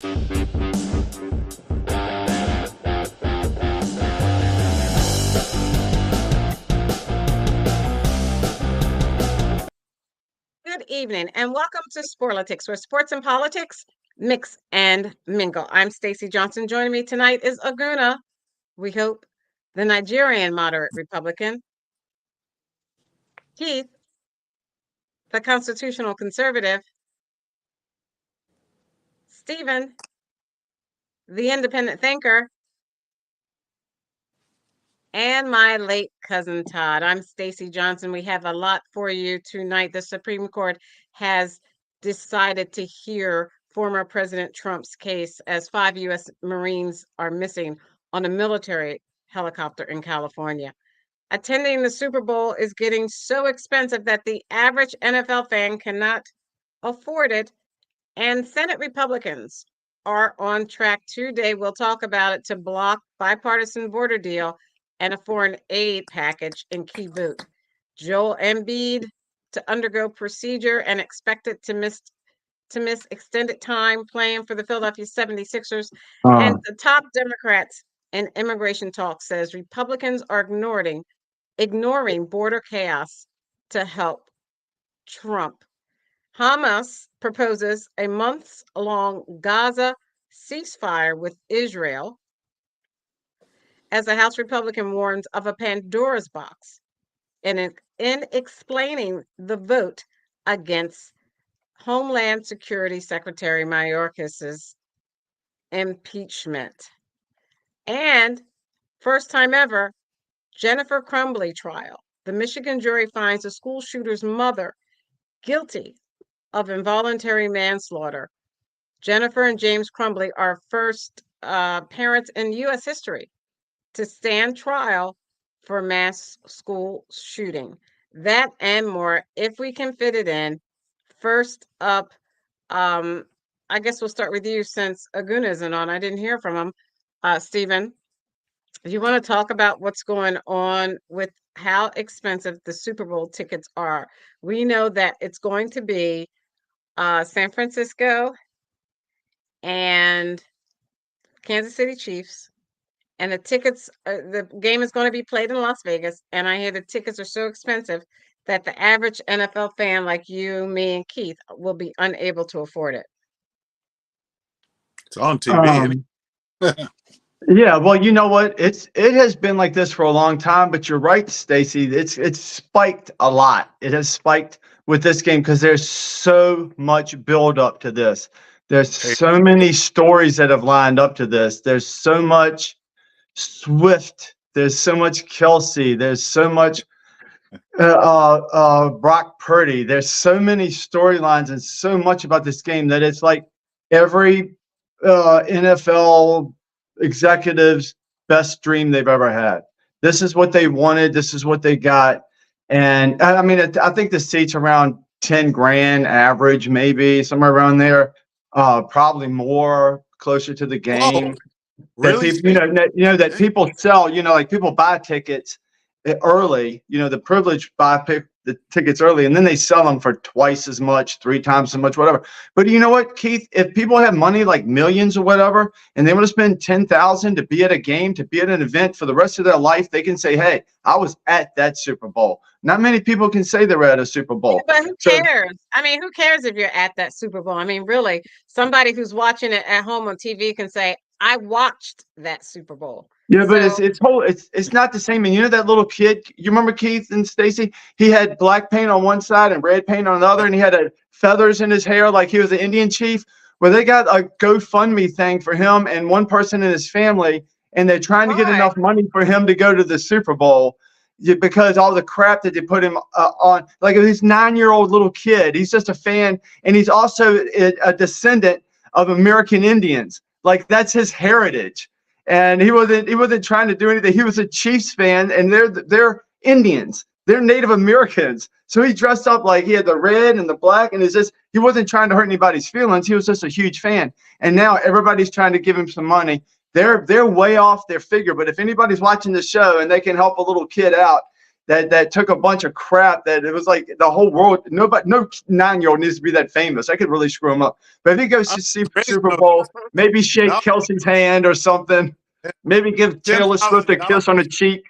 Good evening and welcome to Sporlitiks, where sports and politics mix and mingle. I'm Stacey Johnson. Joining me tonight is Aguna, we hope, the Nigerian moderate Republican, Keith, the constitutional conservative, Stephen, the independent thinker, and my late cousin Todd. I'm Stacey Johnson. We have a lot for you tonight. The Supreme Court has decided to hear former President Trump's case as 5 U.S. Marines are missing on a military helicopter in California. Attending the Super Bowl is getting so expensive that the average NFL fan cannot afford it, and Senate Republicans are on track today. We'll talk about it to block bipartisan border deal and a foreign aid package in key vote. Joel Embiid to undergo procedure and expected to miss extended time playing for the Philadelphia 76ers. And the top Democrats in immigration talk says Republicans are ignoring border chaos to help Trump. Hamas proposes a months-long Gaza ceasefire with Israel as the House Republican warns of a Pandora's box in explaining the vote against Homeland Security Secretary Mayorkas's impeachment. And first time ever, Jennifer Crumbley trial. The Michigan jury finds the school shooter's mother guilty of involuntary manslaughter. Jennifer and James Crumbley are first parents in U.S. history to stand trial for mass school shooting. That and more, if we can fit it in. First up, I guess we'll start with you since Aguna isn't on. I didn't hear from him. Stephen, do you want to talk about what's going on with how expensive the Super Bowl tickets are? We know that it's going to be San Francisco and Kansas City Chiefs. And the tickets, the game is going to be played in Las Vegas. And I hear the tickets are so expensive that the average NFL fan like you, me, and Keith will be unable to afford it. It's on TV. Yeah, well, you know what? It has been like this for a long time, but you're right, Stacey. It's spiked a lot. It has spiked with this game because there's so much build up to this. There's so many stories that have lined up to this. There's so much Swift. There's so much Kelsey. There's so much Brock Purdy. There's so many storylines and so much about this game that it's like every NFL executive's best dream they've ever had. This is what they wanted. This is what they got. And I mean, I think the seats around 10 grand average, maybe somewhere around there, probably more closer to the game. Really? That people, that people sell, like people buy tickets early, the privilege buy the tickets early, and then they sell them for twice as much, 3 times as much, whatever. But you know what, Keith? If people have money like millions or whatever, and they want to spend $10,000 to be at a game, to be at an event for the rest of their life, they can say, "Hey, I was at that Super Bowl." Not many people can say they were at a Super Bowl. Yeah, but who cares? I mean, who cares if you're at that Super Bowl? I mean, really, somebody who's watching it at home on TV can say, "I watched that Super Bowl." Yeah, but it's not the same. And that little kid, you remember Keith and Stacey? He had black paint on one side and red paint on the other, and he had feathers in his hair like he was an Indian chief. Well, they got a GoFundMe thing for him and one person in his family, and they're trying to get enough money for him to go to the Super Bowl because all the crap that they put him on. Like this 9-year-old little kid, he's just a fan, and he's also a descendant of American Indians. Like that's his heritage. And he wasn't trying to do anything. He was a Chiefs fan, and they're Indians. They're Native Americans. So he dressed up like he had the red and the black, and he wasn't trying to hurt anybody's feelings. He was just a huge fan. And now everybody's trying to give him some money. They're way off their figure. But if anybody's watching the show and they can help a little kid out, that took a bunch of crap that it was like the whole world. No 9-year-old needs to be that famous. I could really screw him up. But if he goes to Super Bowl, maybe shake Kelsey's hand or something. Maybe give Taylor Swift a kiss on the cheek.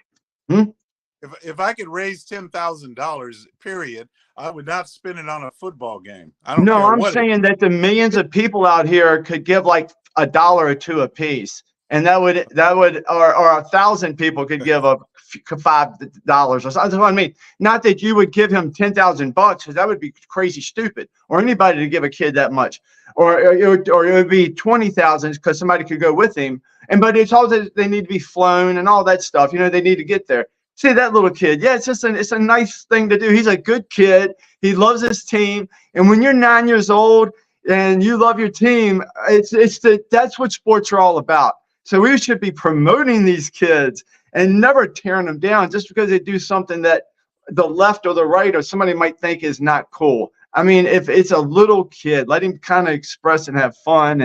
If I could raise $10,000, period, I would not spend it on a football game. I don't care No, I'm what saying that the millions of people out here could give like $1 or $2 a piece, and that would or 1,000 people could give a $5 or something. That's what I mean. Not that you would give him $10,000 because that would be crazy stupid, or anybody to give a kid that much, or it would be 20,000 because somebody could go with him. But it's all that they need to be flown and all that stuff. You know, they need to get there. See that little kid? Yeah, it's a nice thing to do. He's a good kid. He loves his team. And when you're 9 years old and you love your team, that's what sports are all about. So we should be promoting these kids and never tearing them down just because they do something that the left or the right or somebody might think is not cool. I mean, if it's a little kid, let him kind of express and have fun.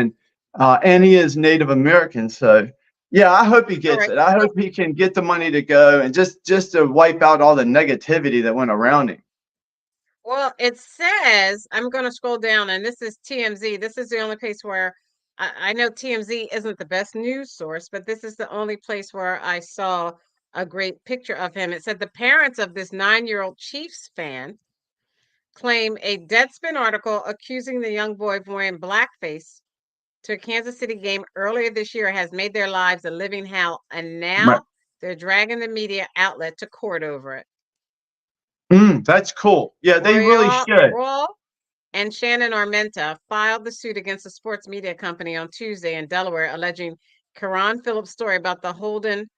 And he is Native American, so. Yeah, I hope he gets it. I hope he can get the money to go and just to wipe out all the negativity that went around him. Well, it says, I'm going to scroll down, and this is TMZ. This is the only place where I know TMZ isn't the best news source, but this is the only place where I saw a great picture of him. It said the parents of this 9-year-old Chiefs fan claim a Deadspin article accusing the young boy of wearing blackface to a Kansas City game earlier this year has made their lives a living hell, and now they're dragging the media outlet to court over it. That's cool. Yeah, they really should. Raw and Shannon Armenta filed the suit against the sports media company on Tuesday in Delaware, alleging Karan Phillips' story about Holden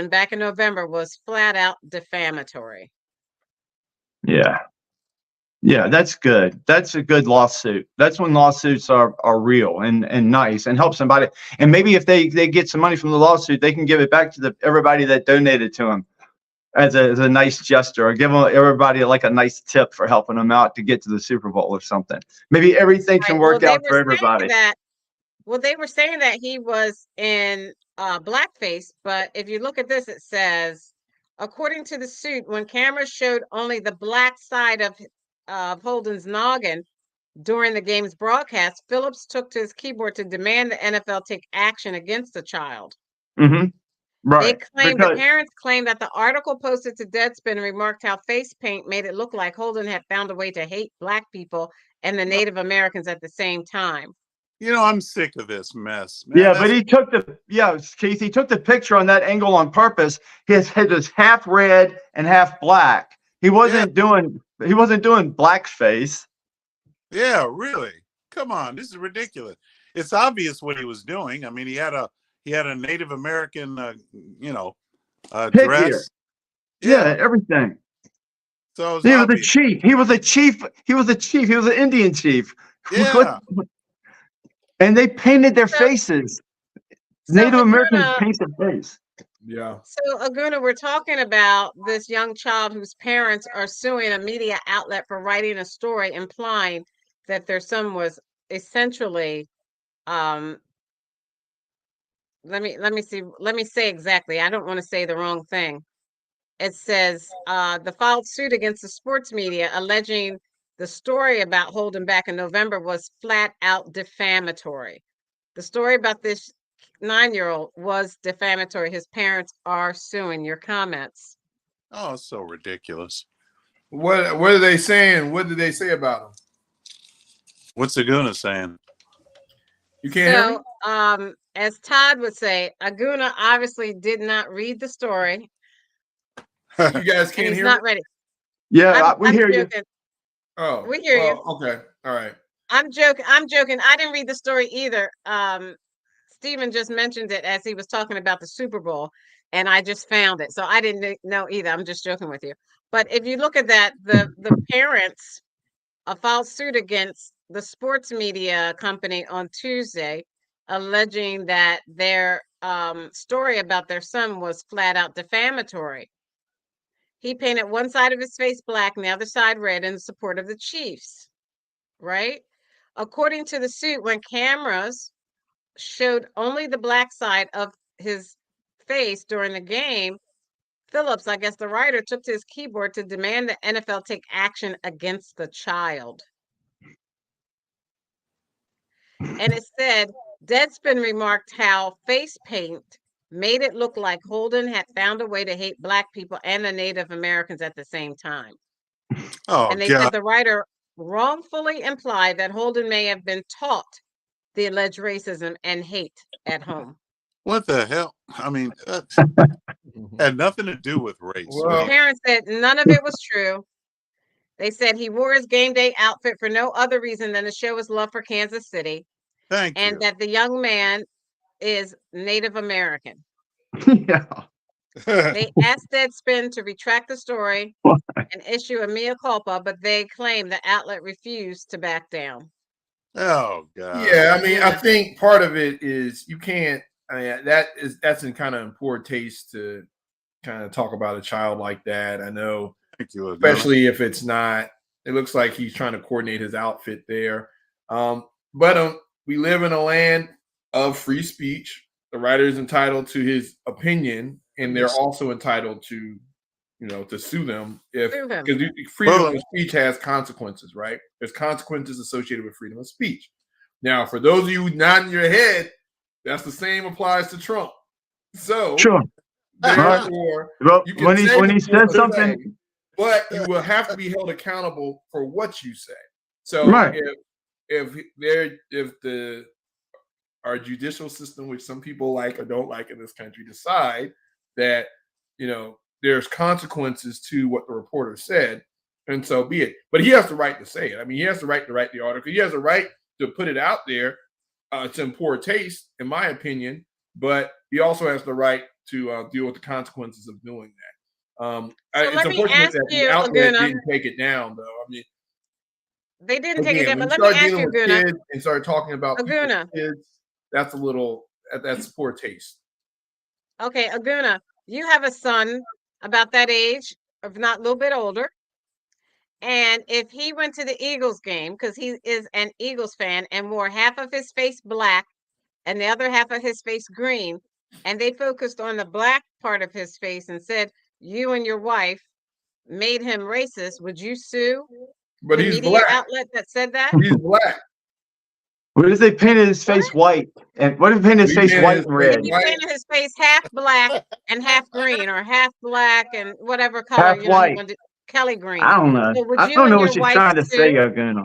back in November was flat out defamatory. Yeah, that's good. That's a good lawsuit. That's when lawsuits are real and nice and help somebody. And maybe if they get some money from the lawsuit, they can give it back to everybody that donated to them as a nice gesture, or give everybody like a nice tip for helping them out to get to the Super Bowl or something. Maybe everything can work out for everybody. They were saying that he was in blackface, but if you look at this, it says, according to the suit, when cameras showed only the black side of Holden's noggin during the game's broadcast, Phillips took to his keyboard to demand the NFL take action against the child. Right. The parents claim that the article posted to Deadspin remarked how face paint made it look like Holden had found a way to hate Black people and the Native Americans at the same time. You know, I'm sick of this mess, man. Yeah, but Keith, he took the picture on that angle on purpose. His head was half red and half black. He wasn't doing blackface. Yeah, really. Come on, this is ridiculous. It's obvious what he was doing. I mean, he had a Native American, dress. Yeah, everything. So he was a chief. He was a chief. He was an Indian chief. Yeah. And they painted their faces. Native Americans paint their face. Yeah. So, Aguna, we're talking about this young child whose parents are suing a media outlet for writing a story implying that their son was essentially, let me say exactly. I don't want to say the wrong thing. It says the filed suit against the sports media alleging the story about Holden back in November was flat out defamatory. The story about this 9-year-old was defamatory. His parents are suing. Your comments? Oh, it's so ridiculous. What are they saying? What did they say about him? What's Aguna saying? You can't hear me? As Todd would say, Aguna obviously did not read the story. You guys can't hear me? Not ready. Yeah, we hear you. Oh, we hear you. Okay, all right. I'm joking. I didn't read the story either. Stephen just mentioned it as he was talking about the Super Bowl, and I just found it. So I didn't know either. I'm just joking with you. But if you look at that, the parents filed suit against the sports media company on Tuesday, alleging that their story about their son was flat out defamatory. He painted one side of his face black and the other side red in support of the Chiefs, right? According to the suit, when cameras showed only the black side of his face during the game, Phillips, I guess the writer, took to his keyboard to demand the NFL take action against the child. And it said, Deadspin remarked how face paint made it look like Holden had found a way to hate Black people and the Native Americans at the same time. Oh And they God, said the writer wrongfully implied that Holden may have been taught the alleged racism and hate at home. what the hell? I mean, that had nothing to do with race. The Well, parents said none of it was true. They said he wore his game day outfit for no other reason than to show his love for Kansas City, Thank and you. that the young man is Native American. Yeah. They asked Deadspin to retract the story and issue a mea culpa, but they claim the outlet refused to back down. Oh God. yeah, I mean, I think part of it is you can't. I mean, that's in kind of in poor taste to kind of talk about a child like that. I know, Thank you, especially if it's not. It looks like he's trying to coordinate his outfit there. But we live in a land of free speech. The writer is entitled to his opinion, and they're also entitled to, to sue them if Sue him. because freedom of speech has consequences, right? There's consequences associated with freedom of speech. Now, for those of you nodding your head, that's the same applies to Trump. So, Sure. therefore, Well, you can when he say what you says want to something, say, but you will have to be held accountable for what you say. So, Right. if our judicial system, which some people like or don't like in this country, decide that there's consequences to what the reporter said, and so be it. But he has the right to say it. I mean, he has the right to write the article. He has the right to put it out there. It's in poor taste, in my opinion, but he also has the right to deal with the consequences of doing that. It's let me unfortunate ask that you, the outlet Aguna. didn't take it down, though. I mean, They didn't take it again, down, when but you let me start ask dealing you, with Aguna. kids and start talking about people's Aguna. kids, that's poor taste. Okay, Aguna, you have a son about that age, if not a little bit older. And if he went to the Eagles game, because he is an Eagles fan, and wore half of his face black and the other half of his face green, and they focused on the black part of his face and said, you and your wife made him racist, would you sue But the he's media black. outlet that said that? He's black. what if they painted his face white? And what if they painted his face white and red? If he painted his face half black and half green, or half black and whatever color, Half he white. wanted, Kelly green. I don't know. So would I you don't and know your what you're wife trying to say, sue? Oguna.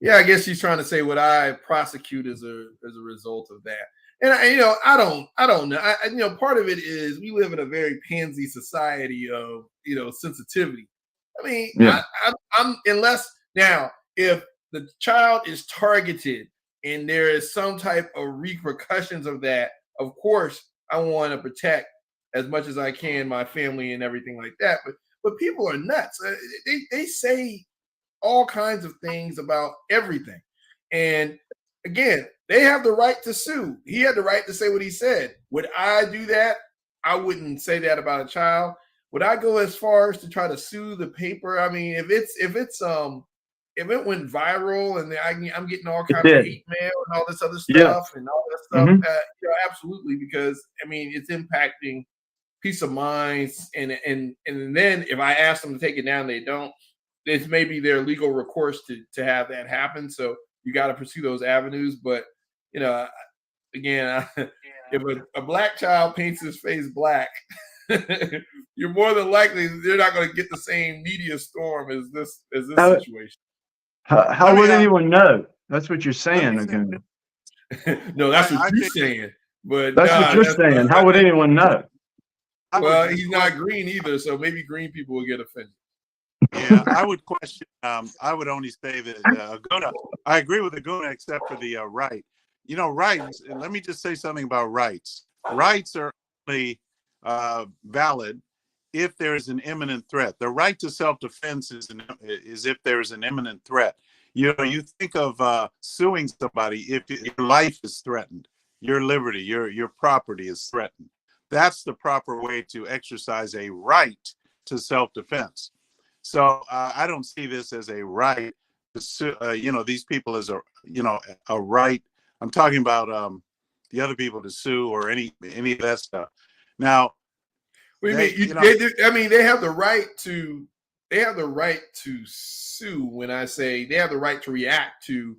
Yeah, I guess she's trying to say what I prosecute as a result of that. And I don't know. Part of it is we live in a very pansy society of sensitivity. I mean, Yeah. I'm unless now if the child is targeted and there is some type of repercussions of that, of course I want to protect as much as I can my family and everything like that. But people are nuts. They say all kinds of things about everything. And again, they have the right to sue. He had the right to say what he said. Would I do that? I wouldn't say that about a child. Would I go as far as to try to sue the paper? I mean, if it went viral and I'm getting all kinds of hate mail and all this other stuff and all that stuff, absolutely, because I mean it's impacting peace of minds. And then if I ask them to take it down, they don't. It's maybe their legal recourse to have that happen. So you got to pursue those avenues. But again, if a black child paints his face black, you're more than likely they're not going to get the same media storm as this situation. How would anyone know? That's what you're saying, Oguna. No, that's what you're saying. But that's what you're saying. How would anyone know? Well, he's not green either, so maybe green people will get offended. Yeah, I would question. I would only say that Aguna. I agree with Aguna, except for the right. Rights. And let me just say something about rights. Rights are only valid if there is an imminent threat. The right to self-defense is if there is an imminent threat. You think of suing somebody if your life is threatened, your liberty, your property is threatened. That's the proper way to exercise a right to self-defense. So I don't see this as a right to sue, these people as a right. I'm talking about the other people to sue or any of that stuff. Now, What do you mean? You know, I mean, they have the right to. They have the right to sue. When I say they have the right to react to.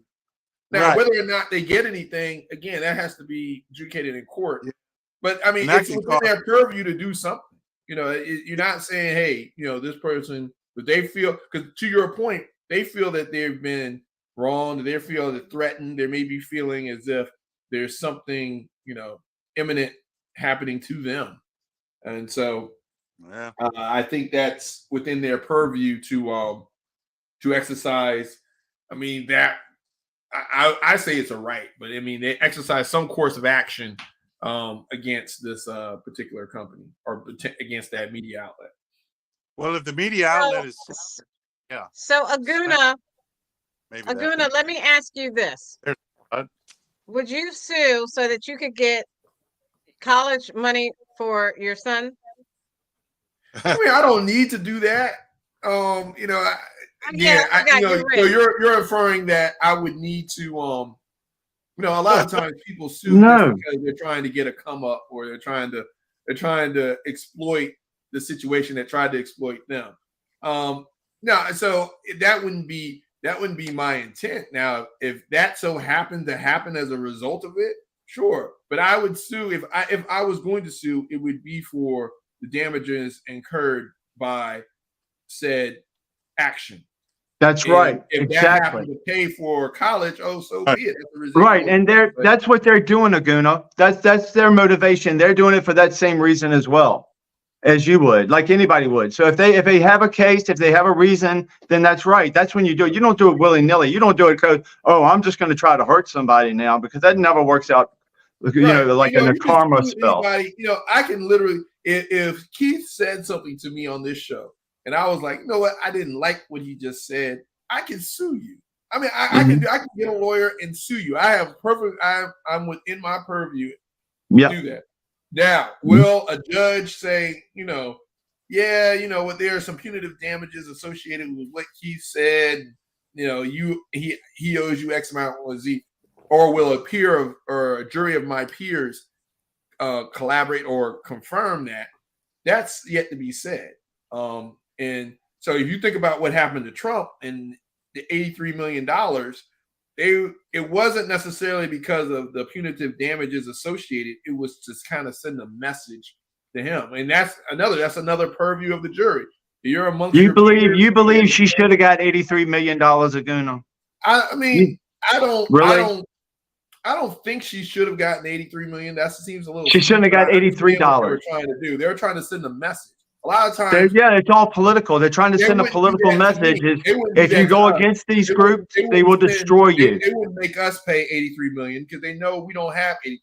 Now, right. whether or not they get anything, again, that has to be adjudicated in court. Yeah. But I mean, And that it's can within cause, their purview to do something. You know, you're not saying, hey, you know, this person, but they feel, because to your point, they feel that they've been wronged, they feel that threatened, they may be feeling as if there's something, you know, imminent happening to them. And so yeah. I think that's within their purview to exercise. I mean, that I say it's a right, but I mean, they exercise some course of action against this particular company or against that media outlet. Well, if the media outlet is, yeah. So Aguna, Maybe Aguna, let me ask you this. Would you sue so that you could get college money for your son? I mean, I don't need to do that. You know, so you're inferring that I would need to, you know, a lot of times people sue just because they're trying to get a come up or they're trying to exploit the situation that tried to exploit them. No, so that wouldn't be my intent. Now, if that so happened to happen as a result of it, sure. But I would sue if I was going to sue, it would be for the damages incurred by said action. That's right. If exactly. that happened to pay for college, oh, so be it. Right, and that's what they're doing, Aguna. That's their motivation. They're doing it for that same reason as well, as you would, like anybody would. So if they have a case, if they have a reason, then that's right. That's when you do it. You don't do it willy-nilly. You don't do it because, oh, I'm just going to try to hurt somebody now, because that never works out. You know, like in a karma spell. Anybody, you know, I can literally, if Keith said something to me on this show, and I was like, you know what, I didn't like what he just said, I can sue you. I mean, I can get a lawyer and sue you. I have I'm within my purview to do that. Now, will a judge say, you know, yeah, you know what, there are some punitive damages associated with what Keith said, you know, he owes you X amount or Z, or will a peer or a jury of my peers collaborate or confirm that? That's yet to be said. And so if you think about what happened to Trump and the $83 million, it wasn't necessarily because of the punitive damages associated. It was just kind of send a message to him. And that's another purview of the jury. You're amongst you believe she should have got $83 million, Aguna? I mean, I don't really. I don't think she should have gotten $83 million. That seems a little. She shouldn't have got $83. They were trying to do. They were trying to send a message. A lot of times, it's all political. They're trying to send a political message. If you go against these groups, they will destroy you. They wouldn't make us pay $83 million because they know we don't have $83 million.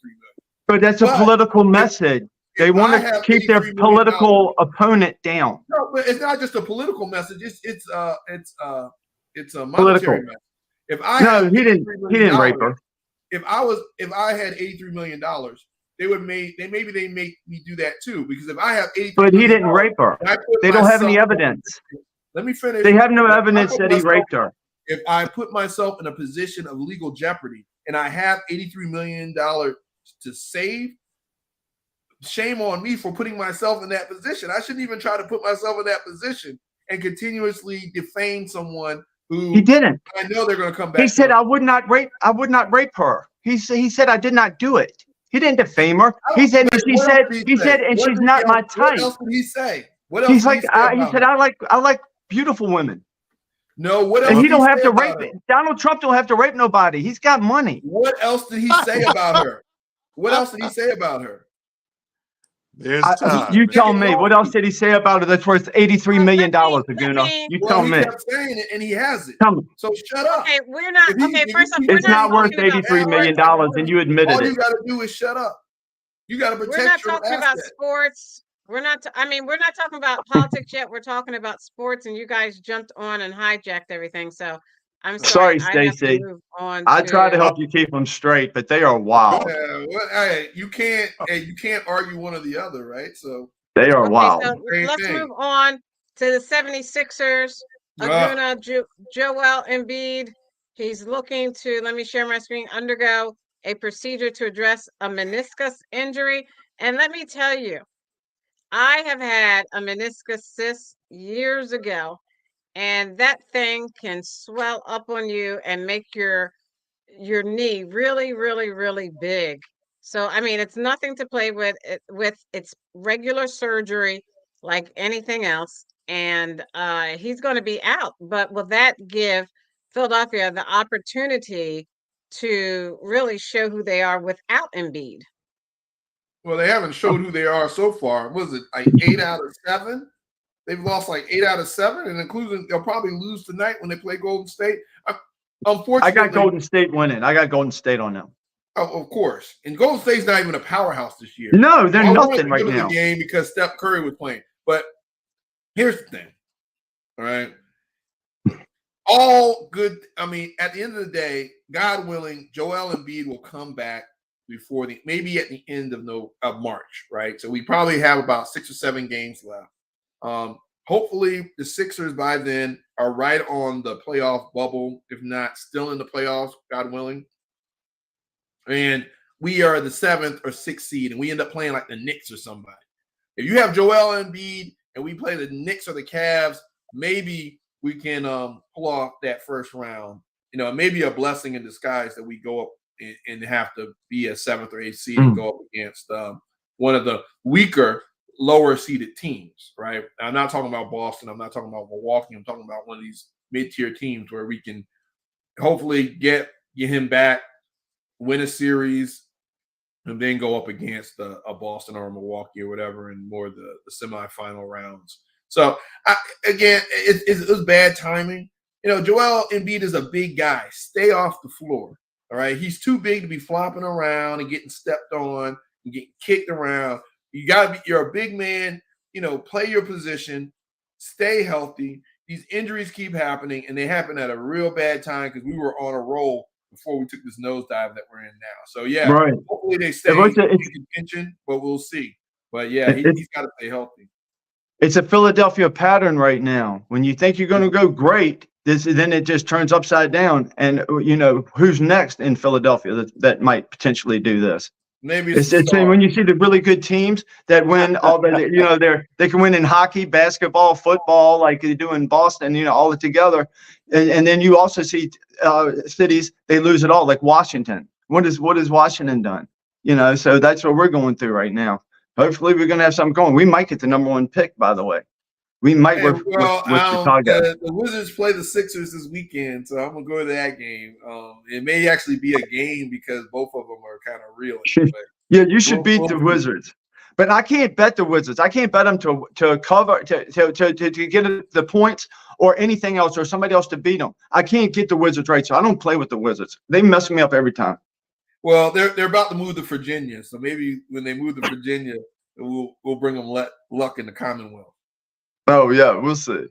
But that's a political message. They want to keep their political opponent down. No, but it's not just a political message. It's a monetary message. If I he didn't rape her. If I had $83 million, they make me do that too, because if I have $83 but he didn't rape her. They don't have any evidence. Let me finish. They have no evidence that he raped her. If I put myself in a position of legal jeopardy and I have $83 million to save, shame on me for putting myself in that position. I shouldn't even try to put myself in that position and continuously defame someone who he didn't. I know they're going to come back. He said, "I would not rape her." He said, "I did not do it." He didn't defame her. He said, and she's not my type. What else did he say? What else? He's like, he said, I like beautiful women. No, what else? And he don't have to rape. Donald Trump don't have to rape nobody. He's got money. What else did he say about her? What else did he say about her? You tell me. What else did he say about her that's worth $83 million, Aguna? You tell me. He kept saying it, and he has it. Tell me. So shut up. Okay, we're not. First off, it's not worth $83 million, and you admitted it. All you got to do is shut up. You got to protect your asset. We're not talking about sports. We're not talking about politics yet. We're talking about sports, and you guys jumped on and hijacked everything. So I'm sorry, Stacey. I try to help you keep them straight, but they are wild. You can't argue one or the other, right? So they are wild. So let's move on to the 76ers. Aguna, Joel Embiid. He's looking to, let me share my screen, undergo a procedure to address a meniscus injury. And let me tell you, I have had a meniscus cyst years ago, and that thing can swell up on you and make your knee really, really, really big. So, I mean, it's nothing to play with. It's regular surgery, like anything else, and he's going to be out. But will that give Philadelphia the opportunity to really show who they are without Embiid? Well, they haven't showed who they are so far. Was it like 8 out of 7? They've lost like 8 out of 7, and including they'll probably lose tonight when they play Golden State. Unfortunately, I got Golden State winning. I got Golden State on them. Oh, of course. And Golden State's not even a powerhouse this year. No, they're nothing right now. The game because Steph Curry was playing. But here's the thing. All right. All good. I mean, at the end of the day, God willing, Joel Embiid will come back before maybe at the end of March, right? So we probably have about 6 or 7 games left. Hopefully the Sixers by then are right on the playoff bubble, if not still in the playoffs, God willing. And we are the 7th or 6th seed, and we end up playing like the Knicks or somebody. If you have Joel Embiid and we play the Knicks or the Cavs, maybe we can pull off that first round. You know, it may be a blessing in disguise that we go up and have to be a 7th or 8th seed and go up against one of the weaker, lower seeded teams, right? I'm not talking about Boston. I'm not talking about Milwaukee. I'm talking about one of these mid-tier teams where we can hopefully get him back, win a series, and then go up against a Boston or a Milwaukee or whatever in more of the semifinal rounds. So, again, it was bad timing. You know, Joel Embiid is a big guy. Stay off the floor, all right? He's too big to be flopping around and getting stepped on and getting kicked around. You're a big man, you know, play your position, stay healthy. These injuries keep happening, and they happen at a real bad time because we were on a roll before we took this nosedive that we're in now. So, yeah, right. Hopefully they stay in contention, but we'll see. But, yeah, he's got to stay healthy. It's a Philadelphia pattern right now. When you think you're going to go great, then it just turns upside down. And, you know, who's next in Philadelphia that might potentially do this? Maybe it's when you see the really good teams that win all the, you know, they can win in hockey, basketball, football, like they do in Boston, you know, all together. And then you also see cities, they lose it all, like Washington. What has Washington done? You know, so that's what we're going through right now. Hopefully we're going to have something going. We might get the number 1 pick, by the way. We might with Chicago. The Wizards play the Sixers this weekend, so I'm going to go to that game. It may actually be a game because both of them are kind of reeling. Yeah, you should beat the Wizards. But I can't bet the Wizards. I can't bet them to cover, to get the points or anything else or somebody else to beat them. I can't get the Wizards right, so I don't play with the Wizards. They mess me up every time. Well, they're about to move to Virginia, so maybe when they move to Virginia, we'll bring them luck in the Commonwealth. Oh yeah, we'll see.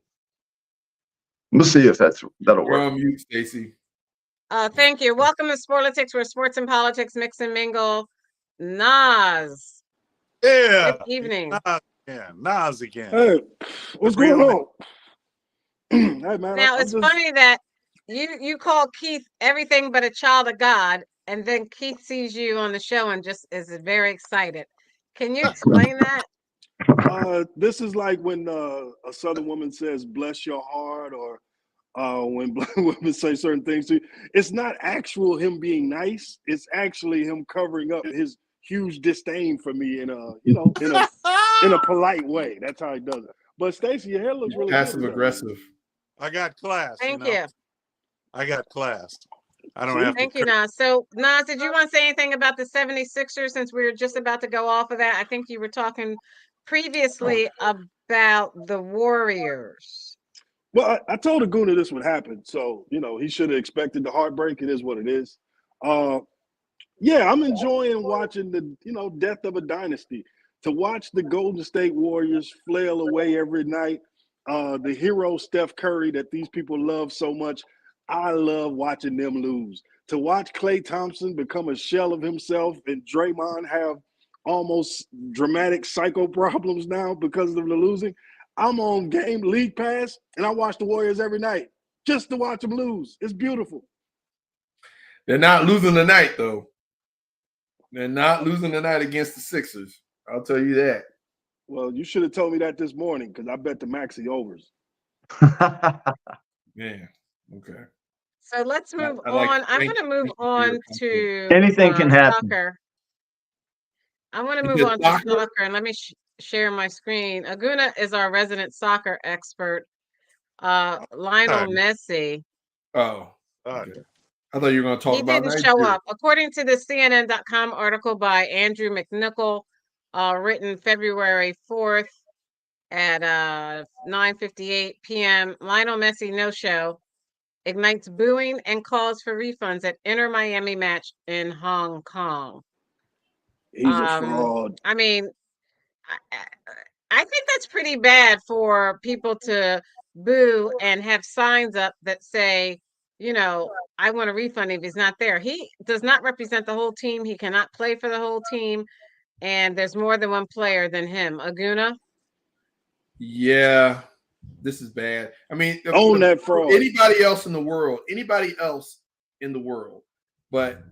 We'll see if that'll work. You're on mute, Stacey. Thank you. Welcome to Sporlitiks, where sports and politics mix and mingle. Nas. Yeah. Good evening. Nas again. Hey, what's going on? Hey man. Now it's funny that you call Keith everything but a child of God, and then Keith sees you on the show and just is very excited. Can you explain that? This is like when a Southern woman says "bless your heart," or when black women say certain things to you. It's not actual him being nice. It's actually him covering up his huge disdain for me in a polite way. That's how he does it. But Stacey, your hair looks really passive aggressive. I got class. Thank you. I got class. I don't have. Thank you, Nas. So, Nas, did you want to say anything about the 76ers since we were just about to go off of that? I think you were talking previously about the Warriors. Well, I told Aguna this would happen, so you know he should have expected the heartbreak. It is what it is. Yeah, I'm enjoying watching the death of a dynasty. To watch the Golden State Warriors flail away every night, the hero Steph Curry that these people love so much. I love watching them lose. To watch Klay Thompson become a shell of himself and Draymond have almost dramatic psycho problems now because of the losing. I'm on League Pass, and I watch the Warriors every night just to watch them lose. It's beautiful. They're not losing tonight, though. They're not losing tonight against the Sixers. I'll tell you that. Well, you should have told me that this morning because I bet the Maxi overs. Man, okay. So let's move I like on. it. I'm Thank going to you. move Thank you for your on compliment. to Anything can happen. soccer. I want to You move said on to soccer? soccer, and let me share my screen. Aguna is our resident soccer expert. Lionel Okay. Messi, Oh, Uh, okay. I thought you were going to talk he about didn't show Nigeria. up. According to the CNN.com article by Andrew McNichol, written February 4th at 9:58 p.m., Lionel Messi no-show ignites booing and calls for refunds at Inter Miami match in Hong Kong. He's a fraud. I mean, I think that's pretty bad for people to boo and have signs up that say, you know, I want a refund if he's not there. He does not represent the whole team. He cannot play for the whole team. And there's more than one player than him. Aguna? Yeah, this is bad. I mean, Own that fraud. anybody else in the world, but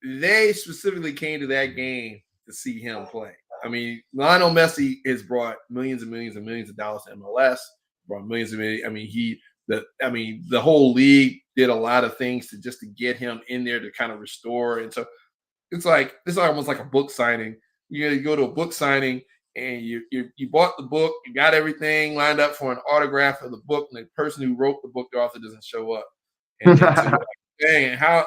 they specifically came to that game to see him play. I mean, Lionel Messi has brought millions and millions and millions of dollars to MLS. Brought millions and millions. I mean, the whole league did a lot of things to get him in there to kind of restore. And so it's almost like a book signing. You go to a book signing and you bought the book, you got everything lined up for an autograph of the book, and the person who wrote the book, the author, doesn't show up. And then so you're like, dang, how,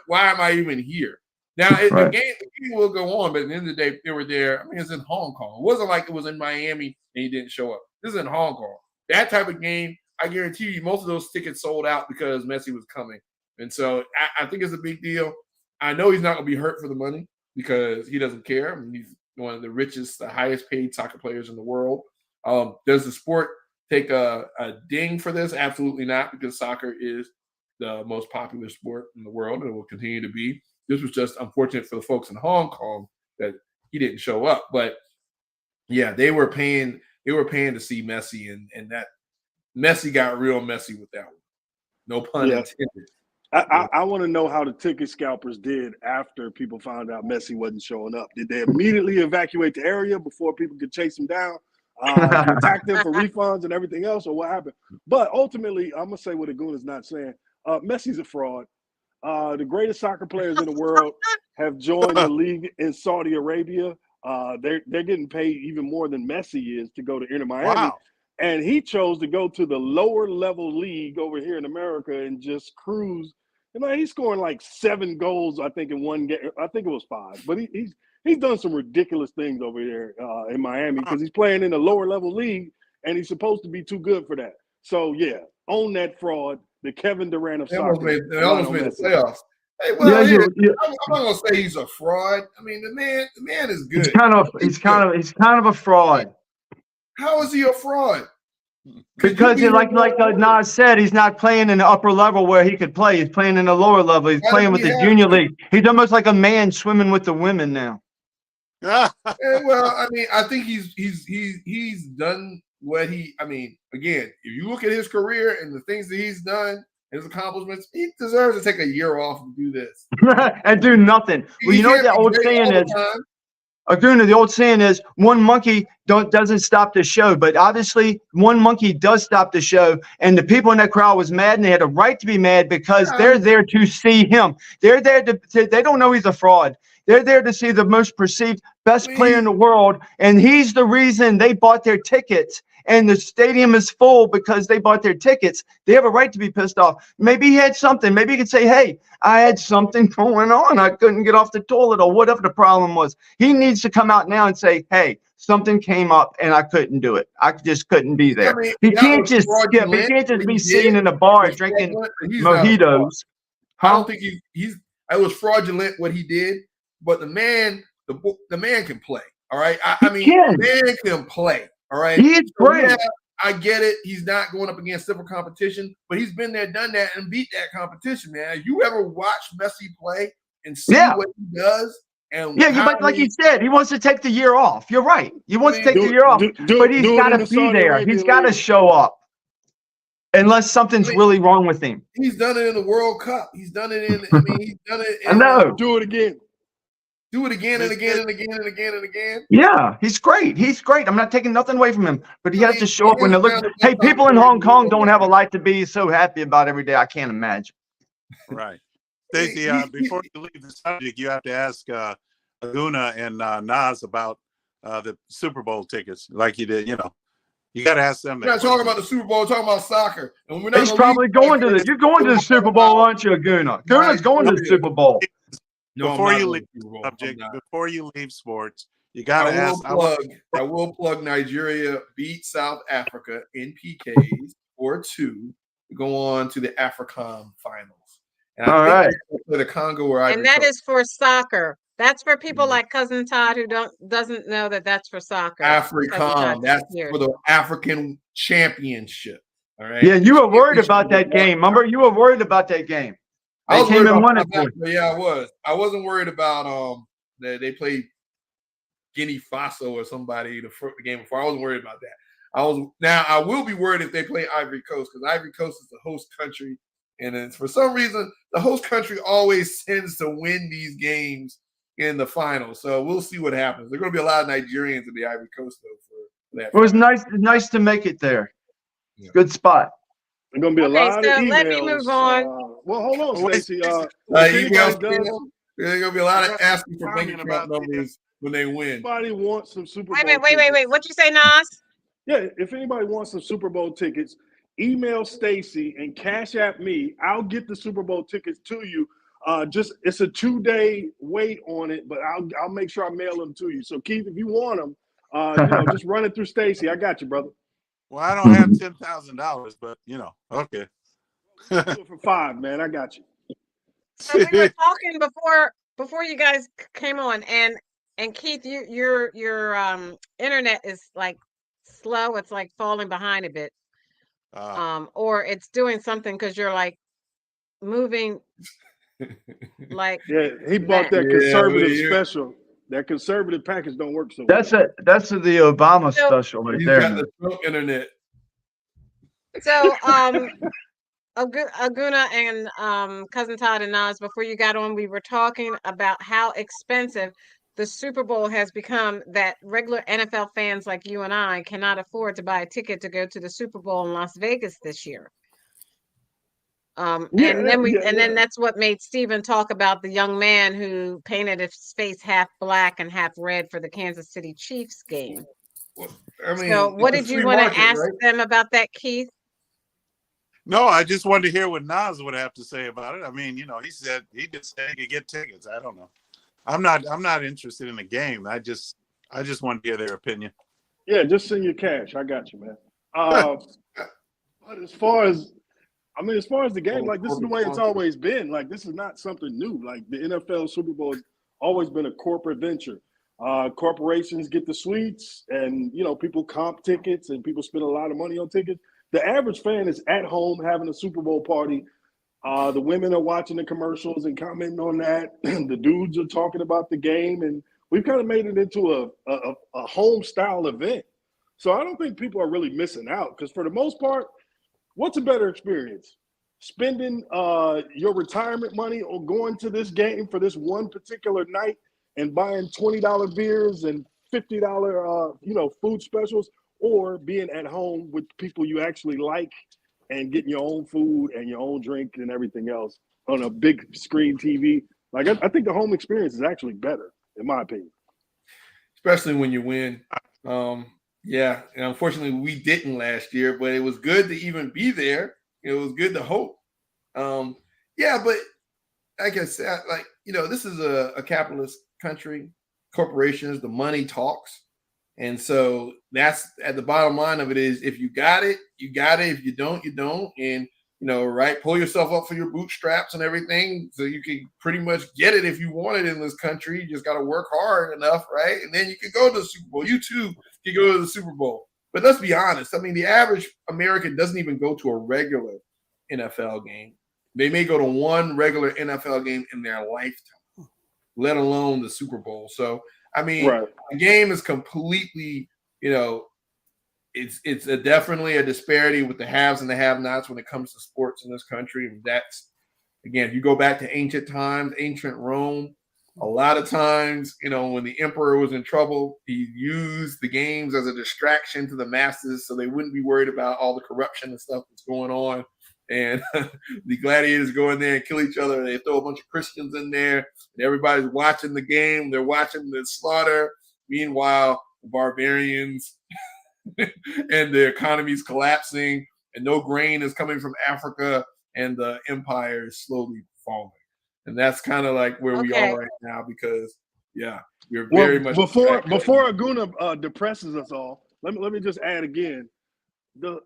why am I even here? Now, Right. the game will go on, but at the end of the day, they were there. I mean, it's in Hong Kong. It wasn't like it was in Miami and he didn't show up. This is in Hong Kong. That type of game, I guarantee you, most of those tickets sold out because Messi was coming. And so I think it's a big deal. I know he's not going to be hurt for the money because he doesn't care. I mean, he's one of the richest, the highest paid soccer players in the world. Does the sport take a ding for this? Absolutely not, because soccer is the most popular sport in the world and it will continue to be. This was just unfortunate for the folks in Hong Kong that he didn't show up. But yeah, they were paying to see Messi, and that Messi got real messy with that one. No pun intended. I want to know how the ticket scalpers did after people found out Messi wasn't showing up. Did they immediately evacuate the area before people could chase him down, to attack them for refunds and everything else, or what happened? But ultimately, I'm going to say what Aguna's not saying. Messi's a fraud. The greatest soccer players in the world have joined the league in Saudi Arabia. They're getting paid even more than Messi is to go to Inter Miami. Wow. And he chose to go to the lower level league over here in America and just cruise. He's scoring like 7 goals, I think, in one game. I think it was 5. But he's done some ridiculous things over here in Miami because he's playing in a lower level league and he's supposed to be too good for that. So, yeah, own that fraud. The Kevin Durant of soccer. They almost made the playoffs. Hey, well, I'm not gonna say he's a fraud. I mean, the man is good. He's kind of a fraud. How is he a fraud? Because like Nas said, he's not playing in the upper level where he could play. He's playing in the lower level. He's playing with the junior league. He's almost like a man swimming with the women now. Well, I mean, I think he's done what he. I mean, again, if you look at his career and the things that he's done, his accomplishments, he deserves to take a year off and do this and do nothing. Well, you know what the old saying is. Aguna, the old saying is, one monkey doesn't stop the show, but obviously one monkey does stop the show, and the people in that crowd was mad, and they had a right to be mad because they're there to see him. They're there they don't know he's a fraud. They're there to see the most perceived best player in the world, and he's the reason they bought their tickets, and the stadium is full because they bought their tickets. They have a right to be pissed off. Maybe he had something. Maybe he could say, hey, I had something going on. I couldn't get off the toilet or whatever the problem was. He needs to come out now and say, hey, something came up and I couldn't do it. I just couldn't be there. He can't just skip. He can't just be sitting in a bar drinking mojitos. I don't think it was fraudulent what he did, but the man can play. All right. The man can play. All right. He is great. Yeah, I get it. He's not going up against civil competition, but he's been there, done that, and beat that competition, man. You ever watch Messi play and see what he does? And like you said, he wants to take the year off. You're right. He wants to take the year off, but he's got to be there. He's got to show up. Unless something's really wrong with him. He's done it in the World Cup. He's done it in. He's done it. I know. Do it again. do it again and again and again and again and again. Yeah, he's great. He's great. I'm not taking nothing away from him, but he has to show up when they look. Hands down the Hey, best people in operator Hong in the Kong don't world. have a life to be so happy about every day. I can't imagine. Right. Stacey, before you leave the subject, you have to ask Aguna and Nas about the Super Bowl tickets, like you did. You know, you got to ask them. We're not talking about the Super Bowl. We're talking about soccer. And we're not He's gonna probably leave going to soccer. the. You're going to the Super Bowl, aren't you, Aguna? Guna's going to the Super Bowl. No, Before I'm not you going leave to the Super Bowl. subject, I'm not. before you leave sports, you got to ask. I will plug Nigeria beat South Africa in PKs 4-2 to go on to the AFRICOM finals. And All right. For the Congo or Ivory And that Coast. is for soccer. That's for people like Cousin Todd who doesn't know that that's for soccer. AFRICOM. That's for the African Championship. All right. Yeah, you were worried about that game. Remember, you were worried about that game. I was worried about it. Yeah, I was. I wasn't worried about that they played Guinea Faso or somebody the game before. I wasn't worried about that. I will be worried if they play Ivory Coast, because Ivory Coast is the host country, and then for some reason the host country always tends to win these games in the final. So we'll see what happens. There's going to be a lot of Nigerians in the Ivory Coast though for that. It was nice to make it there. Yeah. Good spot. There's gonna be a lot of emails. Let me move on. Well, hold on, Stacey. Emails. There's gonna be a lot of asking for bank account numbers when they win. Anybody wants some Super Bowl? Wait. What'd you say, Nas? Yeah, if anybody wants some Super Bowl tickets, email Stacey and cash app me. I'll get the Super Bowl tickets to you. It's a 2-day wait on it, but I'll make sure I mail them to you. So Keith, if you want them, just run it through Stacey. I got you, brother. Well, I don't have $10,000, but okay. Do it for $5, man. I got you. So we were talking before you guys came on, and Keith, your internet is like slow. It's like falling behind a bit, or it's doing something because you're like moving. Like he bought that conservative special. That conservative package don't work so well. That's the Obama special right there. Got the Trump internet. So Aguna and Cousin Todd and Nas, before you got on, we were talking about how expensive the Super Bowl has become, that regular NFL fans like you and I cannot afford to buy a ticket to go to the Super Bowl in Las Vegas this year. And then that's what made Stephen talk about the young man who painted his face half black and half red for the Kansas City Chiefs game. Well, so what did you want to ask them about that, Keith? No, I just wanted to hear what Nas would have to say about it. I mean, he just said he could get tickets. I don't know. I'm not interested in the game. I just want to hear their opinion. Yeah, just send your cash. I got you, man. But as far as the game, like, this is the way it's always been. Like, this is not something new. Like, the NFL Super Bowl has always been a corporate venture. Corporations get the suites, and people comp tickets, and people spend a lot of money on tickets. The average fan is at home having a Super Bowl party. The women are watching the commercials and commenting on that. The dudes are talking about the game, and we've kind of made it into a home style event. So I don't think people are really missing out, because for the most part, what's a better experience? Spending your retirement money on going to this game for this one particular night and buying $20 beers and $50 food specials, or being at home with people you actually like and getting your own food and your own drink and everything else on a big screen TV. Like, I think the home experience is actually better, in my opinion. Especially when you win. Yeah, and unfortunately we didn't last year, but it was good to even be there. It was good to hope. Yeah, but like I said, this is a capitalist country. Corporations, the money talks. And so that's at the bottom line of it is, if you got it, you got it. If you don't, you don't. And, pull yourself up for your bootstraps and everything, so you can pretty much get it if you want it in this country. You just got to work hard enough, right? And then you can go to the Super Bowl. You too can go to the Super Bowl. But let's be honest. I mean, the average American doesn't even go to a regular NFL game. They may go to one regular NFL game in their lifetime, let alone the Super Bowl. So, I mean, The game is completely, it's definitely a disparity with the haves and the have-nots when it comes to sports in this country. And that's, again, if you go back to ancient times, ancient Rome, A lot of times, when the emperor was in trouble, he used the games as a distraction to the masses so they wouldn't be worried about all the corruption and stuff that's going on. And the gladiators go in there and kill each other. They throw a bunch of Christians in there, and everybody's watching the game. They're watching the slaughter. Meanwhile, the barbarians and the economy's collapsing, and no grain is coming from Africa, and the empire is slowly falling. And that's kind of like where we are right now, because we're very much before Aguna depresses us all. Let me just add again, the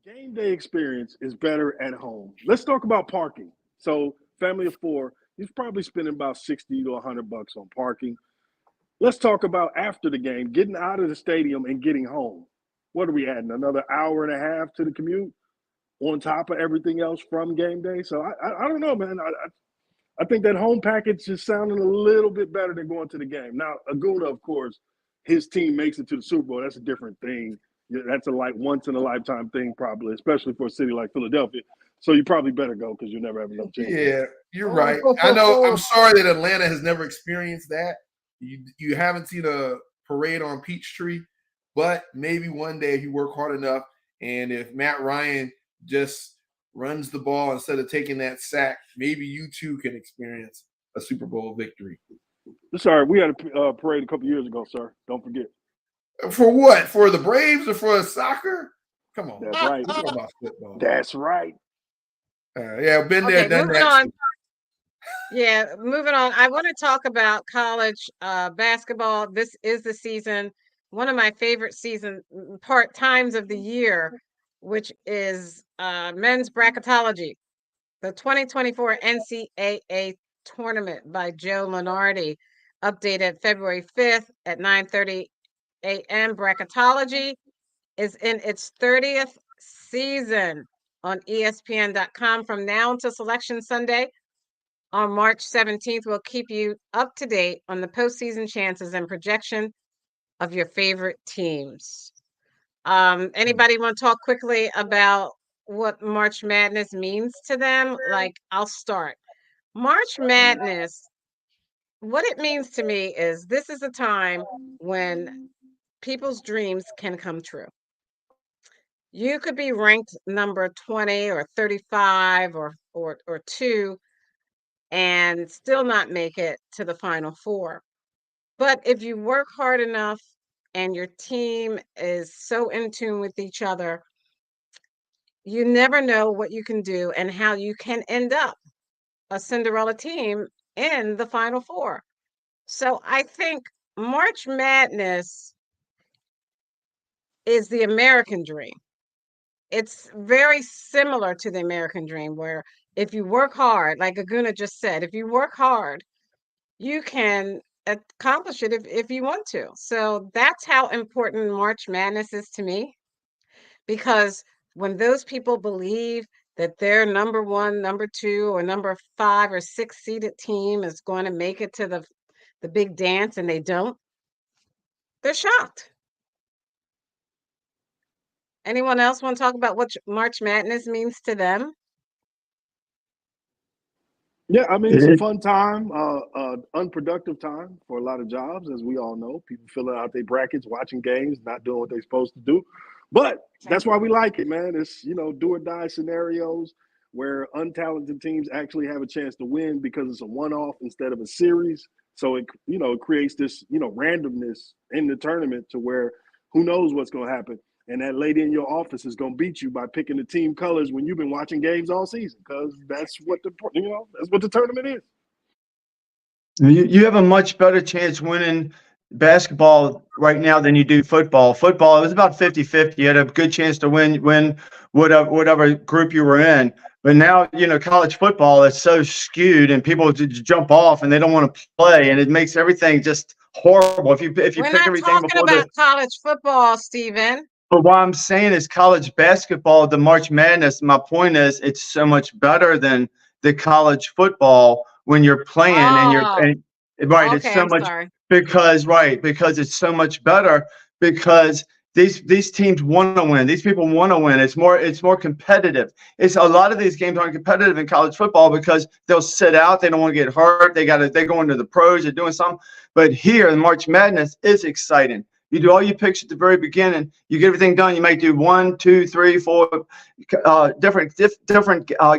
game day experience is better at home. Let's talk about parking. So, family of 4, he's probably spending about $60 to $100 on parking. Let's talk about after the game, getting out of the stadium and getting home. What are we adding? Another hour and a half to the commute on top of everything else from game day? So I don't know, man. I think that home package is sounding a little bit better than going to the game. Now, Aguna, of course, his team makes it to the Super Bowl. That's a different thing. That's a once in a lifetime thing, probably, especially for a city like Philadelphia. So you probably better go because you'll never have enough chance. Yeah, you're right. I know. I'm sorry that Atlanta has never experienced that. You haven't seen a parade on Peachtree, but maybe one day if you work hard enough, and if Matt Ryan just runs the ball instead of taking that sack, maybe you too can experience a Super Bowl victory. Sorry, we had a parade a couple years ago, sir. Don't forget. For what? For the Braves or for soccer? Come on. That's right. Talk about football. That's right. Been there, done moving that. on. Yeah, moving on. I want to talk about college basketball. This is the season, one of my favorite times of the year, which is men's bracketology, the 2024 NCAA tournament by Joe Lunardi, updated February 5th at 9:30 a.m. Bracketology is in its 30th season on ESPN.com from now until Selection Sunday. On March 17th, we'll keep you up to date on the postseason chances and projection of your favorite teams. Anybody want to talk quickly about what March Madness means to them? Like, I'll start. March Madness, what it means to me is this is a time when people's dreams can come true. You could be ranked number 20 or 35 or 2 and still not make it to the Final Four. But if you work hard enough and your team is so in tune with each other, you never know what you can do and how you can end up a Cinderella team in the Final Four. So I think March Madness is the American dream. It's very similar to the American dream, where if you work hard, like Aguna just said, if you work hard, you can accomplish it if you want to. So that's how important March Madness is to me, because when those people believe that their number 1, number 2, or number 5 or 6 seeded team is going to make it to the big dance and they don't, they're shocked. Anyone else want to talk about what March Madness means to them? Yeah, I mean, it's a fun time, unproductive time for a lot of jobs, as we all know. People filling out their brackets, watching games, not doing what they're supposed to do. But that's why we like it, man. It's, do or die scenarios where untalented teams actually have a chance to win because it's a one-off instead of a series. So it creates this, randomness in the tournament to where who knows what's going to happen. And that lady in your office is going to beat you by picking the team colors when you've been watching games all season, because that's what the tournament is. You have a much better chance winning basketball right now than you do football. Football, it was about 50-50. You had a good chance to win whatever group you were in. But now, college football is so skewed and people just jump off and they don't want to play, and it makes everything just horrible. If you pick everything before about college football, Stephen. But what I'm saying is college basketball, the March Madness, my point is it's so much better than the college football when you're playing right. Okay, it's so much because it's so much better because these teams want to win. These people want to win. It's more competitive. It's a lot of these games aren't competitive in college football because they'll sit out. They don't want to get hurt. They go into the pros. They're doing something. But here, in March Madness is exciting. You do all your picks at the very beginning. You get everything done. You might do 1, 2, 3, 4 different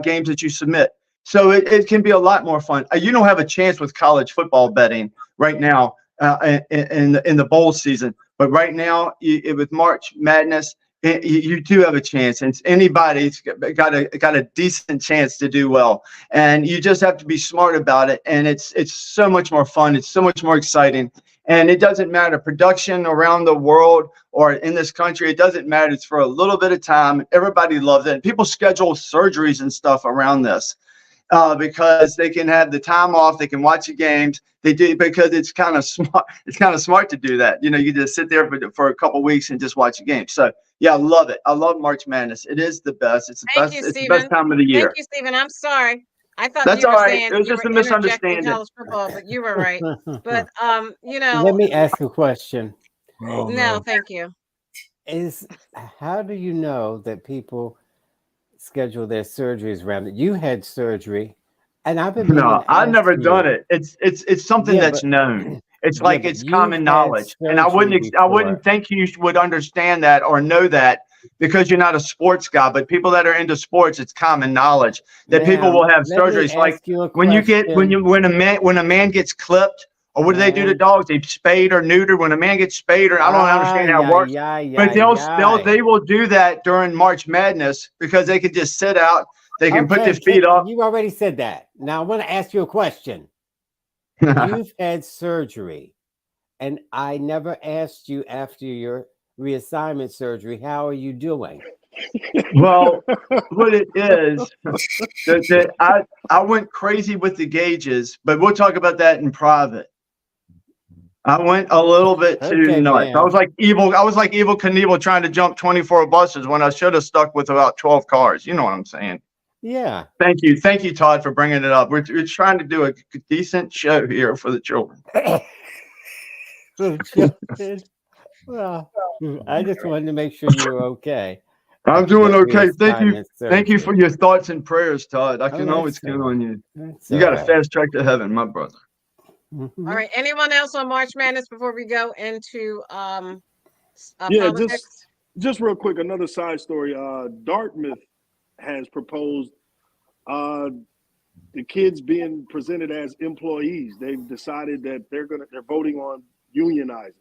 games that you submit. So it can be a lot more fun. You don't have a chance with college football betting right now in the bowl season. But right now, with March Madness, you do have a chance, and anybody's got a decent chance to do well. And you just have to be smart about it. And it's so much more fun. It's so much more exciting. And it doesn't matter production around the world or in this country. It doesn't matter. It's for a little bit of time. Everybody loves it. And people schedule surgeries and stuff around this. Because they can have the time off, they can watch the games. They do because it's kind of smart. It's kind of smart to do that. You just sit there for a couple of weeks and just watch the game. So yeah, I love it. I love March Madness. It is the best. It's the best. It's the best time of the year. Thank you, Stephen. I'm sorry. I thought That's you were all right. saying It was you just a were interjecting misunderstanding. college football, but you were right. But Let me ask a question. no, thank you. How do you know that people schedule their surgeries around it? You had surgery, and I've been I've never done it. It's something that's known. It's like it's common knowledge, and I wouldn't think you would understand that or know that because you're not a sports guy. But people that are into sports, it's common knowledge that people will have surgeries. Like when a man gets clipped. Or what do they do to dogs? They spayed or neutered. When a man gets spayed, or I don't understand how it works. But they will do that during March Madness because they can just sit out. They can put their feet up. You already said that. Now I want to ask you a question. You've had surgery, and I never asked you after your reassignment surgery, how are you doing? Well, what it is, I went crazy with the gauges, but we'll talk about that in private. I went a little bit too nuts. Man. I was like Evil Knievel trying to jump 24 buses when I should have stuck with about 12 cars. You know what I'm saying? Yeah. Thank you, Todd, for bringing it up. We're trying to do a decent show here for the children. Well, I just wanted to make sure you were okay. I'm doing okay. Thank you for your thoughts and prayers, Todd. I can always count on you. You got a fast track to heaven, my brother. Mm-hmm. All right. Anyone else on March Madness before we go into politics? Just real quick, another side story. Dartmouth has proposed the kids being presented as employees. They've decided that they're voting on unionizing.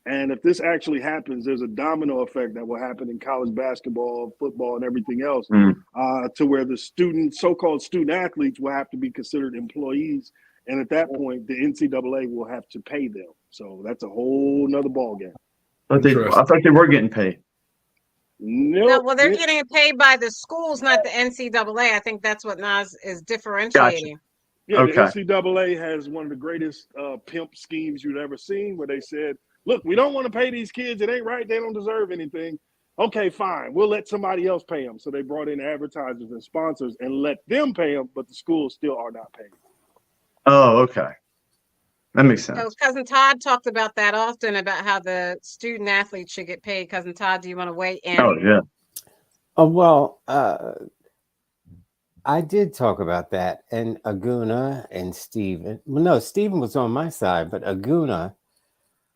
And if this actually happens, there's a domino effect that will happen in college basketball, football, and everything else, to where the so-called student athletes will have to be considered employees. And at that point, the NCAA will have to pay them. So that's a whole nother ballgame. I thought they were getting paid. No, well, they're getting paid by the schools, not the NCAA. I think that's what Nas is differentiating. Gotcha. Yeah, okay. The NCAA has one of the greatest pimp schemes you've ever seen, where they said, look, we don't want to pay these kids. It ain't right. They don't deserve anything. Okay, fine. We'll let somebody else pay them. So they brought in advertisers and sponsors and let them pay them, but the schools still are not paying. Oh, okay. That makes sense. So Cousin Todd talked about that often, about how the student athletes should get paid. Cousin Todd, do you want to weigh in? Oh, yeah. Oh, well, I did talk about that. And Aguna and Stephen. Well, no, Stephen was on my side, but Aguna,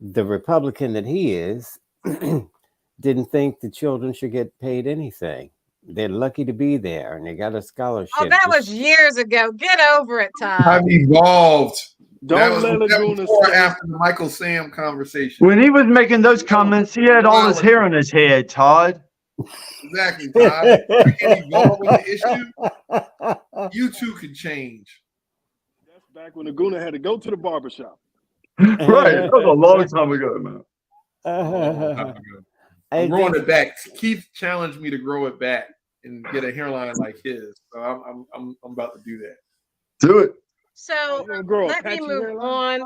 the Republican that he is, didn't think the children should get paid anything. They're lucky to be there, and they got a scholarship. Oh, that was years ago. Get over it, Todd. I've evolved. Don't let Laguna before after the Michael Sam conversation. When he was making those comments, he had all his hair on his head, Todd. Exactly, Todd. You can evolve with the issue. You too can change. That's back when Laguna had to go to the barbershop. Right. That was a long time ago, man. I'm growing it back. Keith challenged me to grow it back and get a hairline like his. So I'm about to do that. Do it. So let me move on.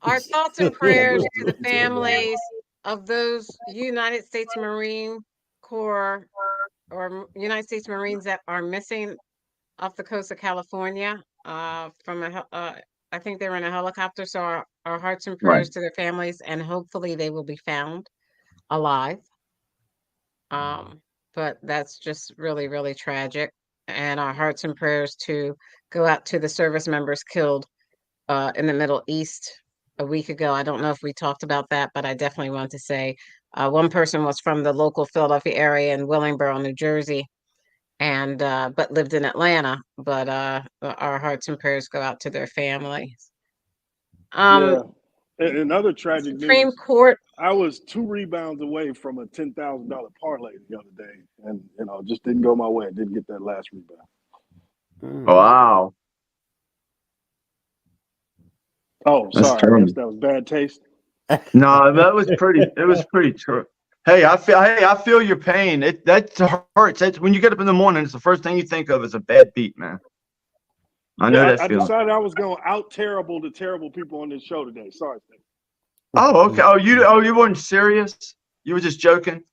Our thoughts and prayers to the families of those United States Marine Corps or United States Marines that are missing off the coast of California I think they were in a helicopter. So our hearts and prayers to their families, and hopefully they will be found. alive. But that's just really, really tragic. And our hearts and prayers to go out to the service members killed in the Middle East a week ago. I don't know if we talked about that, but I definitely want to say one person was from the local Philadelphia area in Willingboro, New Jersey, and but lived in Atlanta. But our hearts and prayers go out to their families. Yeah. And other tragic Supreme news. Court. I was 2 rebounds away from a $10,000 parlay the other day, and just didn't go my way. Didn't get that last rebound. Wow. Oh, That's sorry. I terrible. guess that was bad taste. No, that was pretty. It was pretty true. Hey, I feel your pain. That hurts. That's when you get up in the morning. It's the first thing you think of is a bad beat, man. I know that I feeling. decided I was going to out terrible the terrible people on this show today. Sorry, Steve. Oh, okay. Oh, you weren't serious. You were just joking.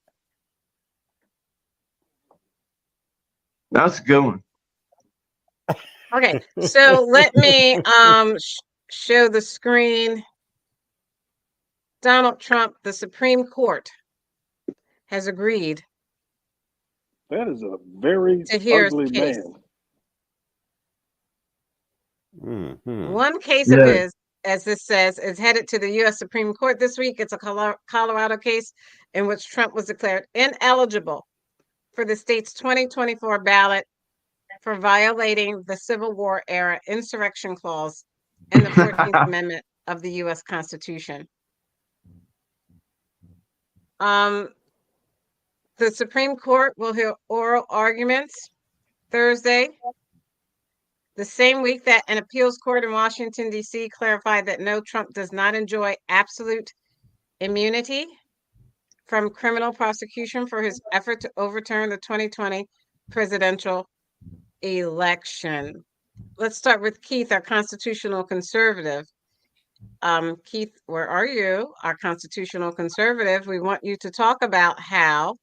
That's a good one. Okay, so let me show the screen. Donald Trump, the Supreme Court has agreed That is a very to hear his ugly case. Mm-hmm. One case of his, as this says, is headed to the U.S. Supreme Court this week. It's a Colorado case in which Trump was declared ineligible for the state's 2024 ballot for violating the Civil War era insurrection clause in the 14th Amendment of the U.S. Constitution. The Supreme Court will hear oral arguments Thursday, the same week that an appeals court in Washington, D.C. clarified that no, Trump does not enjoy absolute immunity from criminal prosecution for his effort to overturn the 2020 presidential election. Let's start with Keith, our constitutional conservative. Keith, where are you? Our constitutional conservative. We want you to talk about how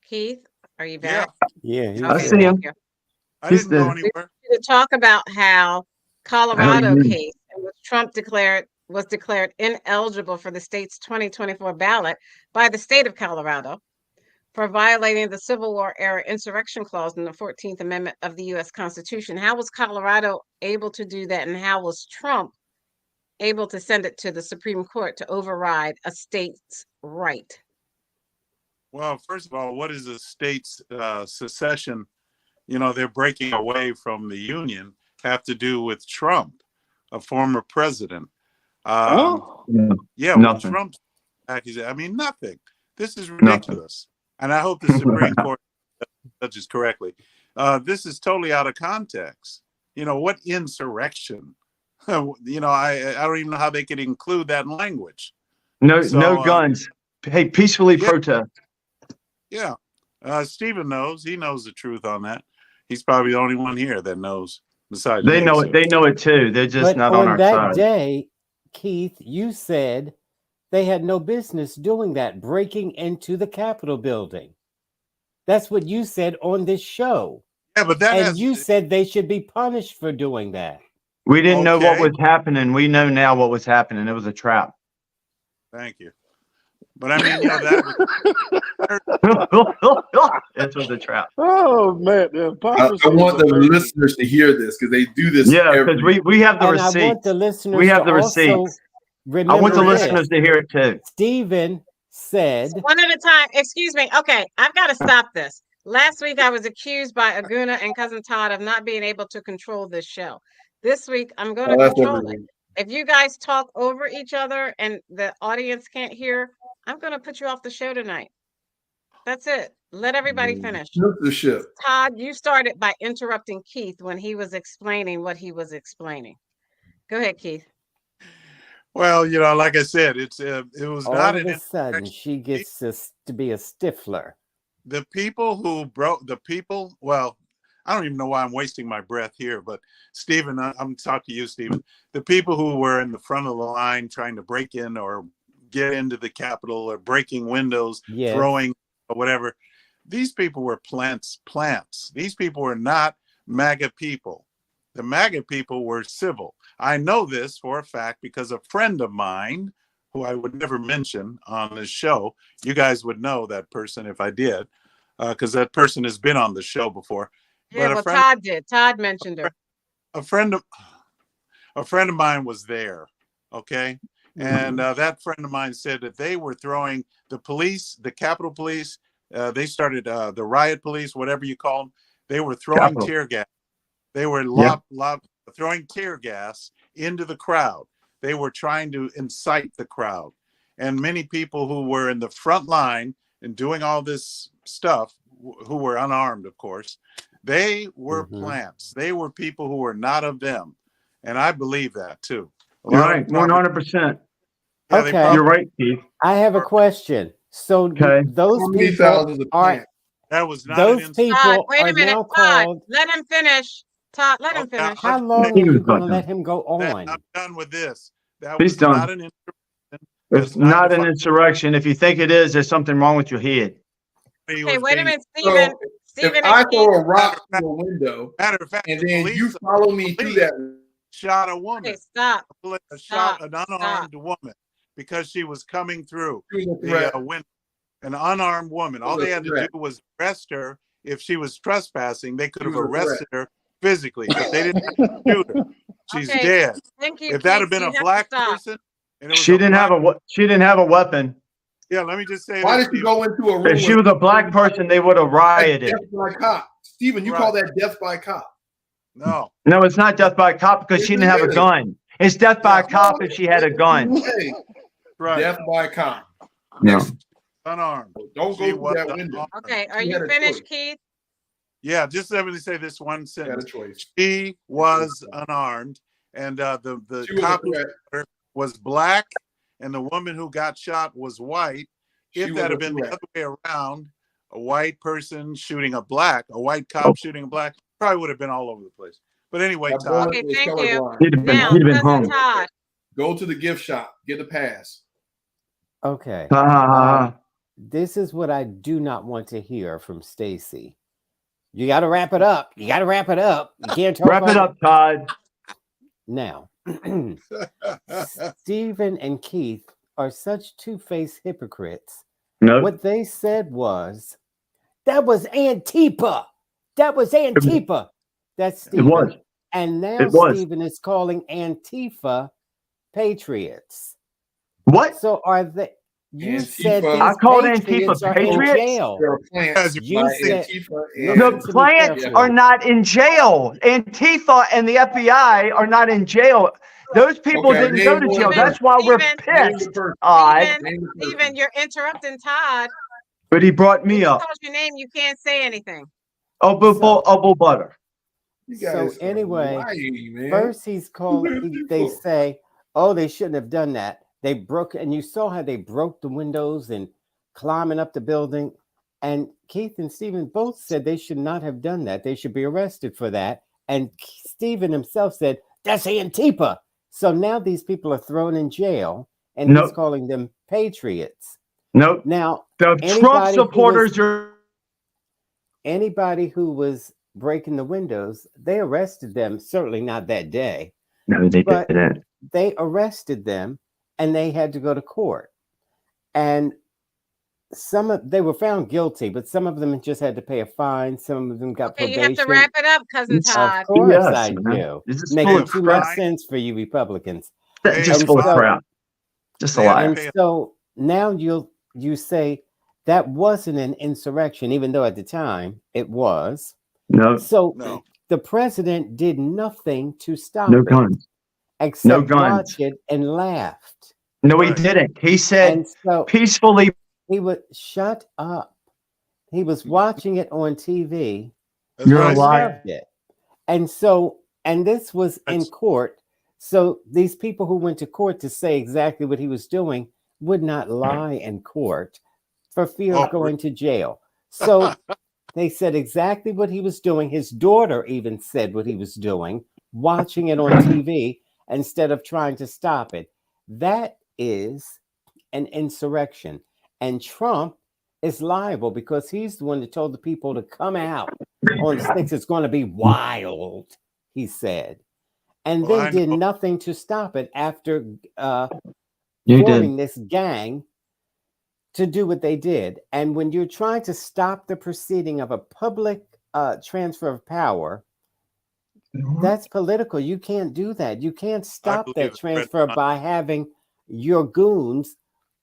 Keith, are you back? Yeah. I see him. I didn't go anywhere. To talk about how Colorado case in which Trump was declared ineligible for the state's 2024 ballot by the state of Colorado for violating the Civil War era insurrection clause in the 14th Amendment of the U.S. Constitution. How was Colorado able to do that, and how was Trump able to send it to the Supreme Court to override a state's right? Well, first of all, what is a state's secession? They're breaking away from the Union, have to do with Trump, a former president. Yeah, with Trump's accusation. I mean, nothing. This is ridiculous. And I hope the Supreme Court judges correctly. This is totally out of context. What insurrection? I don't even know how they could include that in language. No guns. Hey, peacefully protest. Yeah. Stephen knows. He knows the truth on that. He's probably the only one here that knows. Besides they me, know so. it. They know it too. They're just not on our side. On that day, Keith, you said they had no business doing that, breaking into the Capitol building. That's what you said on this show. Yeah, but you said they should be punished for doing that. We didn't know what was happening. We know now what was happening. It was a trap. Thank you. But I mean, that this was a trap. Oh man, I want the listeners to hear this because they do this. Yeah, because we have the receipts. I want the listeners. We have the receipts. I want the listeners to hear it too. Stephen said, one at a time. Excuse me. Okay, I've got to stop this. Last week, I was accused by Aguna and Cousin Todd of not being able to control this show. This week, I'm going to control it. If you guys talk over each other and the audience can't hear, I'm going to put you off the show tonight. That's it. Let everybody finish. The ship. Todd, you started by interrupting Keith when he was explaining what he was explaining. Go ahead, Keith. Well, like I said, it was all not of a sudden she gets to be a stifler. The people who broke well, I don't even know why I'm wasting my breath here, but Stephen, I'm talking to you, Stephen. The people who were in the front of the line trying to break in or get into the Capitol or breaking windows, throwing or whatever, these people were plants. These people were not MAGA people. The MAGA people were civil. I know this for a fact because a friend of mine, who I would never mention on this show, you guys would know that person if I did, because that person has been on the show before. Yeah, But well, Todd did. Todd mentioned her. a friend of mine was there, okay? And that friend of mine said that they were throwing the police, the Capitol Police, they started the riot police, whatever you call them. They were throwing tear gas. They were throwing tear gas into the crowd. They were trying to incite the crowd. And many people who were in the front line and doing all this stuff, who were unarmed, of course, they were plants. They were people who were not of them. And I believe that too. You're right, 100%. Yeah, Okay. You're right, Keith. I have a question. So those people are that was not those people Todd, wait are a minute, now Todd. called. Let him finish. Todd, let him finish. How long are you going to let him go on? I'm done with this. That He's was done. not an insurrection. It's not an insurrection. If you think it is, there's something wrong with your head. Okay, wait a minute, So, Stephen. if Stephen I and throw Keith. a rock through a window, Matter of fact, and the then police, you follow me through that, shot a woman. Okay, stop. Shot an unarmed woman because she was coming through the window. An unarmed woman. All they had to do was arrest her. If she was trespassing, they could have arrested her physically, but they didn't have to shoot her. She's dead. Thank you. If that had been a black person, and it was she didn't have a weapon. Yeah, let me just say. Why did you go into a room? If she was a black person, they would have rioted. Death by cop. Stephen, you call that death by cop? No, it's not death by a cop because she didn't have a gun. It's death by a cop if she had a gun. right. Death by cop. No. Unarmed. Don't go through that window. Okay, are you finished, Keith? Yeah, just let me say this one sentence. Choice. She was unarmed, and the cop was black, and the woman who got shot was white. If that had been the other way around, a white person shooting a white cop shooting a black, probably would have been all over the place. But anyway, Todd. Okay, thank you. He'd have been home. Todd. Go to the gift shop. Get a pass. Okay. This is what I do not want to hear from Stacy. You got to wrap it up. You can't talk Wrap it up, Todd. Now, Stephen and Keith are such two-faced hypocrites. No. What they said was, that was Antifa. That's Stephen. It was. And now Stephen is calling Antifa patriots. What? So are they? You said I called Antifa patriots. You said the plants are not in jail. Antifa and the FBI are not in jail. Those people didn't go to jail. That's why we're pissed. Stephen, you're interrupting Todd. But he brought me up. If your name, you can't say anything. Bull butter. So anyway, first he's calling. They say, "Oh, they shouldn't have done that. They broke," and you saw how they broke the windows and climbing up the building. And Keith and Stephen both said they should not have done that. They should be arrested for that. And Stephen himself said, "That's Antifa." So now these people are thrown in jail, and he's calling them patriots. Nope. Now, the Trump supporters are. Anybody who was breaking the windows, they arrested them. Certainly not that day. No, they didn't. They arrested them, and they had to go to court. And they were found guilty, but some of them just had to pay a fine. Some of them got probation. You have to wrap it up, cousin Todd. Of course I do. Making too much sense for you Republicans. Just full of crap. Just a lie. And so now you say that wasn't an insurrection, even though at the time it was. No. So the president did nothing to stop it. Guns. Except watch it and laughed. No, he didn't. He said peacefully. He would shut up. He was watching it on TV. You're a liar. And this was in court. So these people who went to court to say exactly what he was doing would not lie in court for fear of going to jail. So they said exactly what he was doing. His daughter even said what he was doing, watching it on TV instead of trying to stop it. That is an insurrection. And Trump is liable because he's the one that told the people to come out on sticks. It's going to be wild, he said, and Well, then I did know. nothing to stop it after You forming did. this gang to do what they did. And when you're trying to stop the proceeding of a public transfer of power, that's political. You can't do that. You can't I stop believe that it's red transfer line. by having your goons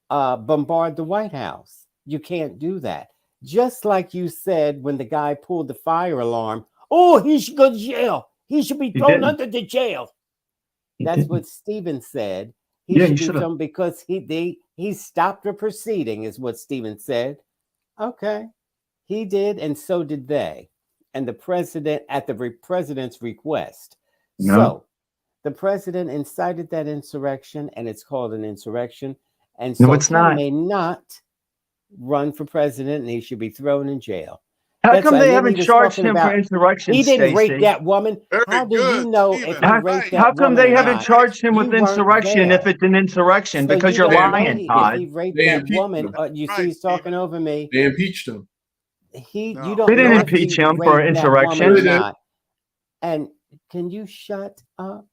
bombard the White House. You can't do that. Just like you said when the guy pulled the fire alarm, oh, he should go to jail. He should be He thrown didn't. under the jail. He That's didn't. what Stephen said. He Yeah, should he be should have. thrown because he stopped the proceeding, is what Stephen said. Okay, he did, and so did they, and the president at the president's request. No. So the president incited that insurrection, and it's called an insurrection. And No, so it's he not. may not run for president, and he should be thrown in jail. How That's come and they then he haven't was charged talking him for about insurrection, he didn't rape Stacey? that woman. Very How do you good, know if Stephen. he How, raped how that come woman they or haven't not? charged him You with weren't insurrection if there. it's an insurrection? So Because you you're don't They know lying, if Todd. he raped They that impeached woman. him. You Right, see, he's talking Stephen. over me. They impeached him. You No. don't They didn't know if impeach he him for raped that woman insurrection. or They did. not. And can you shut up?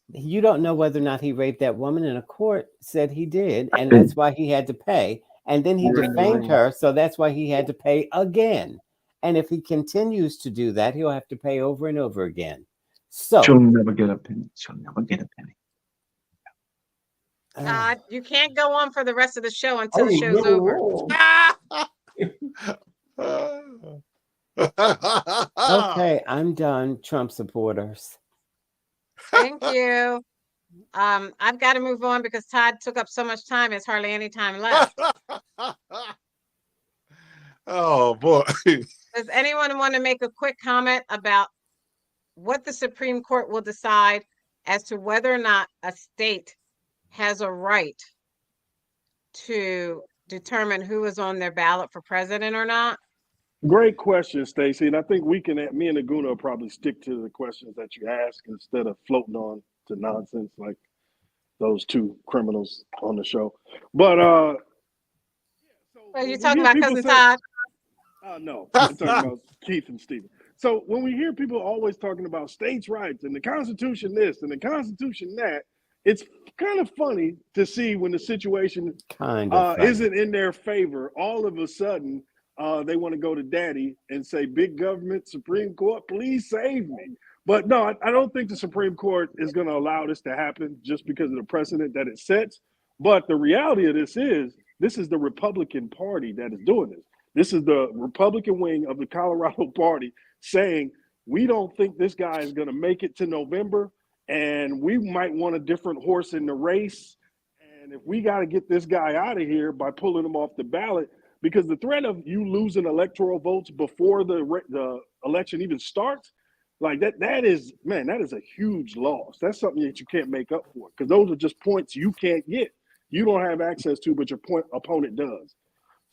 You don't know whether or not he raped that woman, and a court said he did, and that's why he had to pay. And then he You're in the defamed room. her, so that's why he had to pay again. And if he continues to do that, he'll have to pay over and over again. She'll So never get a penny. She'll never get a penny. Todd, you can't go on for the rest of the show until I the was show's never over. wrong. okay, I'm done, Trump supporters. Thank you. I've got to move on because Todd took up so much time. There's hardly any time left. Oh boy. Does anyone want to make a quick comment about what the Supreme Court will decide as to whether or not a state has a right to determine who is on their ballot for president or not? Great question, Stacey. And I think me and Aguna will probably stick to the questions that you ask instead of floating on to nonsense like those two criminals on the show. But Are you talking about Cousin Todd? No, I'm talking about Keith and Stephen. So when we hear people always talking about states' rights and the Constitution this and the Constitution that, it's kind of funny to see when the situation isn't in their favor. All of a sudden, they want to go to daddy and say, big government, Supreme Court, please save me. But no, I don't think the Supreme Court is going to allow this to happen just because of the precedent that it sets. But the reality of this is the Republican Party that is doing this. This is the Republican wing of the Colorado Party saying, we don't think this guy is going to make it to November, and we might want a different horse in the race. And if we got to get this guy out of here by pulling him off the ballot, because the threat of you losing electoral votes before the election even starts, like that is a huge loss. That's something that you can't make up for, because those are just points you can't get. You don't have access to, but your opponent does.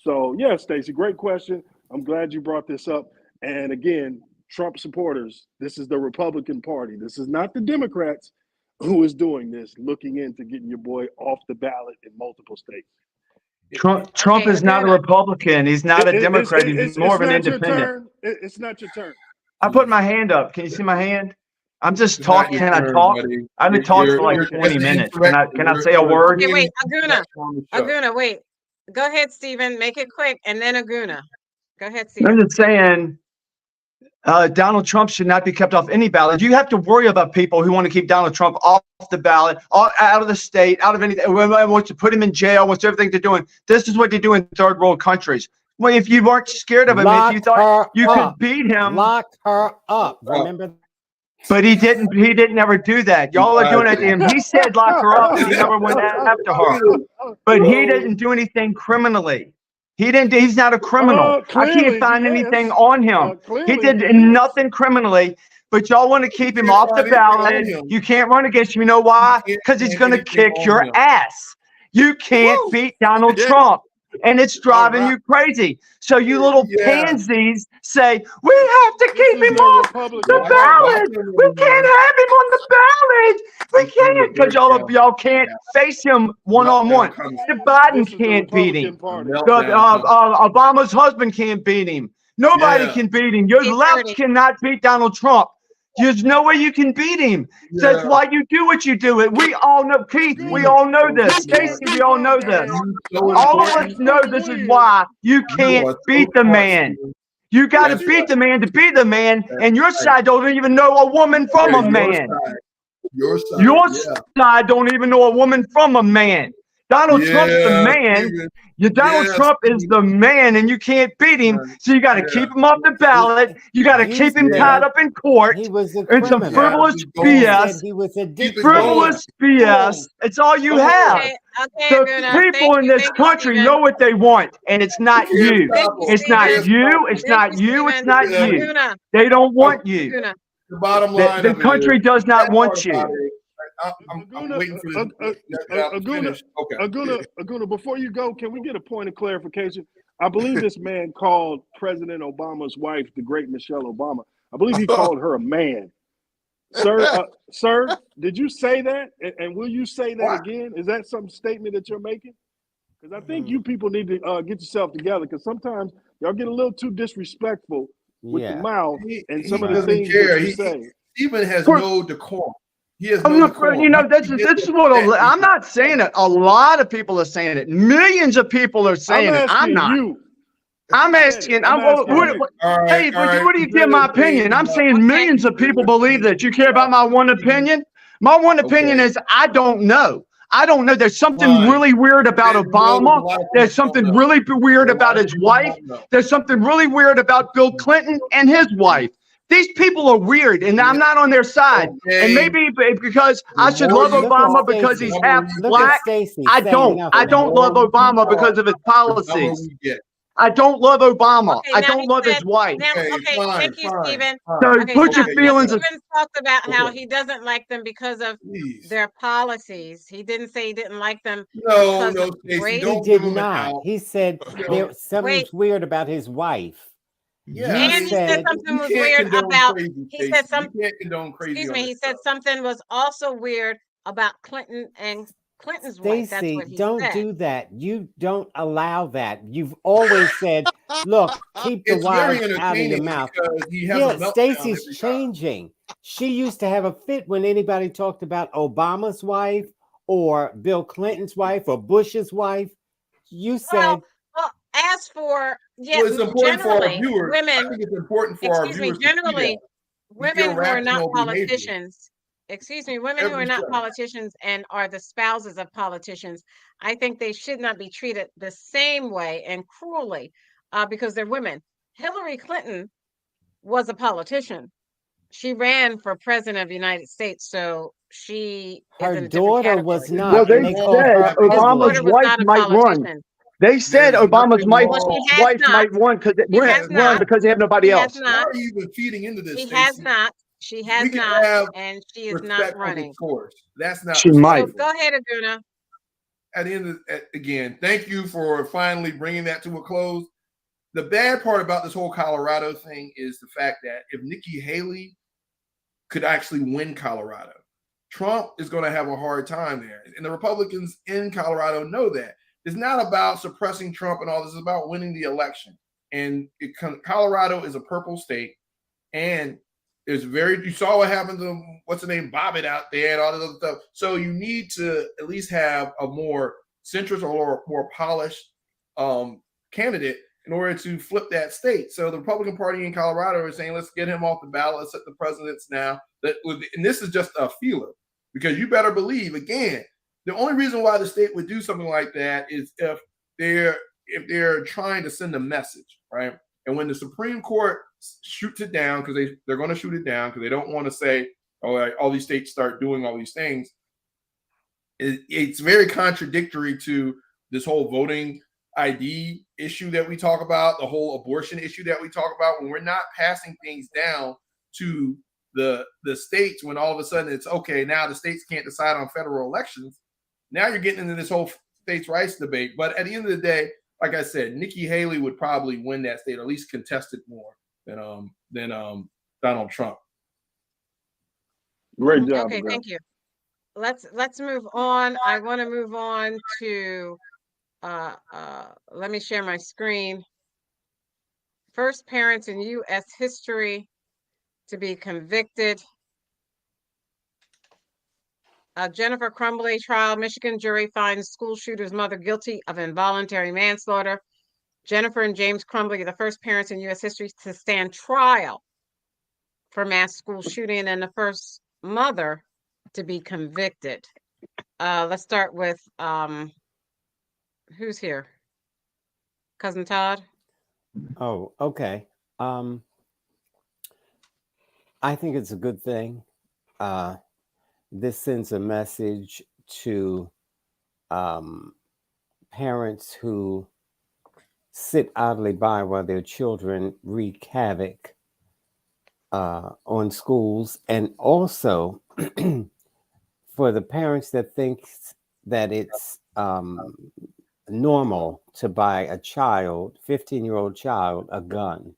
So, yeah, Stacey, great question. I'm glad you brought this up. And again, Trump supporters, this is the Republican Party. This is not the Democrats who is doing this, looking into getting your boy off the ballot in multiple states. Trump is not a Republican. He's not a Democrat. He's more of an independent. It's not your turn. I put my hand up. Can you see my hand? I'm just It's not talking. your Can I turn, talk? buddy. I've been talking for like You're 20 minutes. incorrect. Can I say a word? Okay, wait, Aguna. On the show. Aguna, wait. Go ahead, Stephen. Make it quick, and then Aguna. Go ahead, I'm Stephen. just saying Donald Trump should not be kept off any ballot. You have to worry about people who want to keep Donald Trump off the ballot, out of the state, out of anything. Wants to put him in jail, wants everything they're doing. This is what they do in third world countries. Well, if you weren't scared of him, if you thought you could beat him, lock her up. Remember? But he didn't. He didn't ever do that. Y'all are doing it to him. He said lock her up, and he never went after her. But he didn't do anything criminally. He didn't. He's not a criminal. I can't find anything on him. He did nothing criminally. But y'all want to keep him off the ballot. You can't run against him. You know why? Because he's going to kick your ass. You can't beat Donald Trump. And it's driving you crazy. So you little pansies say, we have to keep him off the ballot. We can't have him on the ballot. We can't, because y'all can't face him one-on-one. Biden can't beat him. Obama's husband can't beat him. Nobody can beat him. Your left cannot beat Donald Trump. There's no way you can beat him. Yeah. That's why you do what you do. And we all know, Keith, we all know this. Stacy, we all know this. All of us know this is why you can't beat the man. You got to beat the man to be the man, and your side don't even know a woman from a man. Your side don't even know a woman from a man. Donald Trump's the man. Donald Trump is the man, and you can't beat him. So you got to keep him off the ballot. You got to keep him tied up in court. He was a and some frivolous BS. He was a dictator. Frivolous BS. It's all you have. Okay, The people in this country know what they want, and it's not you. It's not you. It's not you. It's not you. They don't want you. The bottom line. The country does not want you. I'm waiting for this. Aguna, before you go, can we get a point of clarification? I believe this man called President Obama's wife, the great Michelle Obama. I believe he called her a man. Sir, did you say that? And will you say that again? Is that some statement that you're making? Because I think you people need to get yourself together, because sometimes y'all get a little too disrespectful with your mouth and some of the things that you say. Stephen has no decorum. He has no decorum. You know, this is what I'm not saying it. A lot of people are saying it. Millions of people are saying it. I'm not. I'm asking. Hey, what do you get my opinion? I'm saying millions of people believe that. You care about my one opinion? My one opinion is I don't know. I don't know. There's something really weird about Obama. There's something really weird about his wife. There's something really weird about Bill Clinton and his wife. These people are weird, and I'm not on their side. And maybe because I should love Obama because he's half black. I don't. I don't love Obama because of his policies. I don't love Obama. Okay, I don't love his wife. Thank you, Stephen. So put your feelings. Stephen talked about how he doesn't like them because of their policies. He didn't say he didn't like them. No, Stacey, he did not. He said something's weird about his wife. Yeah, and he said something was weird about. He said something. Excuse me. He said something was also weird about Clinton and Clinton's wife. That's what he don't said. do that. You don't allow that. You've always said, "Look, keep the wives out of your mouth." Yeah, Stacey's changing. She used to have a fit when anybody talked about Obama's wife or Bill Clinton's wife or Bush's wife. You said. Well, as for it's important for our viewers. Women, I think it's important for our viewers. Generally, women who are not politicians. Excuse me, women who are not politicians and are the spouses of politicians, I think they should not be treated the same way and cruelly because they're women. Hillary Clinton was a politician. She ran for president of the United States, so her daughter was not. Well, they said Obama's wife might run. They said Obama's wife might run because they have nobody else. Why are you even feeding into this? She has not. She has not, and she is not running. That's not. She might. So go ahead, Aguna. At the end, again, thank you for finally bringing that to a close. The bad part about this whole Colorado thing is the fact that if Nikki Haley could actually win Colorado, Trump is going to have a hard time there. And the Republicans in Colorado know that. It's not about suppressing Trump and all this. It's about winning the election. And Colorado is a purple state. And it's you saw what happened to, what's the name, Bobbitt out there and all this other stuff. So you need to at least have a more centrist or more polished candidate in order to flip that state. So the Republican Party in Colorado is saying, let's get him off the ballot. Let's set the precedents now. And this is just a feeler, because you better believe, again, the only reason why the state would do something like that is if they're trying to send a message, right? And when the Supreme Court shoots it down, because they're going to shoot it down because they don't want to say, all these states start doing all these things. It's very contradictory to this whole voting ID issue that we talk about, the whole abortion issue that we talk about, when we're not passing things down to the states, when all of a sudden it's okay, now the states can't decide on federal elections. Now you're getting into this whole states' rights debate. But at the end of the day, like I said, Nikki Haley would probably win that state, or at least contest it more than Donald Trump. Great job. Okay, thank you. Let's move on. I want to move on to let me share my screen. First parents in U.S. history to be convicted. Jennifer Crumbly trial. Michigan jury finds school shooter's mother guilty of involuntary manslaughter. Jennifer and James Crumbly are the first parents in U.S. history to stand trial for mass school shooting and the first mother to be convicted. Let's start with who's here? Cousin Todd? Oh, okay. I think it's a good thing. This sends a message to parents who sit idly by while their children wreak havoc on schools, and also for the parents that think that it's normal to buy a child, 15-year-old child, a gun.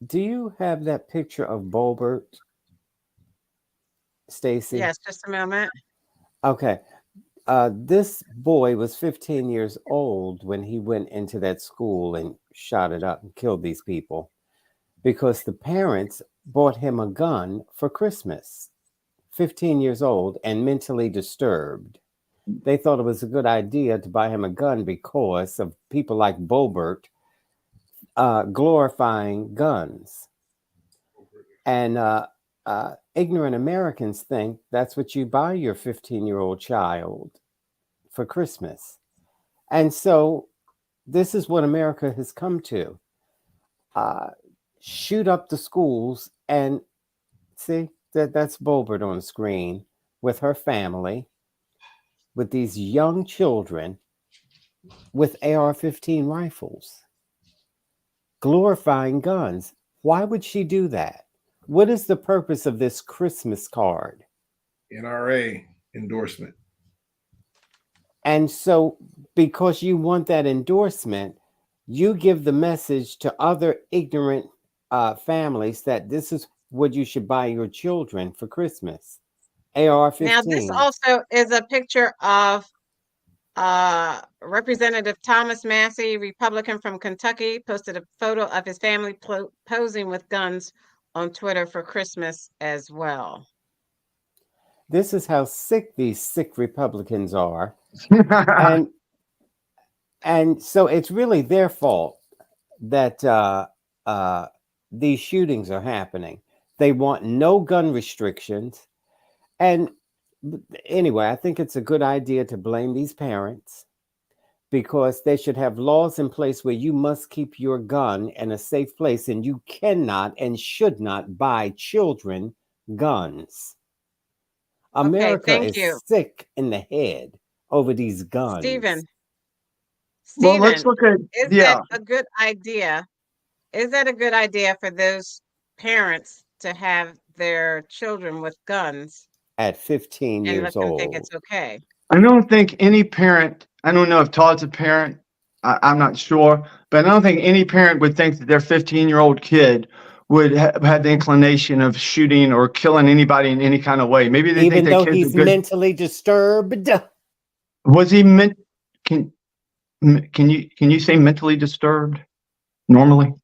Do you have that picture of Bolbert, Stacy? Yes, just a moment. Okay. This boy was 15 years old when he went into that school and shot it up and killed these people because the parents bought him a gun for Christmas. 15 years old and mentally disturbed. They thought it was a good idea to buy him a gun because of people like Bolbert glorifying guns. And ignorant Americans think that's what you buy your 15-year-old child for Christmas. And so this is what America has come to. Shoot up the schools and see that's Bolbert on the screen with her family, with these young children with AR-15 rifles, glorifying guns. Why would she do that? What is the purpose of this Christmas card? NRA endorsement. And so because you want that endorsement, you give the message to other ignorant families that this is what you should buy your children for Christmas. AR-15. Now, this also is a picture of Representative Thomas Massey, Republican from Kentucky, posted a photo of his family posing with guns on Twitter for Christmas as well. This is how sick these sick Republicans are. And so it's really their fault that these shootings are happening. They want no gun restrictions. And anyway, I think it's a good idea to blame these parents because they should have laws in place where you must keep your gun in a safe place and you cannot and should not buy children guns. America is sick in the head over these guns. Stephen, well, let's look at that a good idea? Is that a good idea for those parents to have their children with guns at 15 years old? And let them think it's okay. I don't think any parent, I don't know if Todd's a parent, I'm not sure, but I don't think any parent would think that their 15-year-old kid would have the inclination of shooting or killing anybody in any kind of way. Maybe they even think though he's mentally disturbed. Was he can you say mentally disturbed normally?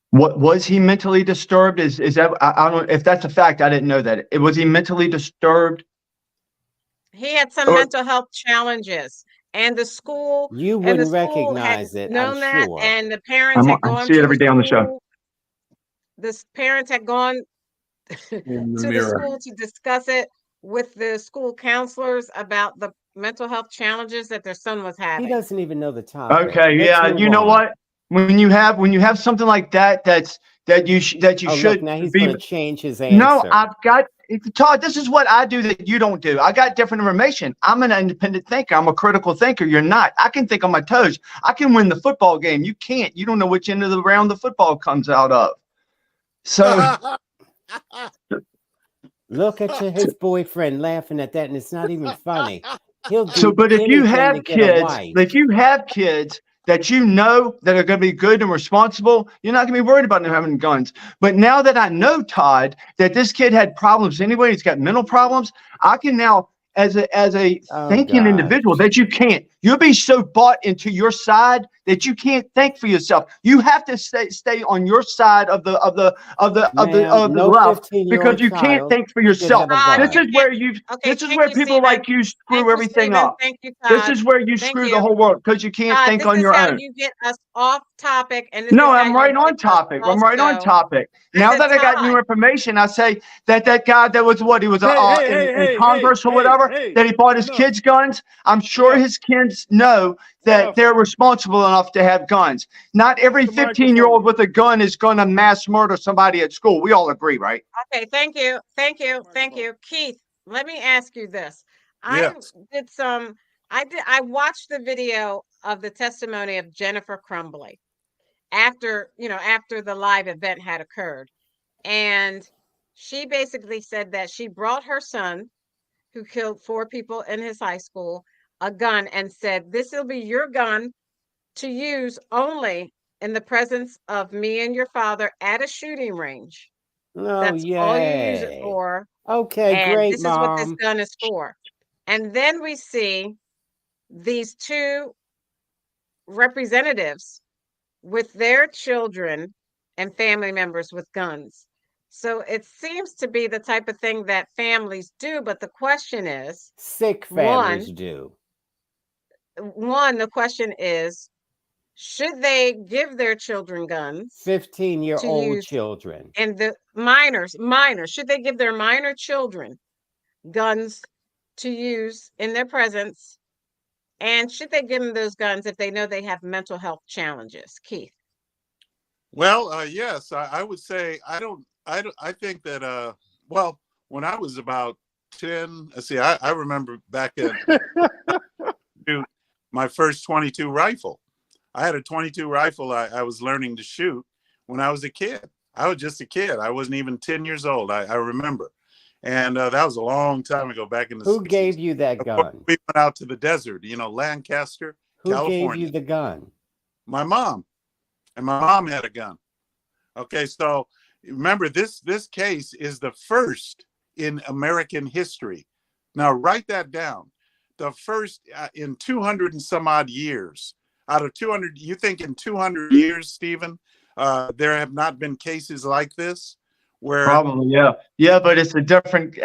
What was he mentally disturbed? Is that I don't if that's a fact, I didn't know that. Was he mentally disturbed? He had some mental health challenges, and the school you wouldn't recognize it. Known I'm that, sure. and the parents had gone. I see it every day on the show. The parents had gone to the school to discuss it with the school counselors about the mental health challenges that their son was having. He doesn't even know the topic. Okay, yeah, you know what? When you have something like that, that you should look, now he's going to change his answer. No, I've got Todd. This is what I do that you don't do. I got different information. I'm an independent thinker. I'm a critical thinker. You're not. I can think on my toes. I can win the football game. You can't. You don't know which end of the round the football comes out of. So look at his boyfriend laughing at that, and it's not even funny. He'll do so, but if you have kids that you know that are going to be good and responsible, you're not going to be worried about them having guns. But now that I know, Todd, that this kid had problems anyway, he's got mental problems, I can now as a Oh, thinking individual gosh. that you can't. You'll be so bought into your side that you can't think for yourself. You have to stay on your side of the Ma'am, no left, 15-year-old because you can't child think for should yourself. have a Todd, This you is gun. get where you okay. this is Thank where you, people Stephen. like you Thank screw you, everything Stephen. up. Thank you, This Todd. is where you Thank screw the you. whole world, because you can't Todd, think this on is your how own. you get us off topic, and this No, is how I'm you right on get us topic. I'm right on also. topic. I Now said, that I got new Todd, information, I say that guy that was what he was in Congress or whatever, that he bought his enough, kids guns. I'm sure enough, his kids know that enough. they're responsible enough to have guns. Not every The 15-year-old microphone. with a gun is going to mass murder somebody at school. We all agree, right? okay, thank you, thank you, thank Microphone. you. Keith, let me ask you this. I Yes. did some, I watched the video of the testimony of Jennifer Crumbly after, after the live event had occurred. And she basically said that she brought her son, who killed 4 people in his high school, a gun and said, "This will be your gun to use only in the presence of me and your father at a shooting range. Oh, That's all you use it yay. for. Okay, And great, this is what this Mom. gun is for." And then we see these 2 representatives with their children and family members with guns. So it seems to be the type of thing that families do. But the question is, Sick families one, do. the question is, should they give their children guns to 15-year-old use? children. And the minors, should they give their minor children guns to use in their presence? And should they give them those guns if they know they have mental health challenges? Keith. Well, yes, I would say I think that well, when I was about 10, see, I remember back in my first 22 rifle. I had a 22 rifle I was learning to shoot when I was a kid. I was just a kid. I wasn't even 10 years old. I remember. And that was a long time ago, back in the 60s. Who gave you that Of course, gun? we went out to the desert, Lancaster, Who gave California. you the gun? My mom. And my mom had a gun. Okay, so remember, this case is the first in American history. Now, write that down. The first in 200 and some odd years. Out of 200, you think in 200 years, Stephen, there have not been cases like this? Where Probably, yeah. Yeah, but it's a different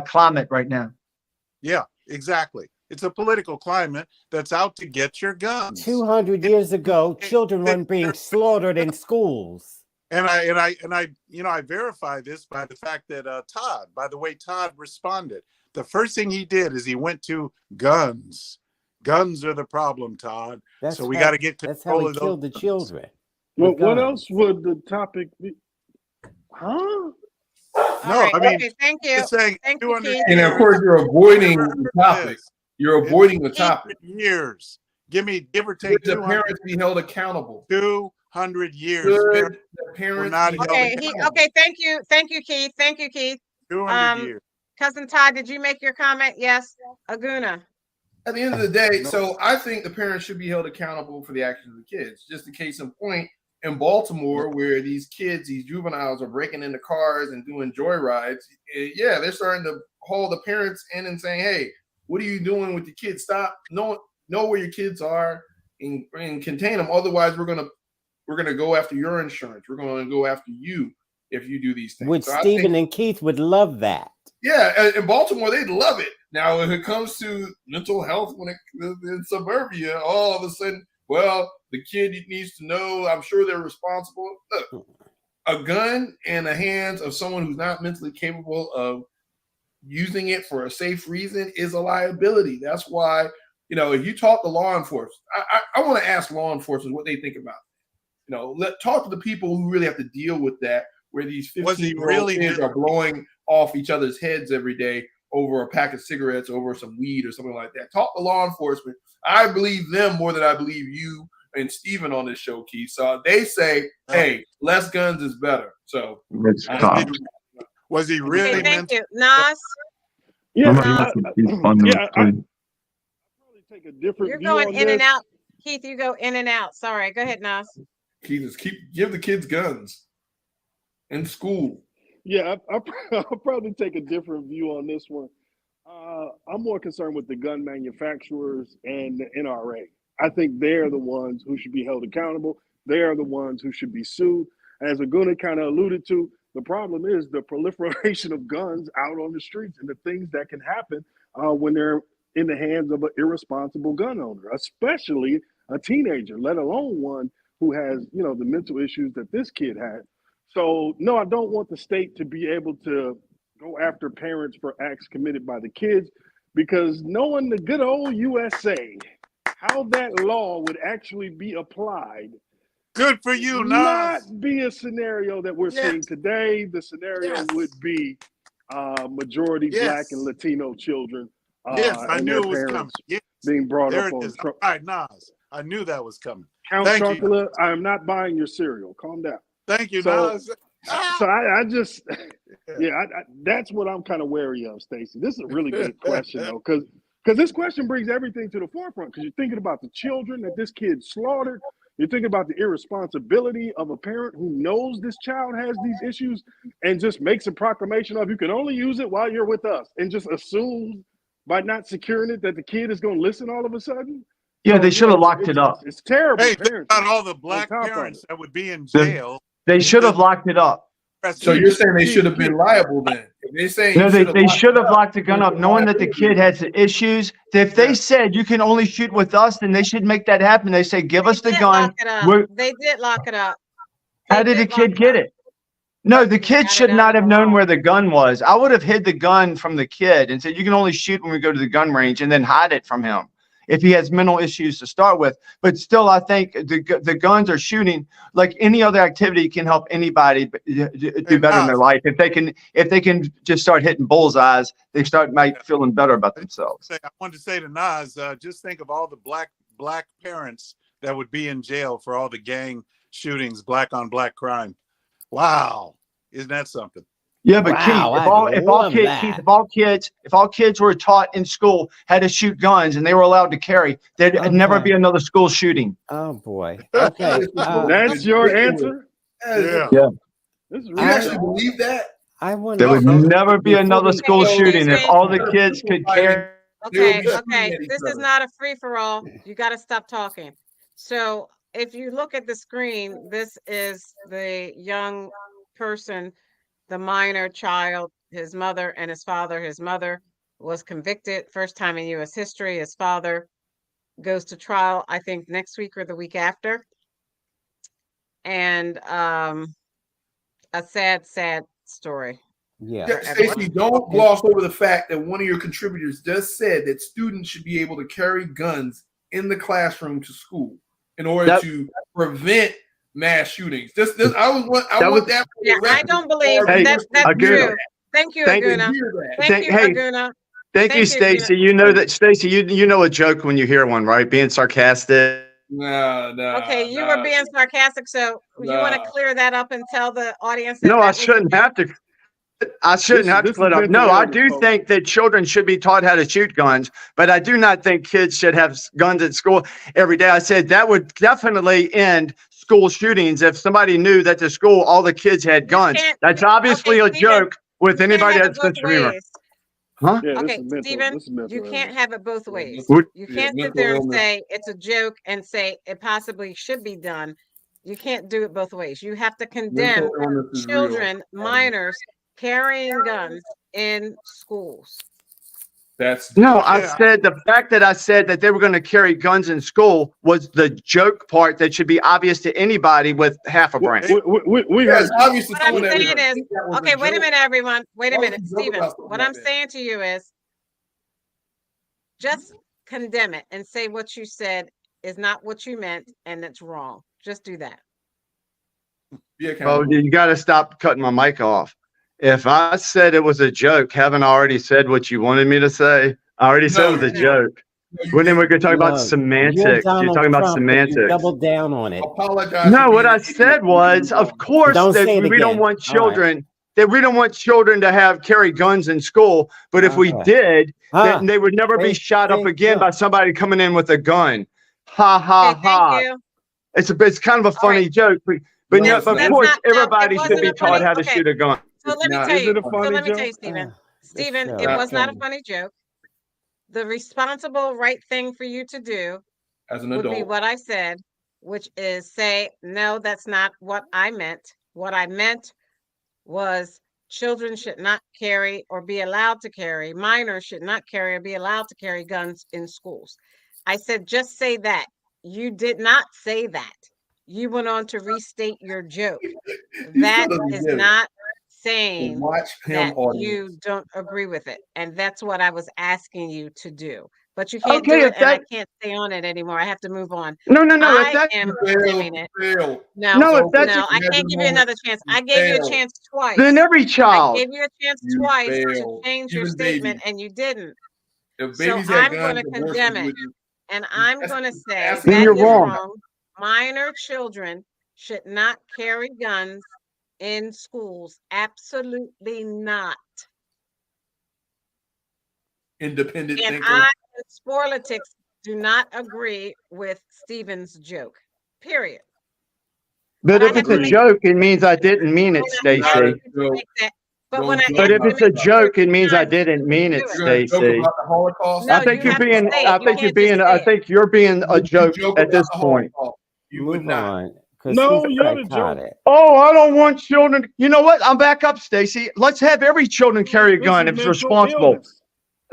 climate right now. Yeah, exactly. It's a political climate that's out to get your guns. 200 years ago, children weren't being slaughtered in schools. And I verify this by the fact that Todd responded. The first thing he did is he went to guns. Guns are the problem, Todd. So we got to get That's how control he of those killed the guns. children. What else would the topic be? Huh? All No, right. I mean, Okay, thank you. just saying Thank you, 200 Keith. And of years. course, you're avoiding the topic. You're avoiding the 200 topic. years. Give or take Should the 200, parents be held accountable? 200 years. Should the parents not be held Okay, accountable. okay, thank you, Keith. Thank you, Keith. 200 years. Cousin Todd, did you make your comment? Yes. Aguna. At the end of the day, No. so I think the parents should be held accountable for the actions of the kids. Just a case in point, in Baltimore, where these kids, these juveniles, are breaking into cars and doing joyrides. Yeah, they're starting to haul the parents in and saying, "Hey, what are you doing with the kids? Stop! Know where your kids are and contain them. Otherwise, we're gonna go after your insurance. We're gonna go after you if you do these things." Which So Stephen and Keith would love that. yeah, in Baltimore, they'd love it. Now, when it comes to mental health, in suburbia, all of a sudden, well, the kid needs to know, I'm sure they're responsible. Look, a gun in the hands of someone who's not mentally capable of using it for a safe reason is a liability. That's why, if you talk to law enforcement, I want to ask law enforcement what they think about it. Talk to the people who really have to deal with that, where these 15-year-old kids are blowing off each other's heads every day over a pack of cigarettes, over some weed or something like that. Talk to law enforcement. I believe them more than I believe you and Stephen on this show, Keith. So they say, hey, less guns is better. So was he really Okay, thank meant you. Nas? Yeah, Nas? I'd probably take a different You're view going on in and this. out. Keith, you go in and out. Sorry. Go ahead, Nas. Keith, give the kids guns in school. Yeah, I'll probably take a different view on this one. I'm more concerned with the gun manufacturers and the NRA. I think they're the ones who should be held accountable. They are the ones who should be sued. As Aguna kind of alluded to, the problem is the proliferation of guns out on the streets and the things that can happen when they're in the hands of an irresponsible gun owner, especially a teenager, let alone one who has, the mental issues that this kid had. So, no, I don't want the state to be able to go after parents for acts committed by the kids, because knowing the good old USA, how that law would actually be applied, Good for you, not Nas. be a scenario that we're seeing today. The scenario would be majority Black and Latino children I and knew their it was coming. parents Yes, being brought there up it on is. All right, Nas. I knew that was coming. Count Thank you. Chocula, I am not buying your cereal. Calm down. Thank you, So- Nas. So I just, that's what I'm kind of wary of, Stacey. This is a really good question, though, because this question brings everything to the forefront. Because you're thinking about the children that this kid slaughtered. You're thinking about the irresponsibility of a parent who knows this child has these issues and just makes a proclamation of, you can only use it while you're with us, and just assumes by not securing it that the kid is going to listen all of a sudden. Yeah, So, they should have locked it up. It's terrible. Hey, think parenting about all the Black top of parents it. that would be in jail. They should have locked it up. So you're saying they should have been liable then? If they're saying No, you they should have locked locked the gun up, knowing that the kid has issues. If they said you can only shoot with us, then they should make that happen. They say, give us the did gun. lock it up. We're- They did lock it up. How did the kid get it? No, the kid got should it out not of have the known wall. where the gun was. I would have hid the gun from the kid and said, you can only shoot when we go to the gun range, and then hide it from him if he has mental issues to start with. But still, I think the guns are shooting like any other activity can help anybody do better in their life. If they can just start hitting bullseyes, they might feeling better about themselves. I wanted to say to Nas, just think of all the black parents that would be in jail for all the gang shootings, black on black crime. Wow, isn't that something? Yeah, but Wow, Keith, if all kids were taught in school how to shoot guns and they were allowed to carry, there'd never be another school shooting. Oh boy. Okay. That's your answer? Yeah. This is You really actually believe that? I want There would never be another school Okay, shooting if excuse all the kids could carry. Okay, be shooting okay. at each This is other. not a free-for-all. You got to stop talking. So if you look at the screen, this is the young person, the minor child, his mother and his father. His mother was convicted, first time in U.S. history. His father goes to trial, I think, next week or the week after. And a sad, sad story. Yeah. Stacey, don't gloss over the fact that one of your contributors just said that students should be able to carry guns in the classroom to school in order to prevent mass shootings. I want that. Yeah, I don't believe that's true. Thank you, Aguna. Thank you, Aguna. Thank you, Stacey. You know that, Stacey, you know a joke when you hear one, right? Being sarcastic. No. Okay, you were being sarcastic, so you want to clear that up and tell the audience. No, I shouldn't have to. I shouldn't have to clear it up. No, I do think that children should be taught how to shoot guns, but I do not think kids should have guns at school every day. I said that would definitely end school shootings if somebody knew that the school, all the kids had guns. That's obviously a joke with anybody that's sense of humor. Huh? Yeah, Okay, Stephen, you can't have it both ways. You can't sit there and say it's a joke and say it possibly should be done. You can't do it both ways. You have to condemn children, minors, carrying guns in schools. I said the fact that I said that they were going to carry guns in school was the joke part that should be obvious to anybody with half a brain. It's obvious to What I'm someone saying that is, okay, wait a minute, everyone. Wait a minute, Stephen. What I'm saying to you is just condemn it and say what you said is not what you meant and it's wrong. Just do that. Well, you got to stop cutting my mic off. If I said it was a joke, haven't I already said what you wanted me to say? I already said it was a joke. Well, then we're going to talk about semantics. You're talking about semantics. Double down on it. No, what I said was, of course, that we don't want children. That we don't want children to carry guns in school. But if we did, then they would never be shot up again by somebody coming in with a gun. Ha ha ha! It's kind of a funny joke, but of course, everybody should be taught how to shoot a gun. So let me tell you, Stephen. Stephen, show. it Not was not a funny. funny joke. The responsible right thing for you to do As an would be adult, what I said, which is say, no, that's not what I meant. What I meant was children should not carry or be allowed to carry, minors should not carry or be allowed to carry guns in schools. I said, just say that. You did not say that. You went on to restate your joke. he That still doesn't is get it. not So saying watch him, that you audience. don't agree with it. And that's what I was asking you to do. But you can't Okay, do if it, and I that can't stay on it anymore. I have to move on. no, if I that am You failed. condemning it. You failed. No, no, if So that's no, I you had can't the give you moment. another chance. You I gave you a failed. chance then twice. every I child. gave you a chance You twice to failed. change your Even statement, babies. and you didn't. If So babies had I'm guns, going to abortion condemn it, wouldn't. and I'm That's going to say asking Then that you're is wrong. wrong. Minor children should not carry guns in schools. Absolutely not. Independent And thinker. I, and Sporlitiks, do not agree with Stephen's joke. Period. But But I if have it's to a make joke, it means I didn't mean it, when I ask Not a Stacy. you to joke. make that, but Don't when I joke But ask if you to it's a make about your joke, it means I time, you didn't mean do it, it. You're gonna joke Stacy. about the Holocaust. No, I think you you're have to being. say it. I You think you're can't just being. say I it. think you're being a Would you joke joke at about this the point. Holocaust? You would Move not. on, because No, he's you're the joke. psychotic. Oh, I don't want children. You know what? I'm back up, Stacy. Let's have every children carry a This gun is if it's mental responsible. illness.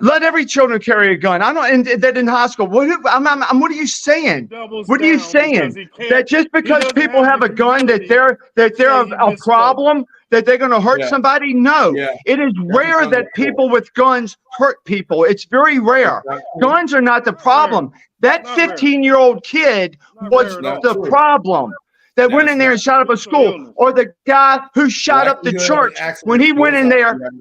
Let every children carry a gun. I don't. And that in high school. What? What are you saying? Doubles What are you down because saying? he can't. That just He because doesn't people have have the a gun, that humility they're to say he a misspoke. problem, that they're going to hurt Yeah. somebody? No, Yeah. it is That's rare what that guns are for. people with guns hurt people. It's very rare. That's not true. Guns are not the Not problem. That Not rare. 15-year-old kid Not was rare at Not all. the true. problem. That went That's in there not and shot up a mental school, illness. or the guy who shot up the likelihood of an church accident when he is went in both there. sides.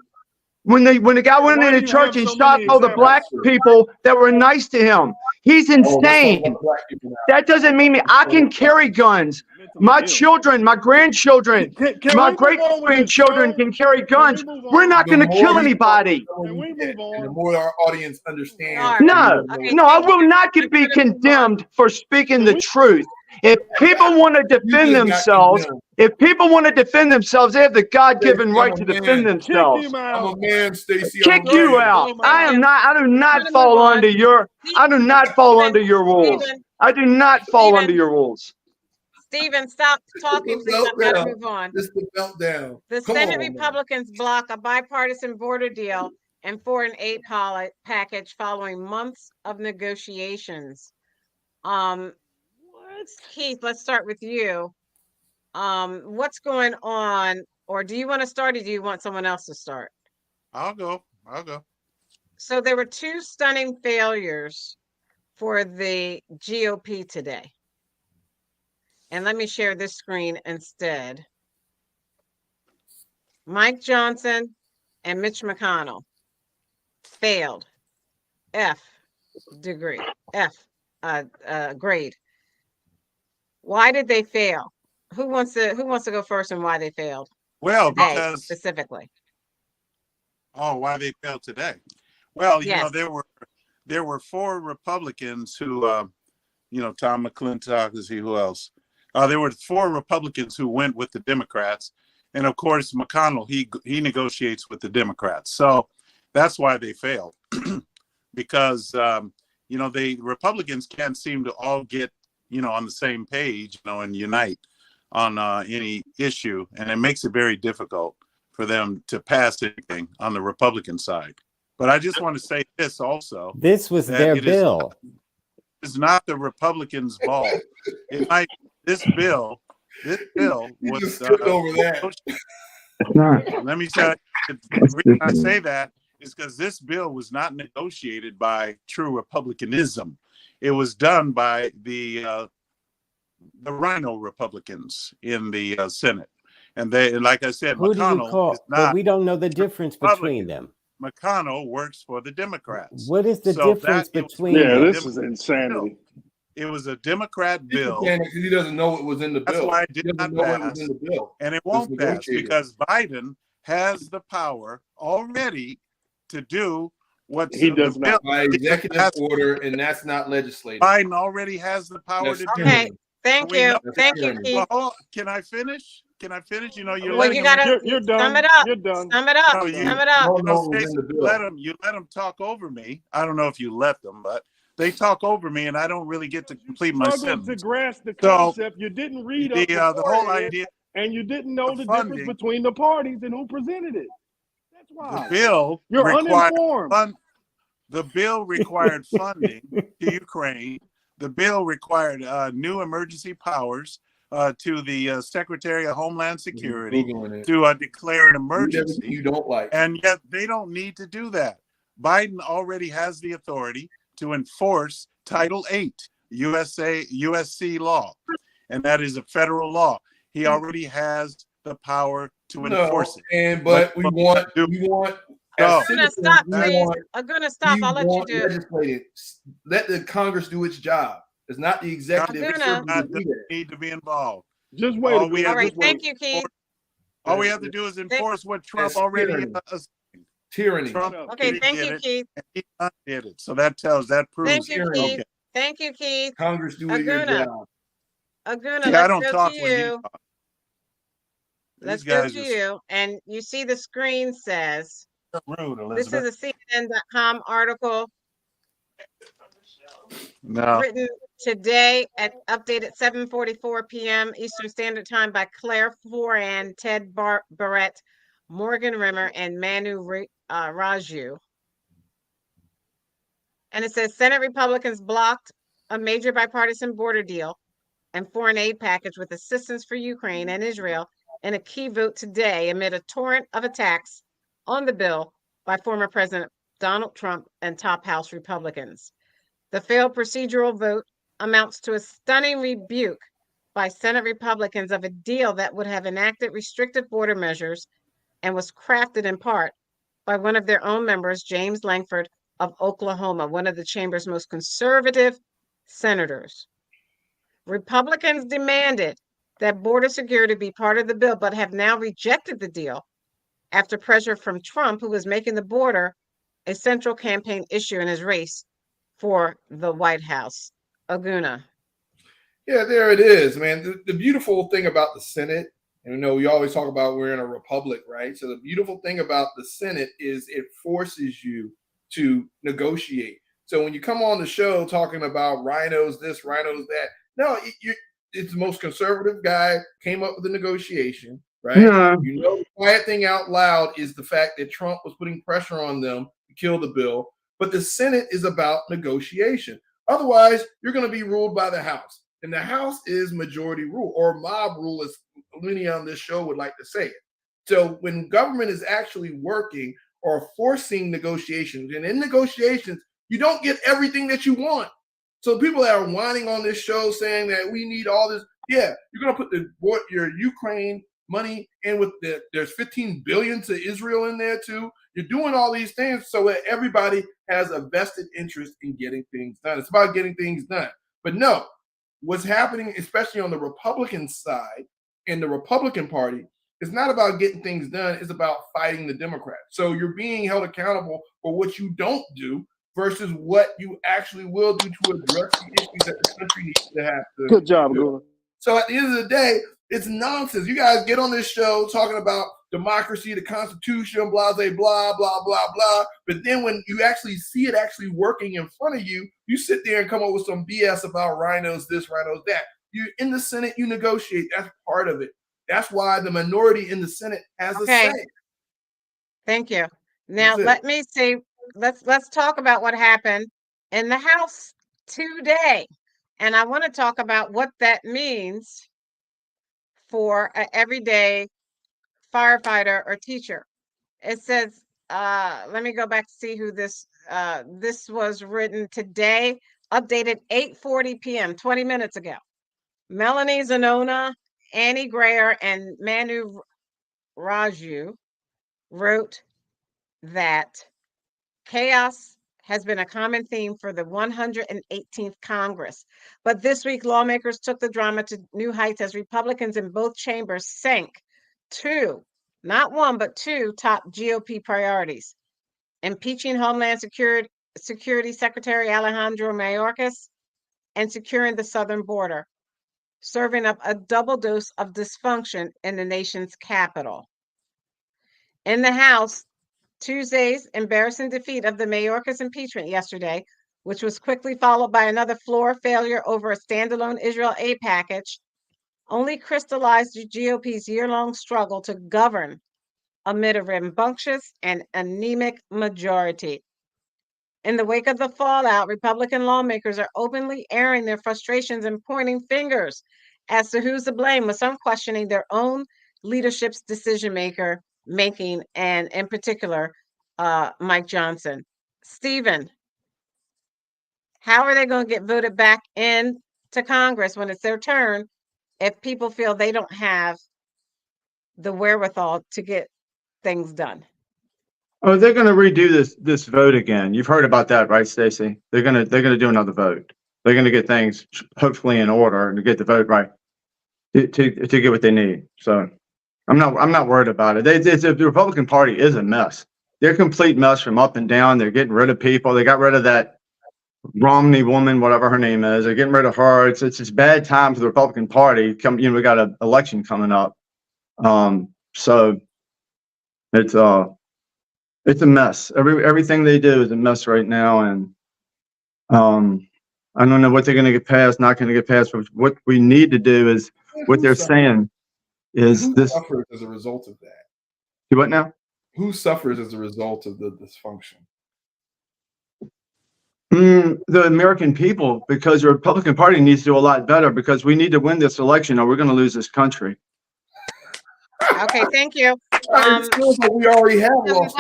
When the guy went Why in do the you church have and so shot many all the black examples? people that were nice to him. He's Oh, let's talk insane. about black people now. That doesn't mean I can carry guns. Mentally My ill. children, my grandchildren, Can my we great move on with this grandchildren show? can carry Can guns. we move We're on? not The going to more kill you anybody. talk, the Can more we you get, move and the on? more our audience understands. All right. the No, more they know Okay, it's no, I thank true. will not I'm be gonna move on. condemned for speaking Can the we? truth. If people want to You defend just got themselves, condemned. if people want to defend themselves, they have the God-given Stacey, I'm right a to defend man. Kick themselves. him I'm a out. man, Stacy. I'm a Kick you Throw man. out. him I out. am not. I do I'm not gonna move fall on. under your. I do not fall under your rules. Stephen, I do not fall under Stephen, your rules. Stephen, stop talking, It's please. the I've got to meltdown. move on. It's the meltdown. The Come Senate on, man. Republicans block a bipartisan border deal and foreign aid package following months of negotiations. Keith, let's start with you. What's going on, or do you want to start, or do you want someone else to start? I'll go. I'll go. So there were two stunning failures for the GOP today. And let me share this screen instead. Mike Johnson and Mitch McConnell failed. F grade. Why did they fail? Who wants to go first and why they failed? Well, Today, because specifically. why they failed today? Well, Yes. there were four Republicans who, Tom McClintock, let's see who else. There were four Republicans who went with the Democrats, and of course McConnell he negotiates with the Democrats, so that's why they failed. Because the Republicans can't seem to all get on the same page, and unite on any issue, and it makes it very difficult for them to pass anything on the Republican side. But I just want to say this also. This was their bill. It's not the Republicans' ball. This bill You was just skipped over that. It's not. let me tell you, the reason I say that is because this bill was not negotiated by true Republicanism. It was done by the Rhino Republicans in the Senate, and like I said, Who do you McConnell call? is But not. we don't know the difference between them. McConnell works for the Democrats. What is the So difference it was between Yeah, them? this is insanity. It was a Democrat He's bill, panicked because he doesn't know what was in the That's bill. why it He did doesn't not know what was pass. in the bill. and it won't It's pass negotiated. because Biden has the power already to do what He does the not. bill. By executive order, and that's not legislative. Biden already has the power That's to do Okay, it. thank We you. know Thank you, that. Keith. Well, can I finish? Can I finish? You're Well, letting you them. gotta You're sum done. it up. You're done. Sum it up. No, Sum it up. No, it was in Stacey, the bill. you let them talk over me. I don't know if you let them, but they talk over me, and I don't really get to complete my Struggled to sentence. grasp the So concept. You didn't read up the whole beforehand, idea, and you didn't know the the difference funding, between the parties and who presented it. That's the why. bill You're required uninformed. the bill required funding to Ukraine. The bill required new emergency powers to the Secretary of Homeland Security Googling it. to declare an Read everything emergency. you don't like. And yet they don't need to do that. Biden already has the authority to enforce Title 8 USC law, and that is a federal law. He already has the power to enforce it. But we want So, as I'm gonna citizens, stop, we please. want I'm gonna stop. I'll let you do it. legislative. Let the Congress do its job. It's not the executive. Aguna. Doesn't need to be involved. Just wait. All we Aguna, have All right, just thank wait. you, Keith. All we have to do is enforce what Trump It's already tyranny. Trump Okay, already thank did you, it, Keith. and he undid it. So that proves Thank you, it. Tyranny. Keith. Okay. Thank you, Keith. Congress do your Aguna. job. Aguna, See, I let's don't go talk to when he you. talks. Let's These go guys to are you. And you see the screen says, so rude, this Elizabeth. is a CNN.com article No. written today at updated 7:44 p.m. Eastern Standard Time by Claire Foran, Ted Barrett, Morgan Rimmer, and Manu Raju. And it says Senate Republicans blocked a major bipartisan border deal and foreign aid package with assistance for Ukraine and Israel in a key vote today amid a torrent of attacks on the bill by former President Donald Trump and top House Republicans. The failed procedural vote amounts to a stunning rebuke by Senate Republicans of a deal that would have enacted restrictive border measures and was crafted in part by one of their own members, James Langford of Oklahoma, one of the chamber's most conservative senators. Republicans demanded that border security be part of the bill, but have now rejected the deal after pressure from Trump, who is making the border a central campaign issue in his race for the White House. Aguna. Yeah, there it is, man. The beautiful thing about the Senate, and we always talk about we're in a republic, right? So the beautiful thing about the Senate is it forces you to negotiate. So when you come on the show talking about rhinos this, rhinos that, no, it's the most conservative guy came up with the negotiation, right? Yeah. The quiet thing out loud is the fact that Trump was putting pressure on them to kill the bill. But the Senate is about negotiation. Otherwise, you're going to be ruled by the House. And the House is majority rule or mob rule, as many on this show would like to say it. So when government is actually working or forcing negotiations, and in negotiations, you don't get everything that you want. So people that are whining on this show saying that we need all this, yeah, you're going to put your Ukraine money in with there's 15 billion to Israel in there too. You're doing all these things so that everybody has a vested interest in getting things done. It's about getting things done. But no, what's happening, especially on the Republican side in the Republican Party, is not about getting things done. It's about fighting the Democrats. So you're being held accountable for what you don't do versus what you actually will do to address the issues that the country needs to have to. Good job, Aguna. So at the end of the day, it's nonsense. You guys get on this show talking about democracy, the Constitution, blah, blah, blah, blah, blah, blah. But then when you actually see it actually working in front of you, you sit there and come up with some BS about rhinos this, rhinos that. You in the Senate, you negotiate. That's part of it. That's why the minority in the Senate has a say. Thank you. Now let me see. Let's talk about what happened in the House today. And I want to talk about what that means for an everyday firefighter or teacher. It says, let me go back to see who this was written today, updated 8:40 p.m., 20 minutes ago. Melanie Zanona, Annie Grayer, and Manu Raju wrote that chaos has been a common theme for the 118th Congress. But this week, lawmakers took the drama to new heights as Republicans in both chambers sank two, not one, but two top GOP priorities: impeaching Homeland Security Secretary Alejandro Mayorkas and securing the southern border. serving up a double dose of dysfunction in the nation's capital. In the House, Tuesday's embarrassing defeat of the Mayorkas impeachment yesterday, which was quickly followed by another floor failure over a standalone Israel aid package, only crystallized the GOP's year-long struggle to govern amid a rambunctious and anemic majority. In the wake of the fallout, Republican lawmakers are openly airing their frustrations and pointing fingers as to who's to blame, with some questioning their own leadership's making, and in particular, Mike Johnson. Stephen, how are they going to get voted back in to Congress when it's their turn if people feel they don't have the wherewithal to get things done? Oh, they're going to redo this vote again. You've heard about that, right, Stacey? They're going to do another vote. They're going to get things hopefully in order and to get the vote right to get what they need. So I'm not worried about it. The Republican Party is a mess. They're a complete mess from up and down. They're getting rid of people. They got rid of that Romney woman, whatever her name is. They're getting rid of her. It's just bad time for the Republican Party. We got an election coming up. So it's a mess. Everything they do is a mess right now, and I don't know what they're going to get passed, not going to get passed. But what we need to do is what they're saying is who this. suffers as a result of that? Do what now? Who suffers as a result of the dysfunction? The American people, because the Republican Party needs to do a lot better, because we need to win this election or we're going to lose this country. Okay, thank you. We already have lost.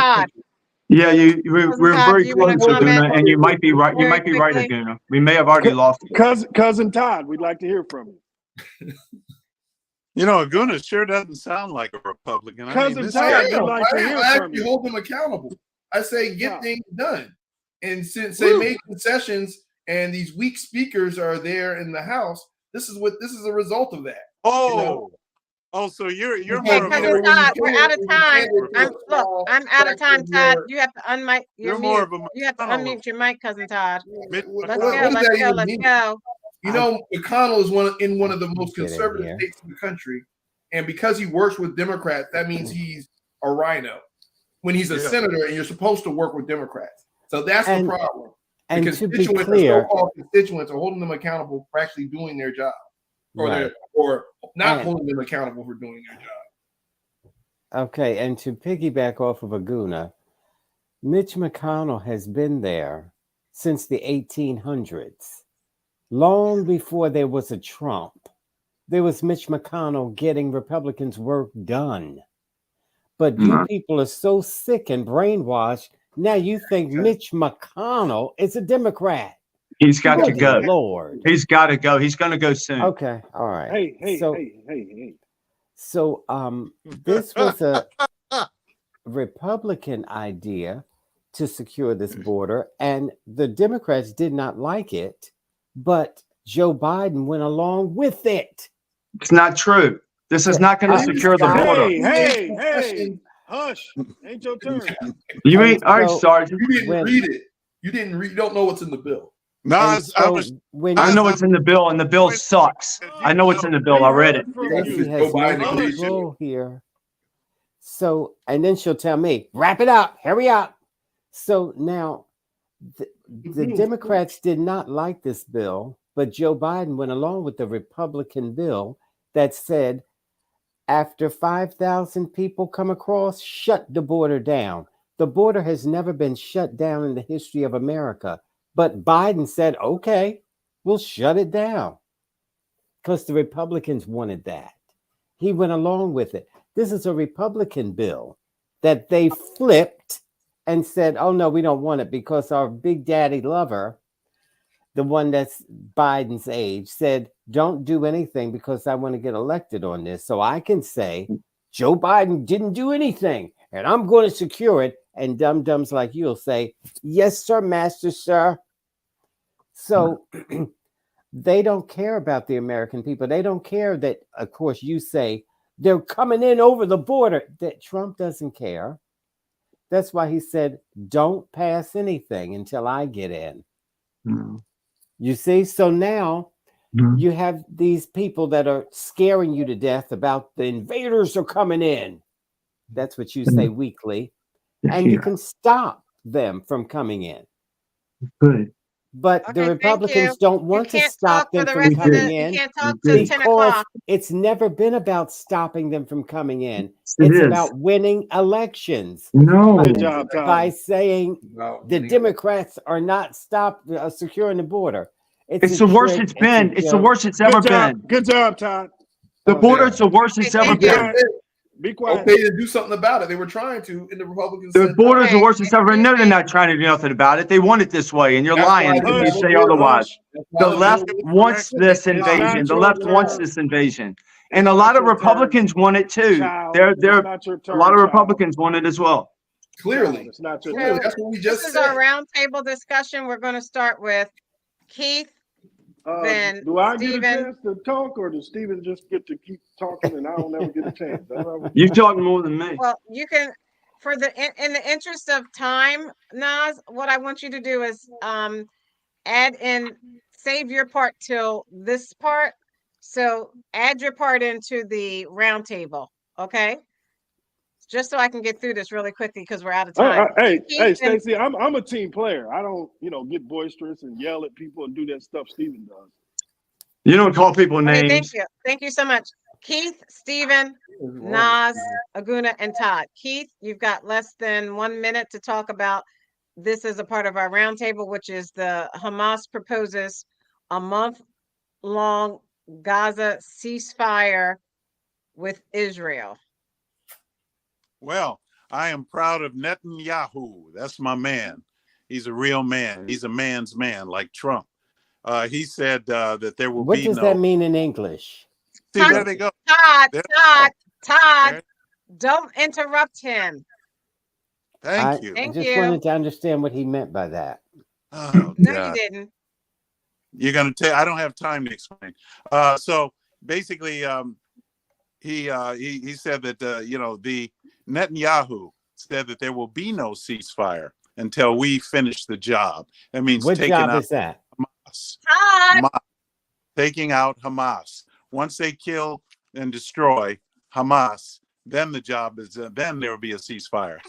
Yeah, we're very close, Aguna, and you might be right. You Very might be right, quickly. Aguna. We may have already lost it. Cousin Todd, we'd like to hear from you. You know, Aguna sure doesn't sound like a Republican. Cousin this Todd, guy- we'd like to hear I from actually you. hold them accountable. I say get Yeah. things done, and since they make concessions and these weak speakers are there in the House, this is a result of that. oh, so you're Okay, more of Cousin a Todd, we're out of time. I'm out of time, Todd. Your- You have to unmic your You're more mute. of a You have to McConnell. unmute your mic, Cousin Todd. Mitch What Let's does go. McConnell. Let's that go. even Let's mean? go. You know, McConnell is one of the most Get in conservative here. states in the country, and because he works with Democrats, that means he's a rhino. When he's a Yeah. senator, and you're supposed to work with Democrats, so that's And- the problem. And The to be constituents, clear, so-called constituents, are holding them accountable for actually doing their job, or right. or not And- holding them accountable for doing their job. Okay, and to piggyback off of Aguna, Mitch McConnell has been there since the 1800s. Long before there was a Trump, there was Mitch McConnell getting Republicans' work done. But you people are so sick and brainwashed, now you think Mitch McConnell is a Democrat. He's got to Good go. Lord. He's got to go. He's going to go soon. Okay, all right. Hey. So this was a Republican idea to secure this border, and the Democrats did not like it, but Joe Biden went along with it. It's not true. This is not going to secure the border. Hey, hush. Ain't your turn. You ain't. All right, So- Sarge. You didn't When- read it. You didn't read. You don't know what's in the bill. No, And I so was when I know what's in the bill, and the bill sucks. I know what's in the bill. I read it. Stacey has Joe Biden no agrees. control here. So, and then she'll tell me, wrap it up, hurry up. So now the Democrats did not like this bill, but Joe Biden went along with the Republican bill that said, after 5,000 people come across, shut the border down. The border has never been shut down in the history of America. But Biden said, okay, we'll shut it down because the Republicans wanted that. He went along with it. This is a Republican bill that they flipped and said, oh, no, we don't want it because our big daddy lover, the one that's Biden's age, said, don't do anything because I want to get elected on this. So I can say Joe Biden didn't do anything and I'm going to secure it. And dum-dums like you'll say, yes, sir, master, sir. So they don't care about the American people. They don't care that, of course, you say they're coming in over the border. That Trump doesn't care. That's why he said, don't pass anything until I get in. Mm. You see? So now You have these people that are scaring you to death about the invaders are coming in. That's what you say weekly. And you can stop them from coming in. Good. But the Okay, thank you. Republicans don't You want to can't stop talk for them the from rest of coming the, you in can't talk to 10 because o'clock. it's never been about stopping them from coming in. It It's is. about winning elections. No. Good job, By Todd. saying About the winning Democrats are not securing the border. It's a the worst trick, it's been. a It's the joke. worst it's ever Good job. been. Good job, Todd. The border Yeah. is the worst Okay, it's ever thank Be you. been. quiet. Be quiet. Okay to do something about it. They were trying to, and the Republicans The said border is the Okay, worst it's ever been. excuse No, they're me. not trying to do nothing about it. They want it this way, and you're That's why lying they if you Hush, have a say border. otherwise. That's why The the left border- wants this It's invasion. not The your left wants turn. this invasion. It's And a not lot of your Republicans turn, want it too. child. They're It's not your a turn, lot of child. Republicans want it as well. Clearly, Child, it's not your clearly, turn. that's what we This just is our said. roundtable discussion. We're going to start with Keith, then Do I get a Stephen. chance to talk, or does Steven just get to keep talking and I don't ever get a chance? That's how we- You talking more than me. Well, you can, for the in the interest of time, Nas, what I want you to do is add in, save your part till this part. So add your part into the roundtable, okay? Just so I can get through this really quickly because we're out of time. Hey, Keith and- Stacey, I'm a team player. I don't, get boisterous and yell at people and do that stuff Steven does. You don't call people Okay, names. thank you. Thank you so much. Keith, Stephen, Nas, Aguna, and Todd. Keith, you've got less than 1 minute to talk about this as a part of our roundtable, which is the Hamas proposes a month-long Gaza ceasefire with Israel. Well, I am proud of Netanyahu. That's my man. He's a real man. He's a man's man, like Trump. He said that there will What be does no. that mean in English? See, there they go. Todd, There- Todd, There- don't interrupt him. Thank you. I Thank just you. wanted to understand what he meant by that. Oh, No, you God. didn't. You're gonna take. I don't have time to explain. So basically, he said that the Netanyahu said that there will be no ceasefire until we finish the job. That means What taking job out is that? Hamas. Todd, Taking out Hamas. Once they kill and destroy Hamas, then the job is. Then there will be a ceasefire.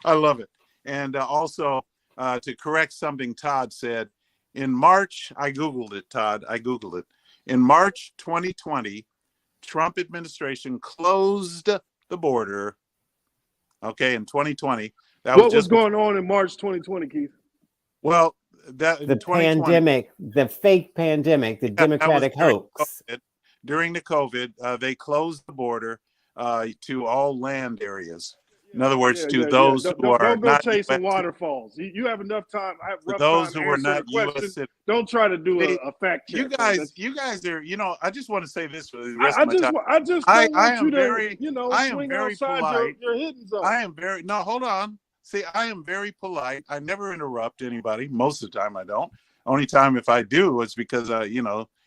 I love it. And also to correct something Todd said. In March, I Googled it, Todd. I Googled it. In March 2020, Trump administration closed the border. Okay, in 2020. That What was was just going on in March 2020, Keith? well, that in The 2020, pandemic, the fake pandemic, the that was Democratic during hoax. COVID. During the COVID, they closed the border to all land areas. In other words, to those who are Don't go not chasing US, waterfalls. You have enough time. I have to rough those time who are answering not a question. U.S. citizens. Don't try to do See, a fact check. You guys are. I just want to say this for the rest I of my just, time. I just I don't want am you to, very- I am swing very outside polite. your hidden zone. I am very no. Hold on. See, I am very polite. I never interrupt anybody. Most of the time, I don't. Only time if I do is because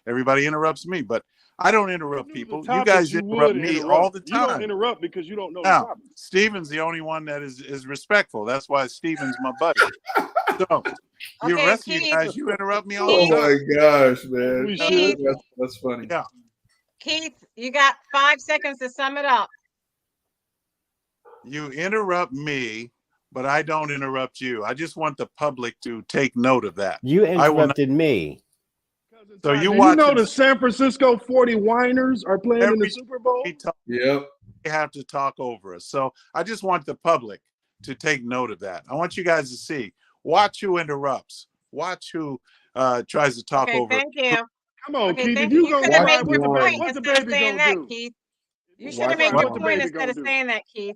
everybody interrupts me. But I don't interrupt people. You guys interrupt me all the You don't time. interrupt because you don't know the Now, topic. Steven's the only one that is respectful. That's why Steven's my buddy. So, the Okay, rest of you Keith. guys, you interrupt me all Oh the time. my gosh, man! We should. That's funny. Yeah. Keith, you got 5 seconds to sum it up. You interrupt me, but I don't interrupt you. I just want the public to take note of that. You I will not- interrupted me. So you Do watch you know it. the San Francisco 49ers are playing in the Every- Super Bowl? Yep. They have to talk over us. So I just want the public to take note of that. I want you guys to see. Watch who interrupts. Watch who tries to talk Okay, over. thank you. Come on, Okay, Keith. thank If you. you You gonna could have watch made lie, your your what point what's the instead of baby saying gonna that, do? Keith. You should Watch have made your your mouth. point Baby instead of gonna do. saying that, Keith.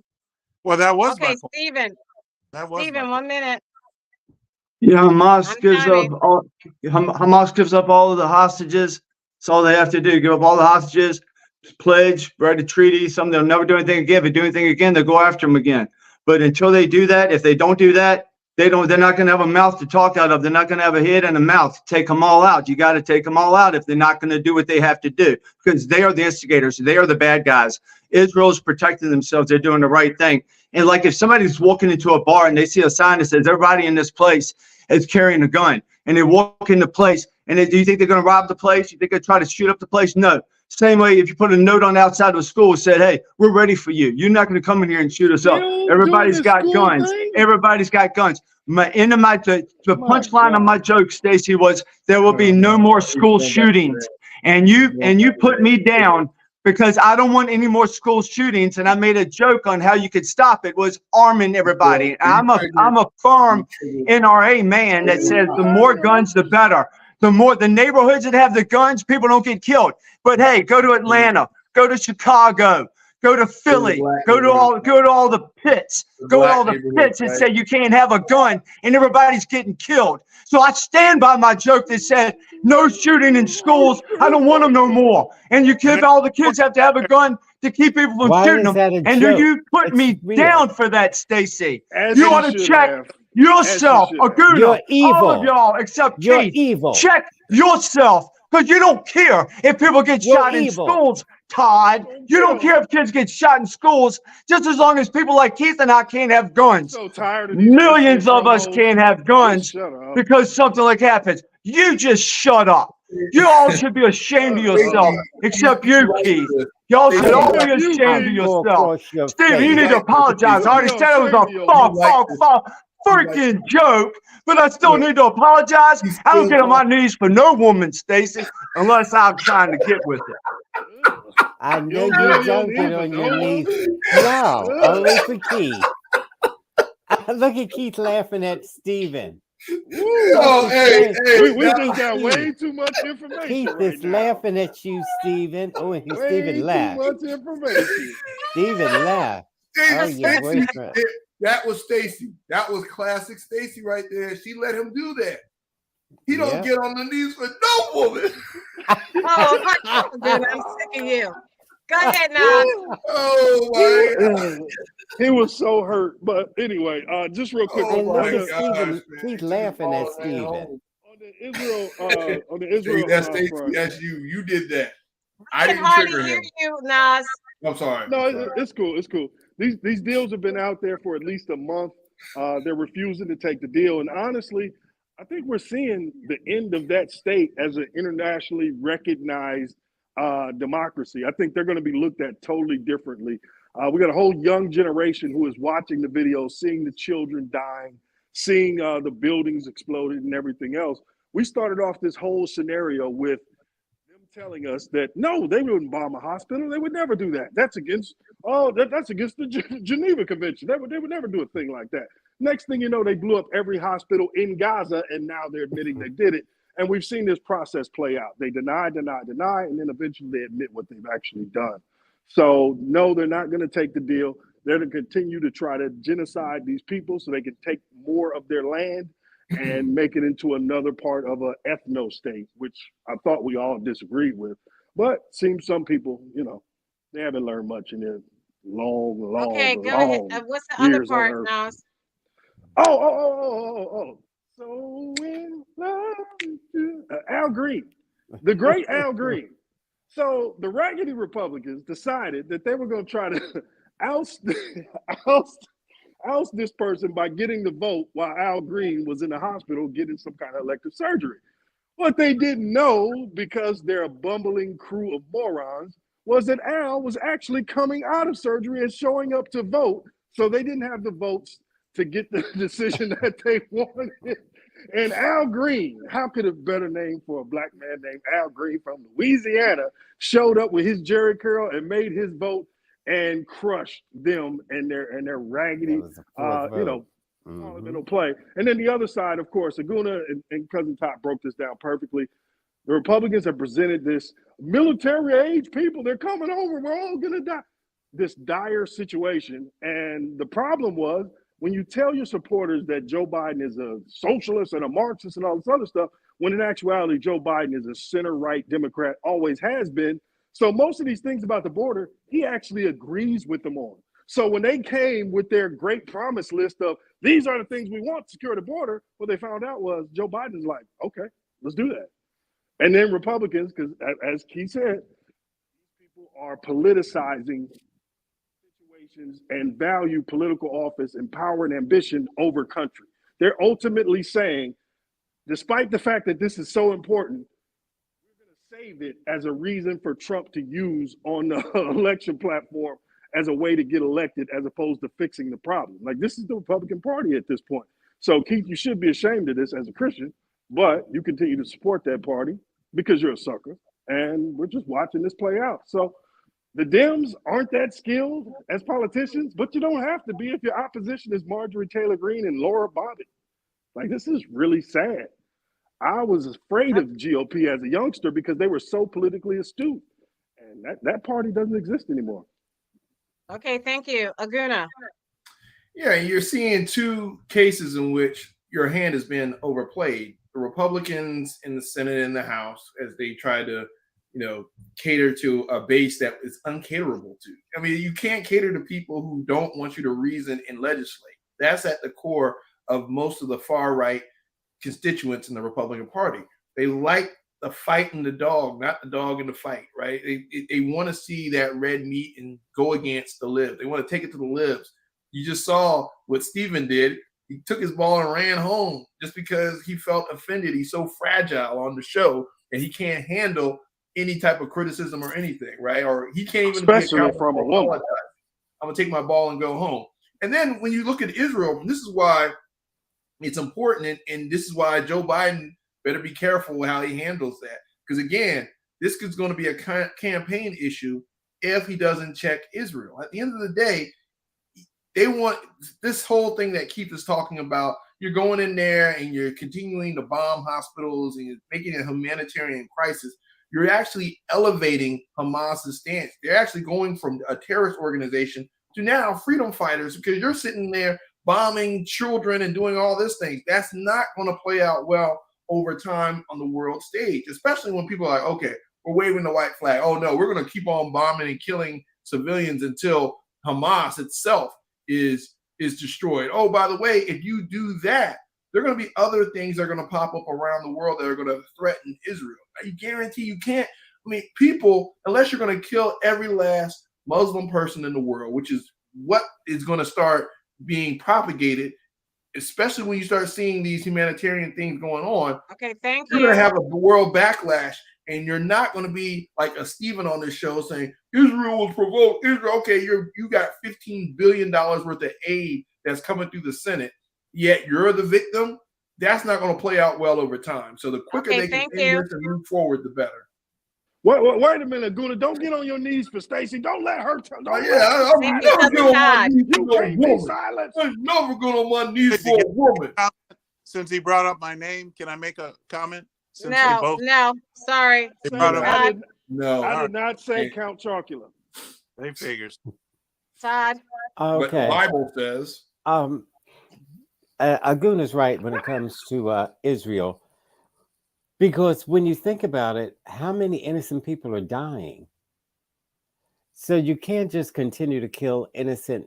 Well, that was Okay, my point. Stephen. That was Stephen, my 1 minute. Hamas I'm gives up timing. all. Hamas gives up all of the hostages. That's all they have to do. Give up all the hostages. Pledge, write a treaty. Some they'll never do anything again. If they do anything again, they'll go after them again. But until they do that, if they don't do that, they're not going to have a mouth to talk out of. They're not going to have a head and a mouth to take them all out. You got to take them all out if they're not going to do what they have to do, because they are the instigators. They are the bad guys. Israel's protecting themselves. They're doing the right thing. And like if somebody's walking into a bar and they see a sign that says everybody in this place is carrying a gun, and they walk in the place. And do you think they're going to rob the place? You think they're trying to shoot up the place? No. Same way if you put a note on the outside of the school and said, hey, we're ready for you. You're not going to come in here and shoot us up. Everybody's got guns. Everybody's got guns. The punchline of my joke, Stacy, was there will be no more school shootings. And you put me down because I don't want any more school shootings. And I made a joke on how you could stop it was arming everybody. I'm a firm NRA man that says the more guns, the better. The more the neighborhoods that have the guns, people don't get killed. But hey, go to Atlanta, go to Chicago, go to Philly, go to all the pits, go to all the pits and say you can't have a gun and everybody's getting killed. So I stand by my joke that said no shooting in schools. I don't want them no more. And all the kids have to have a gun to keep people from shooting them. And do you put me down for that, Stacy? You ought to check yourself, Aguna, all of y'all except Keith. Evil. Check yourself because you don't care if people get shot in schools, Todd. You don't care if kids get shot in schools, just as long as people like Keith and I can't have guns. So tired of these millions of us can't have guns because something like happens. You just shut up. You all should be ashamed of yourself, except you, Keith. Y'all should all be ashamed of yourself. Steve, you need to apologize. I already said it was a freaking joke, but I still need to apologize. I don't get on my knees for no woman, Stacy, unless I'm trying to get with it. I know you don't get on your knees. No, only for Keith. Look at Keith laughing at Steven. Oh, hey, we just got way too much information. Keith is laughing at you, Steven. Oh, and Steven laughed. Too much information. Steven laughed. Oh, your boyfriend. That was Stacy. That was classic Stacy right there. She let him do that. He don't get on the knees for no woman. Oh, man, I'm sick of you. Go ahead now. Oh my God. He was so hurt. But anyway, just real quick. He's laughing at Steven. On the Israel, that's Stacy. That's you. You did that. I didn't trigger him. You, Nas. I'm sorry. No, it's cool. It's cool. These deals have been out there for at least a month. They're refusing to take the deal. And honestly, I think we're seeing the end of that state as an internationally recognized democracy. I think they're going to be looked at totally differently. We got a whole young generation who is watching the videos, seeing the children dying, seeing the buildings exploded and everything else. We started off this whole scenario with them telling us that, no, they wouldn't bomb a hospital. They would never do that. That's against the Geneva Convention. They would never do a thing like that. Next thing you know, they blew up every hospital in Gaza, and now they're admitting they did it. And we've seen this process play out. They deny, and then eventually they admit what they've actually done. So, no, they're not going to take the deal. They're going to continue to try to genocide these people so they can take more of their land and make it into another part of an ethno-state, which I thought we all disagreed with. But seems some people, they haven't learned much in their long Okay, go ahead. What's the other part, Nas? Oh. So in love with you. Al Green, the great Al Green. So the raggedy Republicans decided that they were going to try to oust this person by getting the vote while Al Green was in the hospital getting some kind of elective surgery. What they didn't know, because they're a bumbling crew of morons, was that Al was actually coming out of surgery and showing up to vote. So they didn't have the votes to get the decision that they wanted. And Al Green, how could a better name for a black man named Al Green from Louisiana, showed up with his jerry curl and made his vote and crushed them and their raggedy, parliamentary play. And then the other side, of course, Aguna and Cousin Top broke this down perfectly. The Republicans have presented this military age people, they're coming over, we're all going to die. This dire situation. And the problem was, when you tell your supporters that Joe Biden is a socialist and a Marxist and all this other stuff, when in actuality, Joe Biden is a center-right Democrat, always has been. So most of these things about the border, he actually agrees with them on. So when they came with their great promise list of, these are the things we want to secure the border, what they found out was Joe Biden's like, okay, let's do that. And then Republicans, because as Keith said, people are politicizing and value political office and power and ambition over country. They're ultimately saying despite the fact that this is so important, we're going to save it as a reason for Trump to use on the election platform as a way to get elected, as opposed to fixing the problem. Like, this is the Republican Party at this point. So, Keith, you should be ashamed of this as a Christian, but you continue to support that party because you're a sucker. And we're just watching this play out. So the Dems aren't that skilled as politicians, but you don't have to be if your opposition is Marjorie Taylor Greene and Laura Bobbitt. Like, this is really sad. I was afraid of GOP as a youngster because they were so politically astute. And that party doesn't exist anymore. Okay, thank you. Aguna. Yeah, you're seeing two cases in which your hand has been overplayed. The Republicans in the Senate and the House, as they try to, cater to a base that is uncaterable to. I mean, you can't cater to people who don't want you to reason and legislate. That's at the core of most of the far right constituents in the Republican Party. They like the fight in the dog, not the dog in the fight, right? They want to see that red meat and go against the libs. They want to take it to the libs. You just saw what Stephen did. He took his ball and ran home just because he felt offended. He's so fragile on the show and he can't handle any type of criticism or anything, right? Or he can't even, especially from a woman. I'm gonna take my ball and go home. And then when you look at Israel, this is why it's important, and this is why Joe Biden better be careful with how he handles that. Because again, this is going to be a campaign issue if he doesn't check Israel. At the end of the day, they want this whole thing that Keith is talking about. You're going in there and you're continuing to bomb hospitals and you're making a humanitarian crisis. You're actually elevating Hamas's stance. They're actually going from a terrorist organization to now freedom fighters, because you're sitting there bombing children and doing all this things. That's not going to play out well over time on the world stage, especially when people are like, okay, we're waving the white flag. Oh no, we're going to keep on bombing and killing civilians until Hamas itself is destroyed. Oh, by the way, if you do that, there are going to be other things that are going to pop up around the world that are going to threaten Israel. I guarantee you can't. I mean, people, unless you're going to kill every last Muslim person in the world, which is what is going to start being propagated, especially when you start seeing these humanitarian things going on. Okay, thank you. You're going to have a world backlash, and you're not going to be like a Stephen on this show saying Israel was provoked. Israel, okay, you got $15 billion worth of aid that's coming through the Senate, yet you're the victim. That's not going to play out well over time. So the quicker they can end this and move forward, the better. Wait a minute, Guna. Don't get on your knees for Stacey. Don't let her. I'm never get on my knees for a woman. I'm never going on my knees for a woman. Since he brought up my name, can I make a comment? Since No, sorry. I did not say Count Chocula. They figures. Todd. Okay. But the Bible says. Aguna's right when it comes to Israel, because when you think about it, how many innocent people are dying? So you can't just continue to kill innocent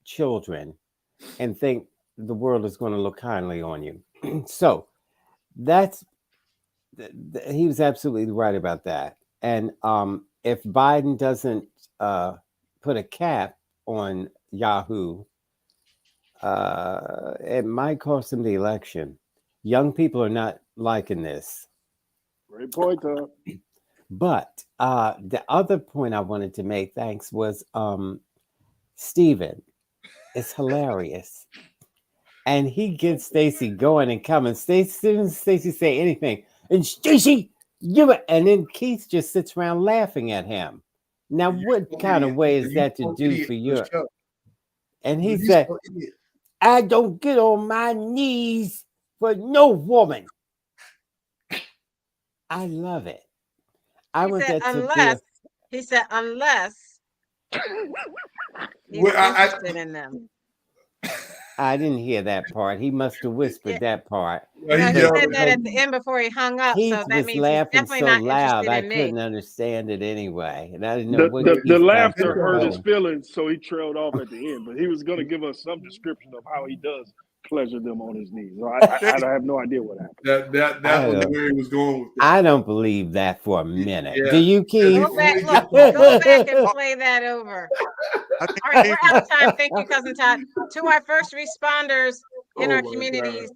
children and think the world is going to look kindly on you. So he was absolutely right about that. And if Biden doesn't put a cap on Yahoo, it might cost him the election. Young people are not liking this. Great point, Tom. But the other point I wanted to make, thanks, was Stephen is hilarious. And he gets Stacey going and coming. Stacey say anything. And Stacey, and then Keith just sits around laughing at him. Now, what kind of way is that to do for you? And he said, I don't get on my knees for no woman. I love it. He said, unless he's interested in them. I didn't hear that part. He must have whispered that part. He said that at the end before he hung up. He so that was means laughing he's definitely so not loud I interested in me. couldn't understand it anyway. And I didn't know the laughter hurt his feelings, so he trailed off at the end. But he was going to give us some description of how he does pleasure them on his knees. So I have no idea what happened. That was where he was going with that. I don't believe that for a minute. Yeah. Do you, Keith? Go back and play that over. All right, we're out of time. Thank you, Cousin Todd. To our first responders in our communities,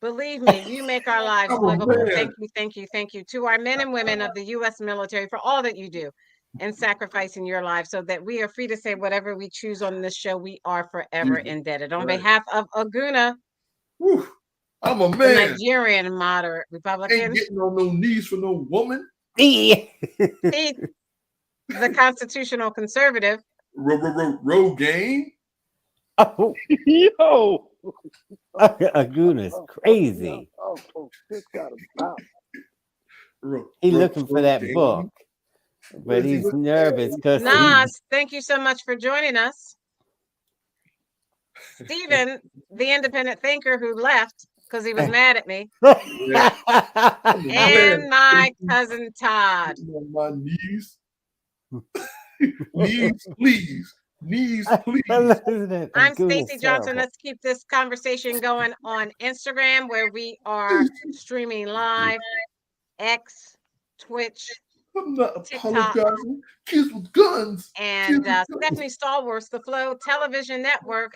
Believe me, you make our lives I'm a livable. man. Thank you, thank you, thank you to our men and women of the U.S. military for all that you do and sacrificing your lives so that we are free to say whatever we choose on this show. We are forever indebted. On Right. behalf of Aguna, Whew. I'm a the man. Nigerian moderate Ain't Republican, getting on no knees for no woman. Keith, the constitutional conservative, Rogaine. Oh, Yo. Aguna's crazy. This gotta stop. He's looking for that Rogaine. book, but he's nervous because Nas, thank you so much for joining us. Stephen, the independent thinker who left because he was mad at me. And my cousin Todd. On my knees. Knees, please. Knees, please. I'm Stacey Johnson. Let's keep this conversation going on Instagram, where we are streaming live, X, Twitch, I'm not TikTok, apologizing. Kids with guns. and Stephanie Stallworth, the Flow Television Network.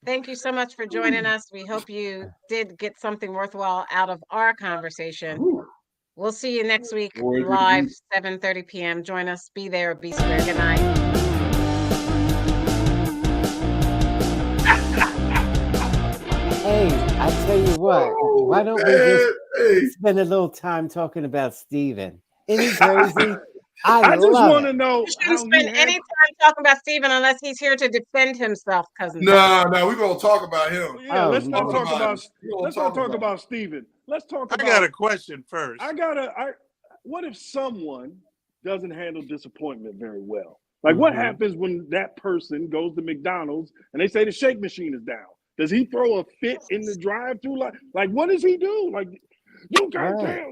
Thank you so much for joining us. We hope you did get something worthwhile out of our conversation. We'll see you next week live, 7:30 p.m. Join us. Be there. Be square. Good night. Hey, I tell you what, why don't we just spend a little time talking about Steven? Isn't he crazy? I just want to it. know You shouldn't spend any time talking about Steven unless he's here to defend himself, cousin. No, we're gonna talk about him. Yeah, let's not no. talk about. Let's not talk about Steven. Let's talk about. I got a question first. What if someone doesn't handle disappointment very well? Like, what happens when that person goes to McDonald's and they say the shake machine is down? Does he throw a fit in the drive-through? Like what does he do? Like, you can't tell.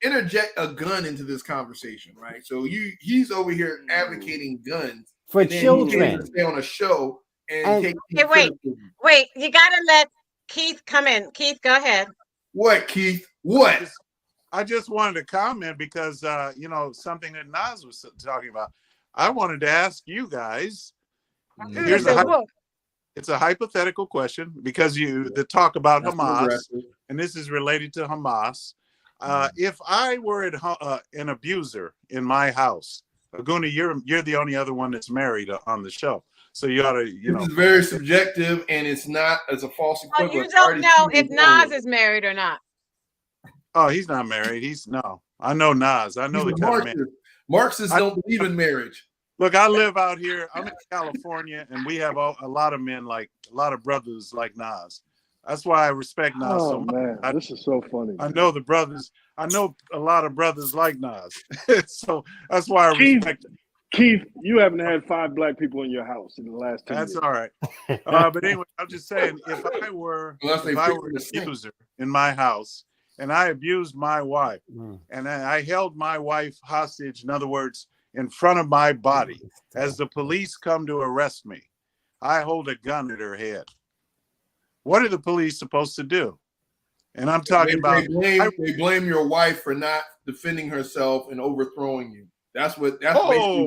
Interject a gun into this conversation, right? So he's over here advocating guns for children. Stay on a show and take. Hey, wait! You gotta let Keith come in. Keith, go ahead. What, Keith? What? I just wanted to comment because something that Nas was talking about. I wanted to ask you guys. It's a hypothetical question because the talk about Hamas, and this is related to Hamas. If I were an abuser in my house, Aguna, you're the only other one that's married on the show, so you ought to, This is very subjective, and it's a false equivalent. You don't know if Nas is married or not. Oh, he's not married. I know Nas. I know the kind of man. Marxists don't believe in marriage. Look, I live out here. I'm in California, and we have a lot of men a lot of brothers like Nas. That's why I respect Nas so much. Man, this is so funny. I know the brothers. I know a lot of brothers like Nas, so that's why I respect him. Keith, you haven't had 5 black people in your house in the last 10 years. That's all right. But anyway, I'm just saying, if I were an abuser in my house and I abused my wife, and I held my wife hostage, in other words, in front of my body, as the police come to arrest me, I hold a gun at her head. What are the police supposed to do? And I'm talking about they blame your wife for not defending herself and overthrowing you. That's basically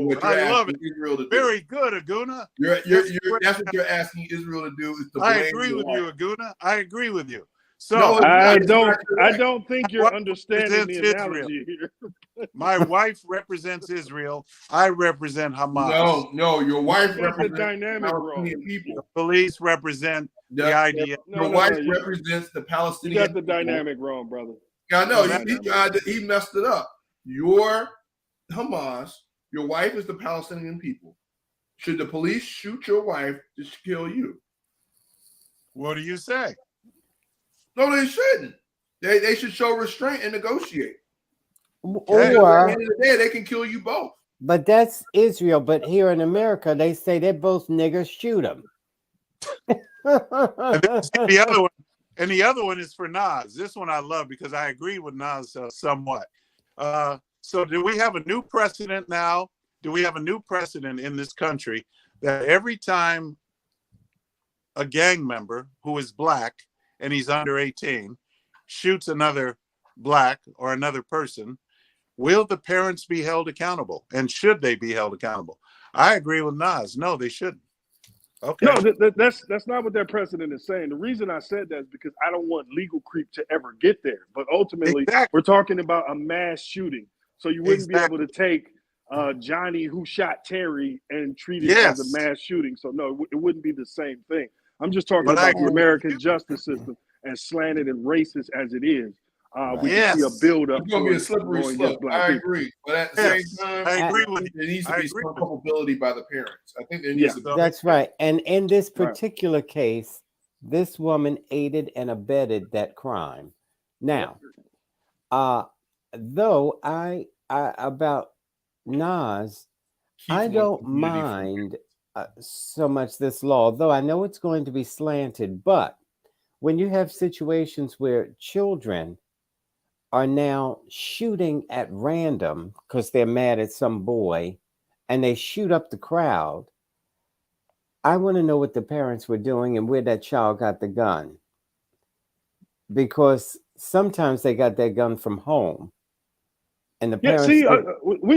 what you're asking Israel to do. Very good, Aguna. That's what you're asking Israel to do. Is to I agree with you, Aguna. I agree with you. So I don't think you're understanding the analogy here. My wife represents Israel. I represent Hamas. No, your wife represents the dynamic Palestinian people. The police represent the idea. Your wife represents the Palestinian. You got the dynamic wrong, brother. I know he messed it up. Your Hamas, your wife is the Palestinian people. Should the police shoot your wife to kill you? What do you say? No, they shouldn't. They should show restraint and negotiate. Or at the end of the day, they can kill you both. But that's Israel. But here in America, they say they're both niggers. Shoot them. The other one is for Nas. This one I love because I agree with Nas somewhat. So do we have a new precedent now? Do we have a new precedent in this country that every time a gang member who is black and he's under 18 shoots another black or another person, will the parents be held accountable? And should they be held accountable? I agree with Nas. No, they shouldn't. Okay. No, that's not what that precedent is saying. The reason I said that is because I don't want legal creep to ever get there. But ultimately, Exactly. we're talking about a mass shooting. So you wouldn't be able Exactly. to take Johnny who shot Terry and treat it as a Yes. mass shooting. So no, it wouldn't be the same thing. I'm just talking But I about the agree American with you. justice system, as slanted and racist as it is. We Right. can see a Yes. build-up It's going to be a towards slippery going slope. against black I people. agree, but at the same Yes. time, I I agree think with you. there needs to I be agree some with culpability by the parents. I think there Yeah. needs to be. you. So, That's right. And in this Right. particular case, this woman aided and abetted that crime. Now, though I about Nas, Keith I wants don't immunity from mind so much this law, though I know it's going to be slanted. But when you have situations where children are now shooting at random because they're mad at some boy and they shoot up the crowd, I want to know what the parents were doing and where that child got the gun. Because sometimes they got that gun from home and the Yeah, parents see, did.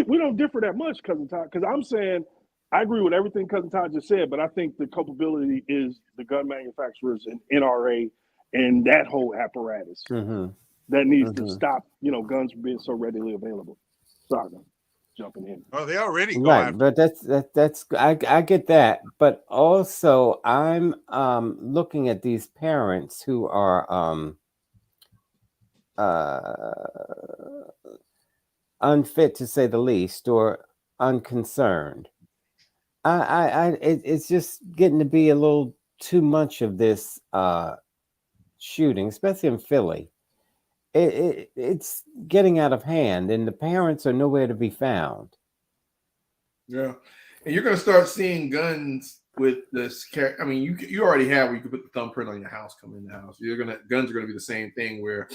we don't differ that much, Cousin Todd, because I'm saying I agree with everything Cousin Todd just said, but I think the culpability is the gun manufacturers and NRA and that whole apparatus Mm-hmm, that needs to mm-hmm. stop, guns from being so readily available. Sorry, I'm jumping in. well, they already go Right, after. but that's I get that, but also I'm looking at these parents who are uh unfit to say the least or unconcerned. It's just getting to be a little too much of this shooting, especially in Philly. It's getting out of hand, and the parents are nowhere to be found. Yeah, and you're going to start seeing guns with this. I mean, you already have where you can put the thumbprint on your house, come in the house. Guns are going to be the same thing where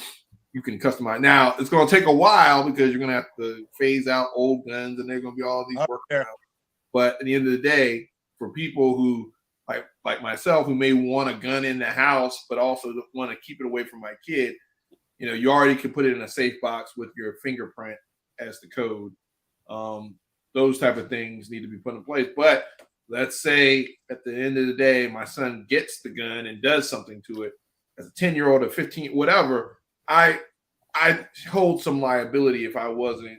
you can customize. Now it's going to take a while because you're going to have to phase out old guns, and there's going to be all these workarounds. But at the end of the day, for people who like myself, who may want a gun in the house, but also want to keep it away from my kid, you already can put it in a safe box with your fingerprint as the code. Those type of things need to be put in place. But let's say at the end of the day, my son gets the gun and does something to it as a 10-year-old or 15, whatever. I hold some liability if I wasn't,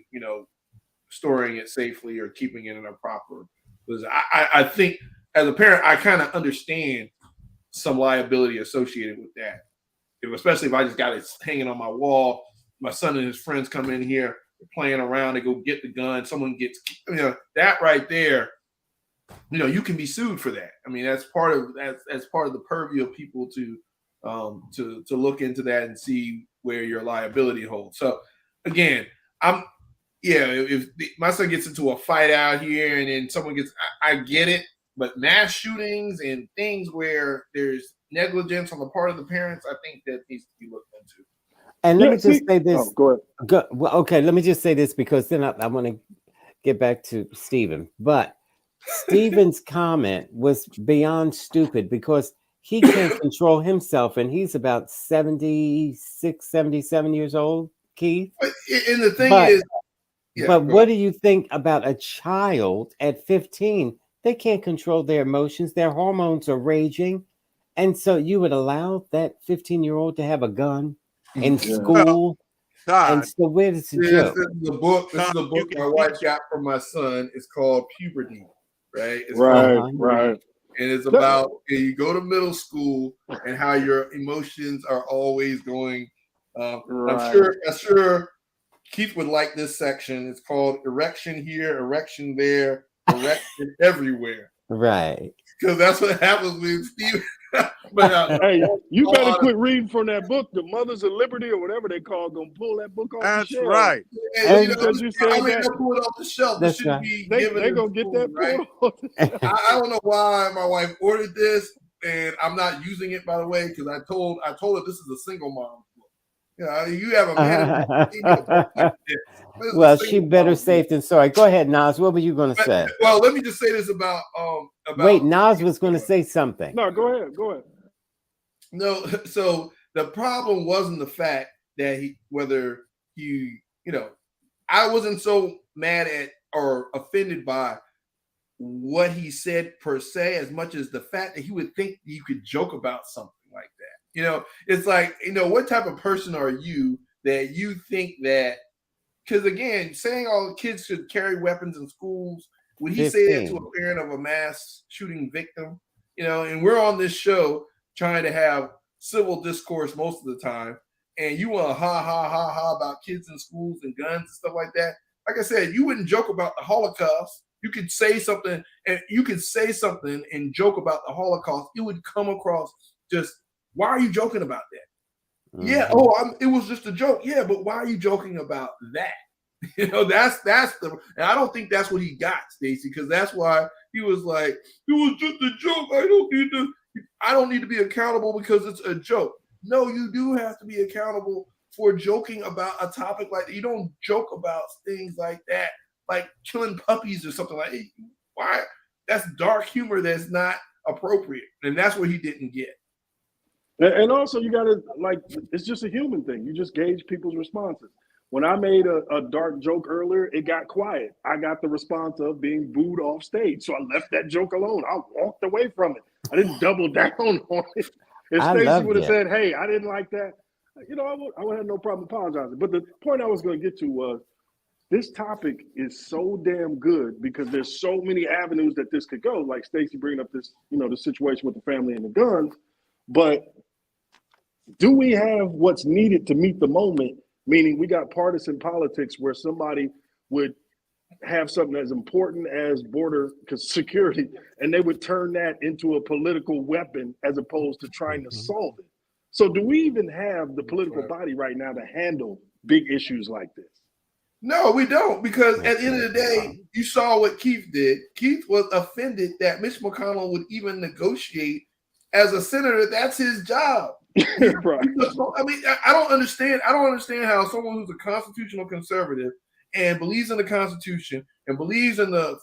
storing it safely or keeping it in a proper. Because I think as a parent, I kind of understand some liability associated with that. Especially if I just got it hanging on my wall, my son and his friends come in here, they're playing around, they go get the gun, someone gets, that right there, you can be sued for that. I mean, that's part of the purview of people to look into that and see where your liability holds. So again, if my son gets into a fight out here and then someone gets, I get it, but mass shootings and things where there's negligence on the part of the parents, I think that needs to be looked into. And let me just say this. Oh, go ahead. Well, okay, let me just say this because then I want to get back to Stephen. But Stephen's comment was beyond stupid because he can't control himself and he's about 76, 77 years old, Keith. And the thing is, but what do you think about a child at 15? They can't control their emotions. Their hormones are raging. And so you would allow that 15-year-old to have a gun in school? And so where does it go? This is the book my wife got from my son. It's called Puberty, right? It's right. And it's about you go to middle school and how your emotions are always going. Right. I'm sure Keith would like this section. It's called Erection Here, Erection There, Erection Everywhere. Right. Because that's what happens with Steve. But hey, you better quit reading from that book, The Mothers of Liberty, or whatever they call. Gonna pull that book off the shelf. That's right. And, because you said that. Pull it off the shelf. That's right. They gonna get that pulled off the shelf. I don't know why my wife ordered this, and I'm not using it, by the way, because I told her this is a single mom book. You have a man. Well, she better safe than sorry. Go ahead, Nas. What were you going to say? Well, let me just say this about Wait, Nas was going to say something. No, go ahead. No, so the problem wasn't the fact that I wasn't so mad at or offended by what he said per se, as much as the fact that he would think you could joke about something like that. It's like, what type of person are you that you think that? Because again, saying all kids should carry weapons in schools, would he say that to a parent of a mass shooting victim? And we're on this show trying to have civil discourse most of the time, and you want to ha ha ha ha about kids in schools and guns and stuff like that. Like I said, you wouldn't joke about the Holocaust. You could say something, and joke about the Holocaust. It would come across just, why are you joking about that? Mm-hmm. Yeah, it was just a joke. Yeah, but why are you joking about that? That's and I don't think that's what he got, Stacey, because that's why he was like, it was just a joke. I don't need to be accountable because it's a joke. No, you do have to be accountable for joking about a topic like that. You don't joke about things like that, like killing puppies or something like that. Why? That's dark humor that's not appropriate, and that's what he didn't get. And also, you got to, it's just a human thing. You just gauge people's responses. When I made a dark joke earlier, it got quiet. I got the response of being booed off stage. So I left that joke alone. I walked away from it. I didn't double down on it. If Stacey would have said, hey, I didn't like that, I would have no problem apologizing. But the point I was going to get to was, this topic is so damn good because there's so many avenues that this could go. Like Stacey bringing up this, the situation with the family and the guns. But do we have what's needed to meet the moment? Meaning we got partisan politics where somebody would have something as important as border security, and they would turn that into a political weapon as opposed to trying to solve it. So do we even have the political body right now to handle big issues like this? No, we don't, because at the end of the day, you saw what Keith did. Keith was offended that Mitch McConnell would even negotiate as a senator. That's his job. Right. I mean, I don't understand how someone who's a constitutional conservative and believes in the Constitution and believes in a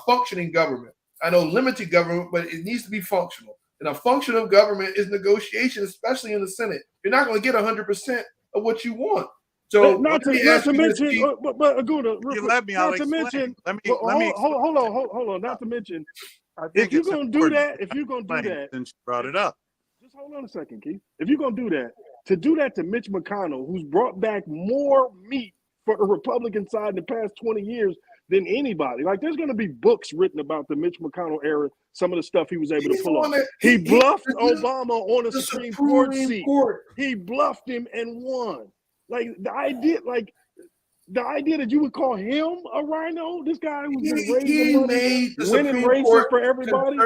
functioning government. I know limited government, but it needs to be functional. And a functional government is negotiation, especially in the Senate. You're not going to get 100% of what you want. So not to mention, but Aguna, let me. I'll explain. Let me. Hold on. Not to mention, if you're going to do that, since you brought it up. Just hold on a second, Keith. If you're going to do that to Mitch McConnell, who's brought back more meat for the Republican side in the past 20 years than anybody. Like, there's going to be books written about the Mitch McConnell era, some of the stuff he was able to pull off. He bluffed Obama on a Supreme Court seat. He bluffed him and won. Like, the idea that you would call him a rhino, this guy who's been raising money, winning races for everybody.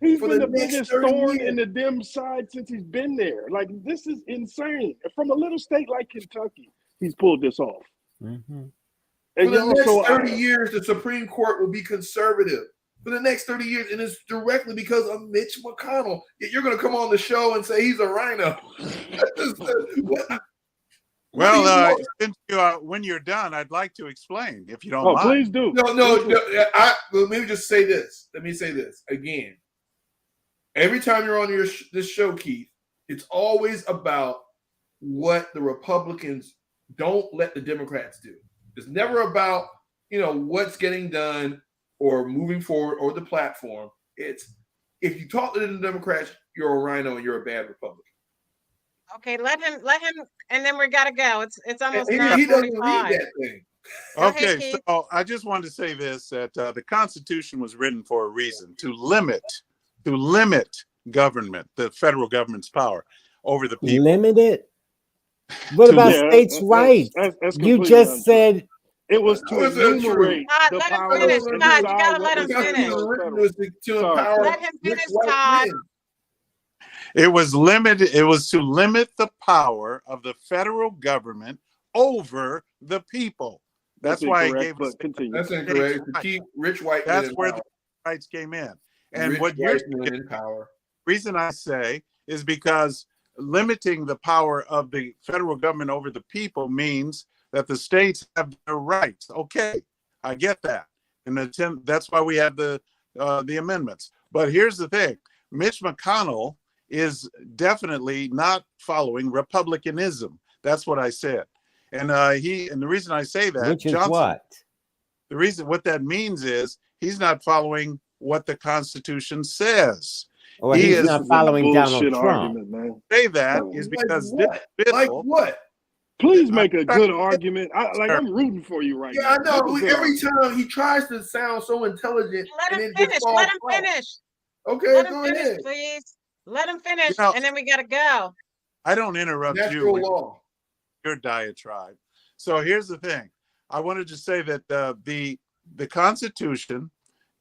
He's been the biggest thorn in the Dem side since he's been there. Like, this is insane. From a little state like Kentucky, he's pulled this off. Mm-hmm. For the next 30 years, the Supreme Court will be conservative. For the next 30 years, and it's directly because of Mitch McConnell. You're going to come on the show and say he's a rhino. Well, since when you're done, I'd like to explain, if you don't mind. Please do. No. Let me just say this. Let me say this again. Every time you're on this show, Keith, it's always about what the Republicans don't let the Democrats do. It's never about, what's getting done or moving forward or the platform. It's, if you talk to the Democrats, you're a rhino and you're a bad Republican. Okay, let him, and then we gotta go. It's almost he doesn't read that thing. Okay, so I just wanted to say this, that the Constitution was written for a reason, to limit government, the federal government's power over the people. Limit it? What about states' rights? You just said it was to enumerate the power. Todd, you gotta let him finish. Let him finish, Todd. It was to limit the power of the federal government over the people. That's why I gave us. That's incorrect. To keep rich white men. That's where the rights came in. And what you're in power. Reason I say is because limiting the power of the federal government over the people means that the states have their rights. Okay, I get that, and that's why we have the amendments. But here's the thing: Mitch McConnell is definitely not following republicanism. That's what I said, and the reason I say that, which is Johnson, what that means is he's not following what the Constitution says. Well, He he's is- not This is a following Donald bullshit Trump. argument, man. Say that Like is because this what? bill, Like what? Please make a I'm good trying to- argument. I'm rooting for you right Yeah, now. I know. Make a good Every argument. time he tries to sound so intelligent, Let and him it finish. just falls Let him flat. finish. Okay, Let him go finish, ahead. please. Let him finish, You know- and then we gotta go. I don't interrupt you Natural with law. your diatribe. So here's the thing. I wanted to say that the Constitution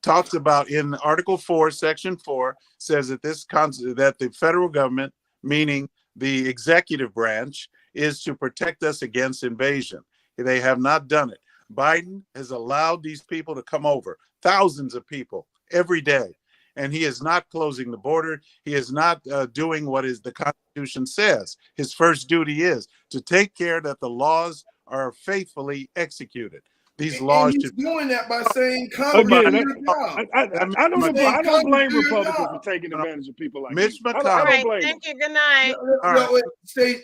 talks about in Article 4, Section 4, says that that the federal government, meaning the executive branch, is to protect us against invasion. They have not done it. Biden has allowed these people to come over, thousands of people every day, and he is not closing the border. He is not doing what the Constitution says. His first duty is to take care that the laws are faithfully executed. These laws And he's should doing that by saying, "Congress, Again, do your job." I don't Congress blame do your Republicans job. for taking advantage of people like Mitch you. I All don't McConnell. right. blame them. Thank you. Good night. All right. Stay